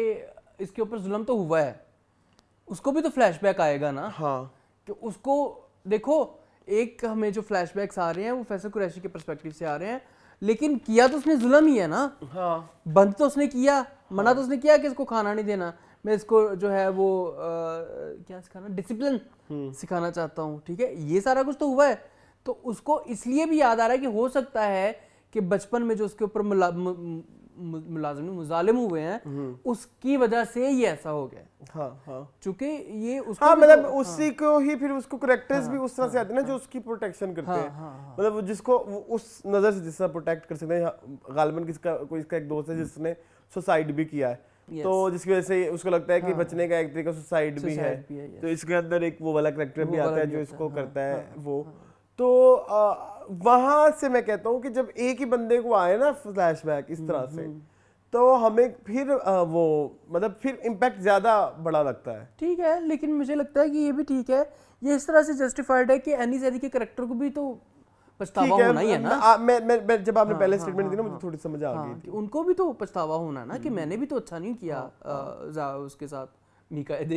इसके ऊपर जुल्म तो हुआ है, उसको भी तो फ्लैशबैक आएगा ना। हाँ, कि उसको देखो, एक हमें जो फ्लैशबैक्स आ रहे हैं वो फैसल कुरैशी के पर्सपेक्टिव से आ रहे हैं, लेकिन किया तो उसने जुल्म ही है ना। हाँ, बंद तो उसने किया, मना तो उसने किया कि इसको खाना नहीं देना, मैं इसको जो है वो क्या सिखाना, डिसिप्लिन सिखाना चाहता हूँ। ठीक है, ये सारा कुछ तो हुआ है, तो उसको इसलिए भी याद आ रहा है कि हो सकता है कि बचपन में जो उसके ऊपर मुलाजिम मुजालिम हुए हैं उसकी वजह से ये ऐसा हो गया। हाँ हाँ चूंकि ये उसको हाँ भी मतलब तो- उसी को ही फिर उसको करेक्टर्स भी उस तरह से आते हैं ना जो उसकी प्रोटेक्शन करते हैं। मतलब वो जिसको वो उस नज़र से जिस तरह प्रोटेक्ट कर सकते हैं। गालिबन किसका कोई इसका एक दोस्त है जिसने सुसाइड भी किया है, तो जिसकी वजह से उसको लगता है कि बचने का एक तरीका सुसाइड भी है, तो इसके अंदर एक वो वाला करेक्टर भी आता है जो इसको करता है वो। तो वहां से मैं कहता हूँ कि जब एक ही बंदे को आए ना फ्लैशबैक इस तरह से, तो हमें फिर वो मतलब फिर इम्पैक्ट ज्यादा बड़ा लगता है। ठीक है, लेकिन मुझे लगता है कि ये भी ठीक है, ये इस तरह से जस्टिफाइड है कि एनी जैदी के कैरेक्टर को भी तो पछतावा होना ही है ना। मैं जब आपने पहले स्टेटमेंट दी ना मुझे थोड़ी समझ आ गई थी। उनको भी तो पछतावा होना ना कि मैंने भी तो अच्छा नहीं किया उसके साथ मिकाइल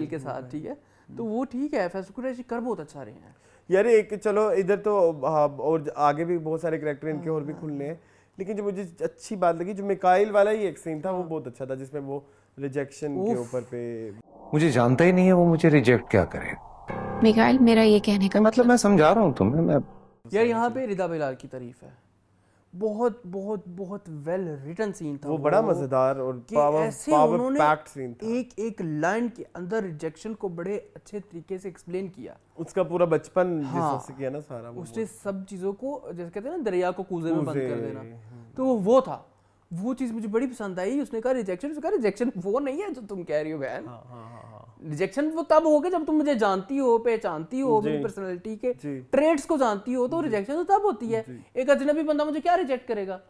के साथ, ठीक है। तो वो ठीक है, फैसला कुरैशी कर बहुत अच्छा रहे हैं यार। एक चलो इधर तो और आगे भी बहुत सारे कैरेक्टर इनके और भी खुलने हैं, लेकिन जो मुझे अच्छी बात लगी जो मिकाइल वाला ही एक सीन था वो बहुत अच्छा था, जिसमें वो रिजेक्शन के ऊपर पे मुझे जानता ही नहीं है वो मुझे रिजेक्ट क्या करे। मिकाइल, मेरा ये कहने का मतलब मैं समझा रहा हूँ तुम्हें। मैं यार यहाँ पे रिदा बिलाल की तारीफ है, बहुत बहुत बहुत वेल रिटन सीन था वो बड़ा मजेदार और पावर पैक्ड सीन था। एक एक लाइन के अंदर रिजेक्शन को बड़े अच्छे तरीके से एक्सप्लेन किया, उसका पूरा बचपन जिस तरह से किया ना सारा उसने सब चीजों को जैसे कहते हैं ना दरिया को कूजे में बंद कर देना, तो वो था, वो चीज मुझे बड़ी पसंद आई। उसने कहा रिजेक्शन वो नहीं है जो तुम कह रही हो बहन। रिजेक्शन वो तब होगा जब तुम मुझे जानती हो, पहचानती हो, मेरी पर्सनालिटी के ट्रेड्स को जानती हो, तो रिजेक्शन तो तब होती है। एक अजनबी बंदा मुझे क्या रिजेक्ट करेगा?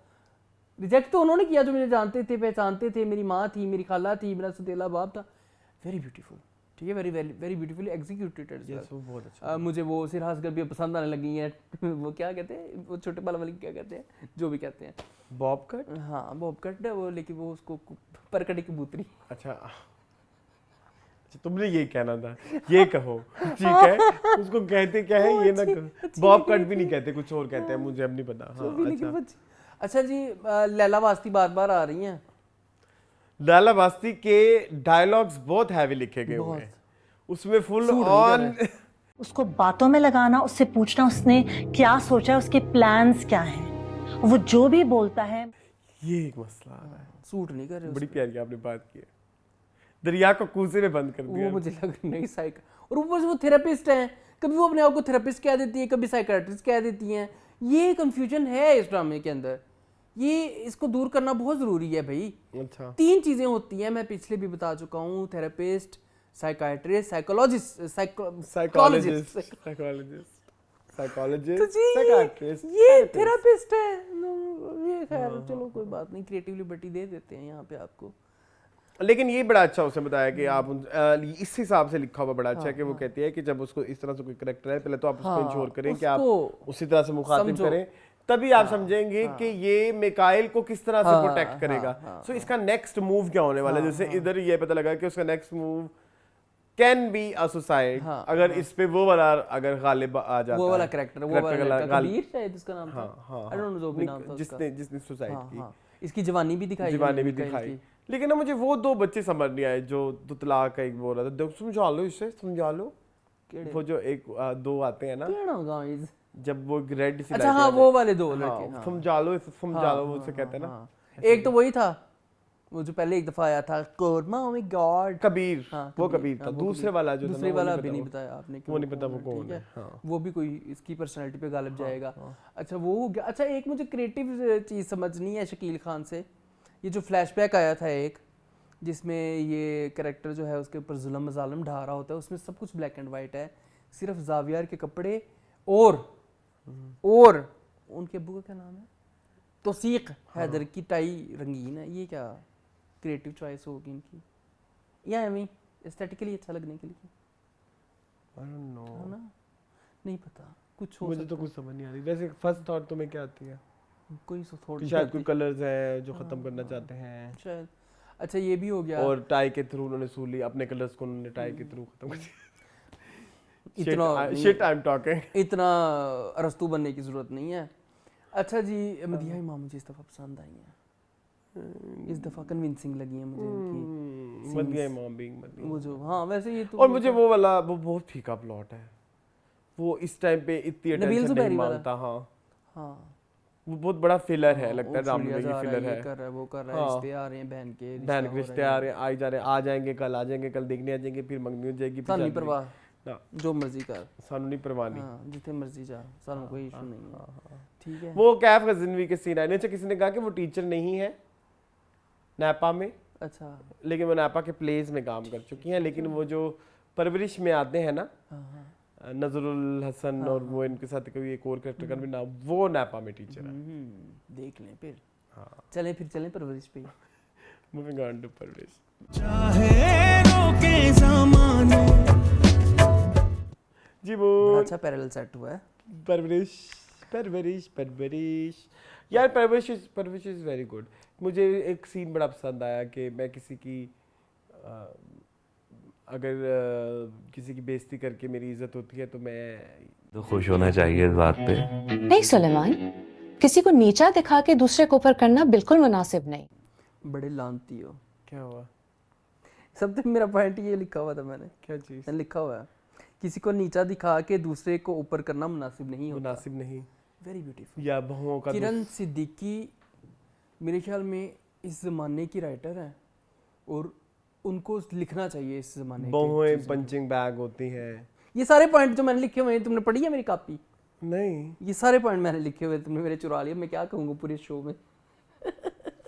रिजेक्ट तो उन्होंने किया जो मुझे जानते थे, पहचानते थे, मेरी माँ थी, मेरी खाला थी, मेरा सतीला बाप था। वेरी ब्यूटीफुल, ठीक है, वेरी वेरी ब्यूटीफुली एग्जीक्यूटेड। बहुत अच्छा। मुझे वो सिरहास भी पसंद आने लगी है। वो क्या कहते हैं, वो छोटे बाल वाली क्या कहते हैं, जो भी कहते हैं, बॉब कट। हाँ बॉब कट है वो, लेकिन वो उसको परकटी कबूतरी। अच्छा तुमने ये कहना था, ये कहो ठीक है। उसको कहते क्या है ये ना कहो, बॉब कट भी नहीं कहते, कुछ और कहते हैं, मुझे अब नहीं पता। हाँ अच्छा जी, लैला वास्ती बार बार आ रही हैं। लैला वास्ती के डायलॉग्स बहुत हैवी लिखे गए हुए हैं, उसमें फुल ऑन उसको बातों में लगाना, उससे पूछना उसने क्या सोचा, उसके प्लान्स क्या हैं, वो जो भी बोलता है। ये एक मसला है, सूट नहीं कर रहे। बड़ी प्यारी आपने बात की है, दरिया को कूजे में बंद कर दिया। वो मुझे लग नहीं साइक, और ऊपर से वो थेरेपिस्ट हैं, कभी वो अपने आप को थेरेपिस्ट कह देती है, कभी साइकियाट्रिस्ट कह देती हैं। ये कंफ्यूजन है इस ड्रामे के अंदर, ये इसको दूर करना बहुत जरूरी है भाई। अच्छा 3 चीजें होती हैं, मैं पिछले भी बता चुका हूँ, थेरेपिस्ट, साइकियाट्रिस्ट, साइकोलॉजिस्ट, ये थेरेपिस्ट है। ये खैर चलो कोई बात नहीं, क्रिएटिव लिबर्टी दे देते हैं यहाँ पे आपको। लेकिन ये बड़ा अच्छा उसने बताया कि आप इस हिसाब से लिखा हुआ बड़ा अच्छा है कि वो कहती है कि जब उसको इस तरह से कोई करैक्टर है, पहले तो आप उसको इंश्योर करें कि आप उसी तरह से मुखातिब करें, तभी आप समझेंगे कि ये मिकाइल को किस तरह से प्रोटेक्ट करेगा। सो इसका नेक्स्ट मूव क्या होने वाला है। जैसे इधर ये पता लगा कि उसका next move can be a suicide, अगर इस पे वो वाला अगर गालिब आ जाता है, वो वाला कैरेक्टर, वो वाला कबीर शायद उसका नाम था, आई डोंट नो जो भी नाम था उसका, जिसने सुसाइड की। इसकी जवानी भी दिखाई, लेकिन ना मुझे वो 2 बच्चे समझ नहीं आए जो तलाक का एक बोल रहा था। समझा लो इससे, समझा लो। वो जो एक 2 आते हैं ना, जब वो रेड सी, अच्छा हाँ वो वाले 2 लड़के, समझा लो वो उससे कहते हैं ना। एक तो वही था वो जो पहले एक दफा आया था, ओह माय गॉड, कबीर, वो कबीर था। दूसरे वाला जो दूसरे वाला भी नहीं बताया आपने, वो नहीं पता वो कौन है। वो भी कोई इसकी पर्सनालिटी पे गालिब जाएगा। अच्छा वो हो गया। अच्छा एक मुझे क्रिएटिव चीज़ समझनी है शकील खान से, ये जो फ्लैशबैक आया था एक, जिसमें ये कैरेक्टर जो है उसके ऊपर जुल्म मजालम ढा रहा होता है, उसमें सब कुछ ब्लैक एंड वाइट है, सिर्फ जावियर के कपड़े और उनके अब्बू का क्या नाम है, तौसीक हैदर की टाई रंगीन है। ये क्या क्रिएटिव चॉइस होगी इनकी, या एमी एस्थेटिकली अच्छा लगने के लिए? आई डोंट नो, है ना, नहीं पता, कुछ हो मुझे तो कुछ समझ नहीं आ रही। वैसे फर्स्ट थॉट तुम्हें क्या आती है? कोई थोड़ी शायद कोई कलर्स है जो खत्म करना चाहते हैं शायद। अच्छा ये भी हो गया, और टाई के थ्रू उन्होंने सूली अपने कलर्स को उन्होंने टाई के थ्रू खत्म कर दिया। इतना शिट आई एम टॉकिंग, इतना अरस्तू बनने की जरूरत नहीं है। अच्छा जी, मदिया इमाम मुझे इस दफा पसंद आई है, इस दफा कन्विंसिंग लगी है मुझे उनकी मदिया इमाम बीइंग वो जो, हाँ वैसे ये तो, और मुझे वो वाला वो बहुत फीका प्लॉट है, वो इस टाइम पे इतनी अटेंशन नहीं मांगता। हाँ वो बहुत बड़ा फिलर है, लगता है ड्रामे में ऑस्ट्रेलिया ये जा रहा फिलर है, है। ये कर रहा है, वो कर रहा है, हाँ। रिश्ते आ रहे हैं, बहन के बहन के हो रिश्ते रहा आ है। रहे हैं, आ जा रहे हैं, आ जाएंगे, कल आ जाएंगे, कल देखने आ जाएंगे, फिर मंगनी हो जाएगी, फिर सानू नहीं शादी। परवाह, ना, जो मर्जी कर, सानू नहीं परवाह नहीं। हाँ जितने मर्जी जा, सानू कोई इशू नहीं है, ठीक है। वो कैफ गजनवी के सीन आए, अच्छा किसी ने कहा कि वो टीचर नहीं है नैपा में, अच्छा लेकिन वो नैपा के प्लेस में काम कर चुकी हैं, लेकिन वो जो परवरिश में आते हैं ना, नजरुल हसन और वो इनके साथ कोई एक और कैरेक्टर का भी नाम, वो नैपा में टीचर है। देख लें फिर, चलें परवरिश पे। मूविंग ऑन टू परवरिश। जी वो अच्छा पैरेलल सेट हुआ है। परवरिश परवरिश परवरिश यार, परवरिश इज वेरी गुड। मुझे एक सीन बड़ा पसंद आया कि मैं किसी की अगर किसी की बेइज्जती करके मेरी इज्जत होती है तो मैं तो खुश होना चाहिए इस बात पे। नहीं सुलेमान, किसी को नीचा दिखा के दूसरे को ऊपर करना बिल्कुल मुनासिब नहीं। बड़े लानती हो। क्या हुआ? सब तक मेरा पॉइंट ये लिखा हुआ था, मैंने क्या चीज लिखा हुआ है, किसी को नीचा दिखा के दूसरे को ऊपर करना मुनासिब नहीं होता। मुनासिब नहीं, वेरी ब्यूटीफुल। या बहुओं का किरण सिद्दीकी मेरे ख्याल में इस ज़माने की राइटर हैं और उनको लिखना चाहिए इस ज़माने के। बहुएं पंचिंग बैग होती हैं। ये सारे पॉइंट जो मैंने लिखे हुए हैं, तुमने पढ़ी है मेरी कॉपी? नहीं, ये सारे पॉइंट मैंने लिखे हुए, तुमने मेरे चुरा लिया। मैं क्या कहूँगा पूरे शो में।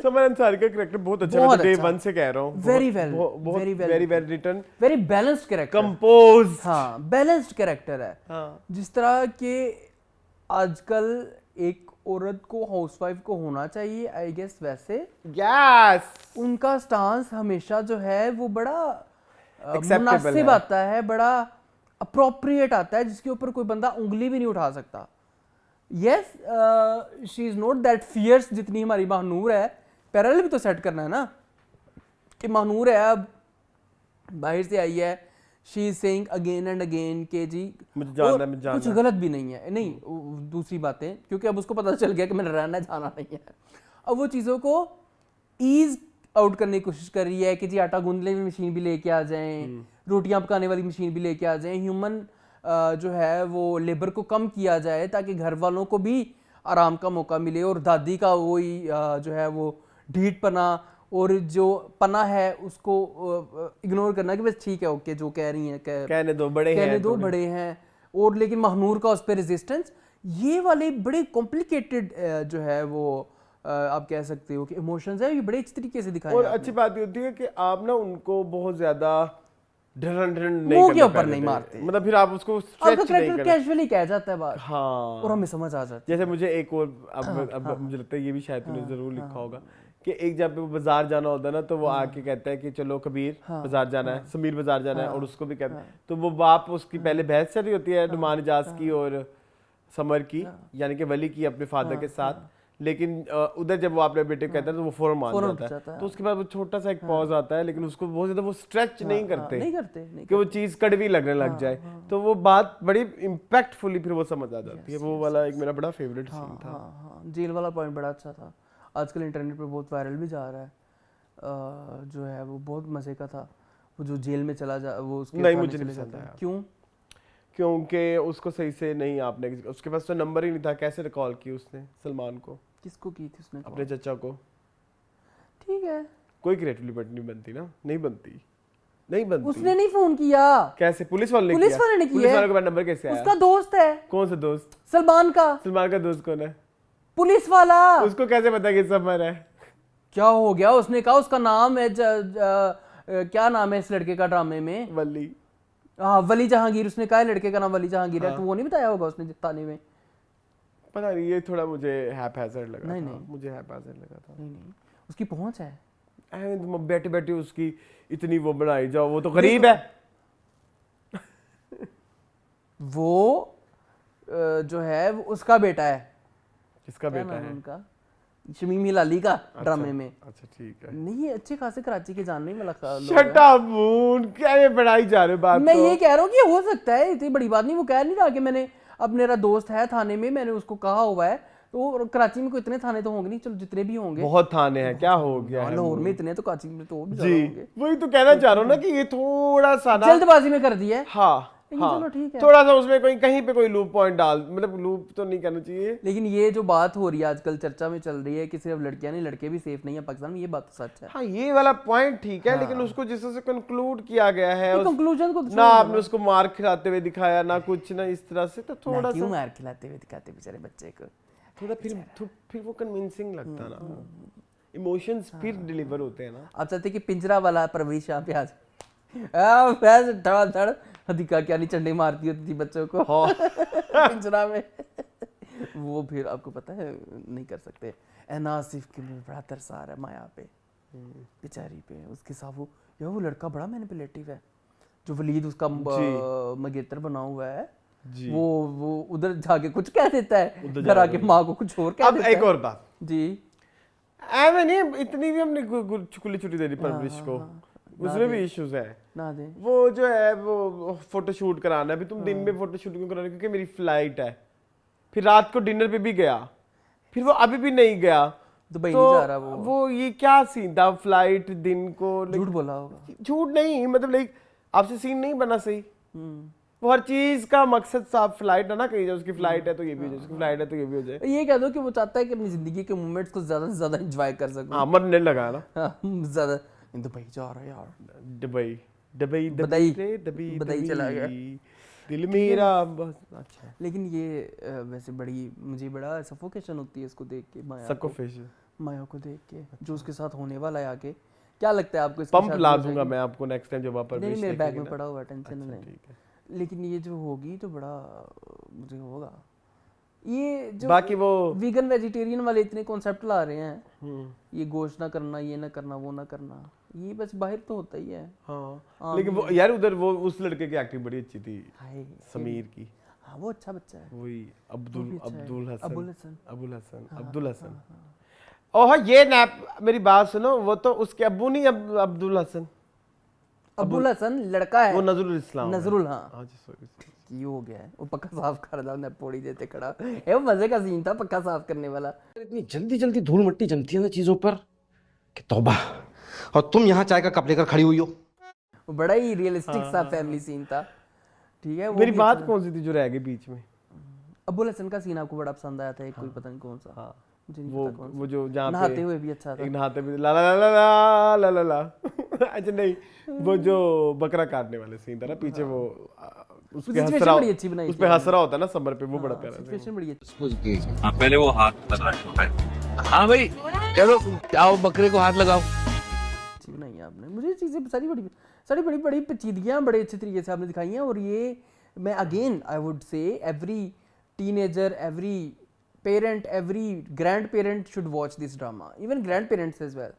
समर अंसारी का कैरेक्टर बहुत अच्छा है, मैं डे 1 से कह रहा हूँ। Very well written, very balanced character, compose. हाँ बैलेंस्ड कैरेक्टर है। हाँ। जिस तरह के आजकल एक औरत को, हाउसवाइफ को होना चाहिए, आई गेस वैसे यस उनका स्टांस हमेशा जो है वो बड़ा Acceptable मुनासिब है। आता है, बड़ा अप्रोप्रिएट आता है, जिसके ऊपर कोई बंदा उंगली भी नहीं उठा सकता। Yes she is not that fierce जितनी हमारी महानूर है। पैरेलल भी तो सेट करना है ना कि महानूर है, अब बाहर से आई है, she is saying again and again के जी मुझे जानना, मुझे जानना। कुछ गलत भी नहीं है, नहीं दूसरी बातें, क्योंकि अब उसको पता चल गया कि मैंने रहना जाना नहीं है। अब वो चीज़ों को ईज आउट करने की कोशिश कर रही है कि जी आटा गूंदने वाली मशीन भी लेके आ जाएं, रोटियां पकाने वाली मशीन भी लेके आ जाएं, ह्यूमन जो है वो लेबर को कम किया जाए ताकि घर वालों को भी आराम का मौका मिले, और दादी का वही जो है वो ढीठ पना और जो पना है उसको इग्नोर करना कि बस ठीक है, ओके जो कह रही हैं कहने दो, बड़े हैं, कहने दो, बड़े हैं। और लेकिन महानूर का उस पर रेजिस्टेंस, ये वाले बड़े कॉम्प्लिकेटेड जो है वो आप कह सकते हो कि इमोशंस है, ये बड़े अच्छी तरीके से दिखाए। और अच्छी बात ये होती है कि आप ना उनको बहुत ज्यादा ढरन नहीं मुंह करते, के ऊपर नहीं मारते, मतलब फिर आप उसको स्ट्रेच नहीं करते, कैजुअली कह जाता है बात। हाँ, और हमें समझ आ जाती है। जैसे मुझे एक और अब मुझे लगता है ये भी शायद तूने जरूर लिखा होगा कि एक जब वो बाजार जाना होता है ना, तो वो आके कहता है कि चलो कबीर बाजार जाना है, समीर बाजार जाना है, और उसको भी कहता है, तो वो बाप उसकी पहले बहस चल रही होती है नुमान इजाज की और समर की, यानी कि वली की अपने फादर के साथ, लेकिन उधर जब वो अपने बेटे को कहता है तो वो फौरन मान जाता है। तो उसके बाद वो छोटा सा एक पॉज आता है, लेकिन उसको बहुत ज्यादा वो स्ट्रेच नहीं करते कि वो चीज कड़वी लगने लग जाए, तो वो बात बड़ी इम्पैक्टफुली फिर वो समझ आ जाती है। वो वाला एक मेरा बड़ा फेवरेट सीन था। जेल वाला पॉइंट बड़ा अच्छा था, आजकल इंटरनेट पे बहुत वायरल भी जा रहा है, जो है वो बहुत मजे का था। वो जो जेल में चला जा, वो उसके नहीं, मुझे नहीं पसंद आया। क्यों? क्योंकि उसको सही से नहीं, आपने उसके पास तो नंबर ही नहीं था, कैसे रिकॉल की उसने सलमान को? किसको की थी उसने? अपने चचा को। ठीक है, कोई क्रिएटिविटी नहीं बनती ना, नहीं बनती। उसने नहीं फोन किया। कैसे? पुलिस वाले ने किया। पुलिस वाले के पास नंबर कैसे आया? उसका दोस्त है। कौन सा दोस्त? सलमान का दोस्त कौन है? पुलिस वाला। उसको कैसे पता कि समर है? क्या हो गया? उसने कहा उसका नाम है क्या नाम है इस लड़के का ड्रामे में? वली। हाँ, वली जहांगीर। उसने कहा लड़के का नाम वली जहांगीर है, तो वो नहीं बताया होगा उसने थाने में? पता नहीं, ये थोड़ा मुझे हैपहैज़र्ड लगा। नहीं, मुझे हैपहैज़र्ड लगा था। नहीं, उसकी पहुंच है। बैठे बैठे उसकी इतनी वो बनाई जाओ, वो तो गरीब है। वो जो है वो उसका बेटा है। किसका बेटा है? उनका शमीम हिलाली का ड्रामे में। अच्छा ठीक है। नहीं, अच्छे खासे कराची के जानने वाला शट अप मून, क्या ये बढ़ाई जा रहे हो बात? मैं ये कह रहा हूँ कि हो सकता है, इतनी बड़ी बात नहीं। वो कह नहीं रहा कि मैंने, अब मेरा दोस्त है थाने में, मैंने उसको कहा हुआ है, तो कराची में कोई इतने थाने तो होंगे नहीं, चलो जितने भी होंगे बहुत थाने हैं, क्या हो गया? लाहौर में इतने, तो कराची में तो और भी जी, वही तो कहना चाह रहा हूँ ना कि ये थोड़ा सा जल्दबाजी में कर दिया है। हाँ, लेकिन चलो ठीक है, थोड़ा सा उसमें कोई कहीं पे कोई लूप पॉइंट डाल, मतलब लूप तो नहीं करना चाहिए। लेकिन ये जो बात हो रही है आजकल चर्चा में चल रही है कि सिर्फ लड़कियां नहीं लड़के भी सेफ नहीं है पाकिस्तान में, ये बात तो सच है। हाँ ये वाला पॉइंट ठीक है, लेकिन उसको जिस तरह से कंक्लूड किया गया है, कंक्लूजन को ना आपने उसको मार खिलाते हुए दिखाया ना कुछ, ना इस तरह से, तो थोड़ा क्यों सा मार खिलाते हुए दिखाते बेचारे बच्चे को, थोड़ा फिर वो कन्विंसिंग लगता ना, इमोशंस फिर डिलीवर होते हैं ना। आप चाहते कि पिंजरा वाला परवरिश यहाँ पे आ जाए, धड़ अधिका क्या नहीं चंडे मारती होती थी बच्चों को पिंजरा में वो फिर आपको पता है नहीं कर सकते। नासिफ के लिए बड़ा तरस आ रहा है माया पे, बेचारी पे, उसके साथ वो लड़का बड़ा मैनिपुलेटिव है, जो वलीद उसका मंगेतर बना हुआ है, वो उधर जाके कुछ कह देता है, घर आके माँ को कुछ और कह देता है। एक और बात जी, ऐसे नहीं, इतनी भी हमने खुली छुट्टी दे दी परवरिश को, उसमें भी इश्यूज है ना दे। वो जो है वो फोटोशूट कराना है, अभी तुम दिन में फोटोशूट क्यों करा रहे हो? क्योंकि मेरी फ्लाइट है, फिर रात को डिनर पे भी गया, फिर वो अभी भी नहीं गया, दुबई नहीं जा रहा वो ये क्या सीन था? फ्लाइट दिन को झूठ बोला होगा, झूठ नहीं, मतलब लाइक आपसे सीन नहीं बना सही, वो हर चीज का मकसद साफ फ्लाइट है ना, कहीं जाए उसकी फ्लाइट है तो ये भी हो जाए, उसकी फ्लाइट है तो ये भी हो जाए। ये कह दो कि वो चाहता है कि अपनी जिंदगी के मोमेंट्स को ज्यादा से ज्यादा एंजॉय कर सको। हाँ, मरने लगा ना ज्यादा। दुबई जा रहा है यार, दुबई दुबई दुबई चला गया दिल मेरा बस। अच्छा, लेकिन ये वैसे मुझे बड़ा सफोकेशन होती है इसको देख के, माया को देख के, जो उसके साथ होने वाला है आगे। क्या लगता है आपको? पंप ला दूंगा मैं आपको नेक्स्ट टाइम जब आप पर नहीं, मेरे बैग में पड़ा हुआ, टेंशन नहीं। लेकिन ये जो होगी तो बड़ा मुझे होगा, ये जो बाकी वो वीगन वेजिटेरियन वाले इतने कॉन्सेप्ट ला रहे हैं, ये गोश्त ना करना, ये ना करना, वो ना करना, ये बस बाहर तो होता ही है। हाँ, लेकिन वो यार उधर वो उस लड़के की एक्टिंग बड़ी अच्छी थी, समीर की। हाँ, वो अच्छा बच्चा है, वही अब्दुल हसन। ओह ये नैप, मेरी बात सुनो, वो तो उसके अब्बू नहीं, अब्दुल हसन लड़का है, वो नजरुल इस्लाम, नजरुल। हाँ की हो गया है, वो पक्का साफ कर रहा है, पौड़ी देते खड़ा है, वो मजे का सीन था पक्का साफ करने वाला। इतनी जल्दी जल्दी धूल मिट्टी जमती है ना चीजों पर कि तौबा, और तुम यहाँ चाय का कप लेकर खड़ी हुई हो। वो बड़ा ही रियलिस्टिक सा फैमिली सीन था, ठीक है। मेरी बात कौन सी थी जो रह गई बीच में? अब्बुल हसन का सीन आपको बड़ा पसंद आया था, एक कोई पता नहीं कौन सा, मुझे नहीं पता कौन सा। वो जो जहाँ नहाते हुए भी अच्छा था, नहाते भी ला ला ला ला ला ला ला अच्छा नहीं, वो जो बकरा काटने वाले सीन था ना पीछे, वो उसपे हंस रहा होता है ना समर पे, वो बड़ा प्यारा सिचुएशन बड़ी अच्छी। पहले वो हाथ लगा रहा। हाँ भाई चलो आओ बकरे को हाथ लगाओ। अच्छी बनाई आपने, मुझे चीजें सारी बड़ी पेचीदगियां बड़े अच्छे तरीके से आपने दिखाई हैं। और ये मैं again I would say every teenager, every parent, every grand parent should watch this drama, even grand parents as well.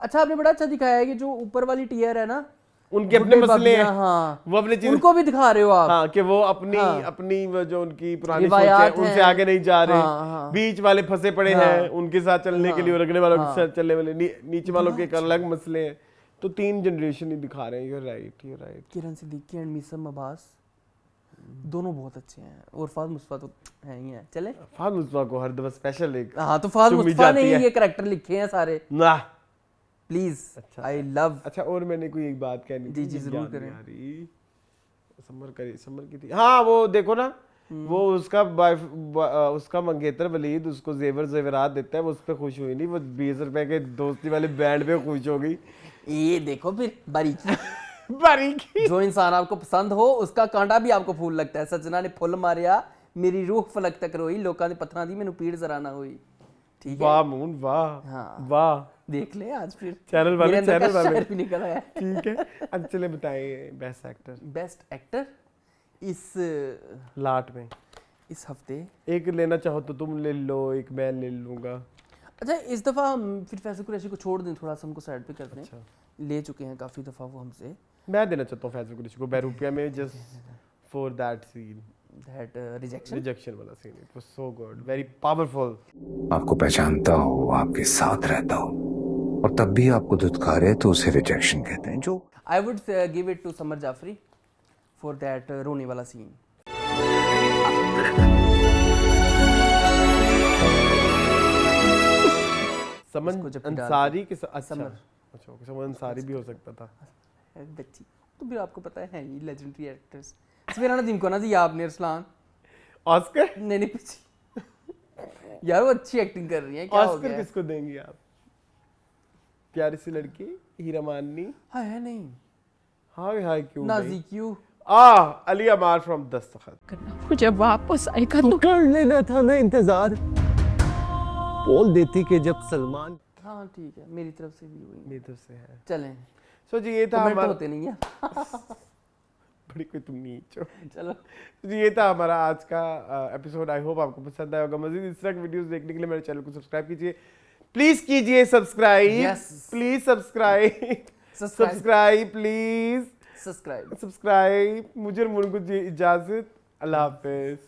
अच्छा, आपने बड़ा अच्छा दिखाया है कि जो ऊपर वाली टीयर है ना, उनके अपने मसले हैं, हाँ, वो अपनी चीज उनको भी दिखा रहे हो आप, हाँ, कि वो अपनी वो जो उनकी पुरानी सोच है उनसे आगे नहीं जा रहे, बीच वाले फंसे पड़े हैं, उनके साथ चलने के लिए, और अगले वालों के साथ चलने वाले नीचे वालों के एक अलग मसले हैं। तो 3 जनरेशन ही दिखा रहे हैं। You right. Kiran Siddiqui and Meesam Abbas दोनों बहुत अच्छे हैं, और फाद मुस्तफा तो है ही है। चले, फाद मुस्तफा को हर दफा स्पेशल एक, हाँ, तो फाद मुस्तफा ने ये कैरेक्टर लिखे हैं सारे ना, प्लीज आई लव। अच्छा, और मैंने कोई एक बात कहनी थी, जी जरूर करें। समर की थी, हाँ, वो देखो ना, वो उसका मंगेतर वलीद उसको जेवरात देता है, वो उस पर खुश हुई नहीं, वो 20 रुपए के दोस्ती वाले बैंड पे खुश हो गई। ये देखो फिर बारीकी जो इंसान आपको पसंद हो उसका कांटा भी आपको फूल लगता है। सजना ने फुल मारिया, मेरी रूह फलक तक रोई, लोकां ने पत्थरां दी, मैनू पीड़ जरा ना होई। ठीक है, वाह मून, वाह, हाँ, वाह, देख ले आज फिर चैनल वाले भी निकल आया। ठीक है, अब चले बताइए बेस्ट एक्टर इस लाट में इस हफ्ते। एक लेना चाहो तो तुम ले लो, एक मैं ले लूंगा। अच्छा, इस दफा हम फिर फैसल कुरैशी को छोड़ दें, थोड़ा सा हमको साइड पे कर दें। अच्छा। ले चुके हैं काफी दफा वो हमसे। मैं देना चाहता हूँ फैसल कुरैशी को बैरूपिया में, just for that scene, that rejection वाला scene, it was so good, very powerful. आपको पहचानता हो, आपके साथ रहता हो, और तब भी आपको धुतकारे तो उसे रिजेक्शन कहते हैं। जो I would give it to Samar Jafri for that रोने वाला सीन। समन अंसारी के साथ, अच्छा समन अंसारी भी हो सकता था बच्ची, तो फिर आपको पता है ये लेजेंडरी एक्टर्स Smirana Dimko ना जी आपने अरसलान ऑस्कर नहीं पूछी यार, वो अच्छी एक्टिंग कर रही है, क्या हो ऑस्कर गया? किसको देंगी आप? प्यारी सी लड़की हीरा माननी? है नहीं, हाँ क्यों नाजी क्यों? अली अमार फ्रॉम दस्तखत। वो जब वापस आएगा तो कर लेना था ना इंतजार, बोल देती कि जब सलमान। हाँ ठीक है, मेरी तरफ से भी हुई, मेरी तरफ से है। चलें। सो जी ये था कमेंट हमारा, होते नहीं है बड़ी कोई तुम नीच हो। चलो जी ये था हमारा आज का एपिसोड। आई होप आपको पसंद आया होगा। मजीद इस तरह की वीडियोस देखने के लिए मेरे चैनल को सब्सक्राइब कीजिए, प्लीज कीजिए subscribe, please subscribe please subscribe. मुझे और मुझे इजाजत, अल्लाह हाफिज।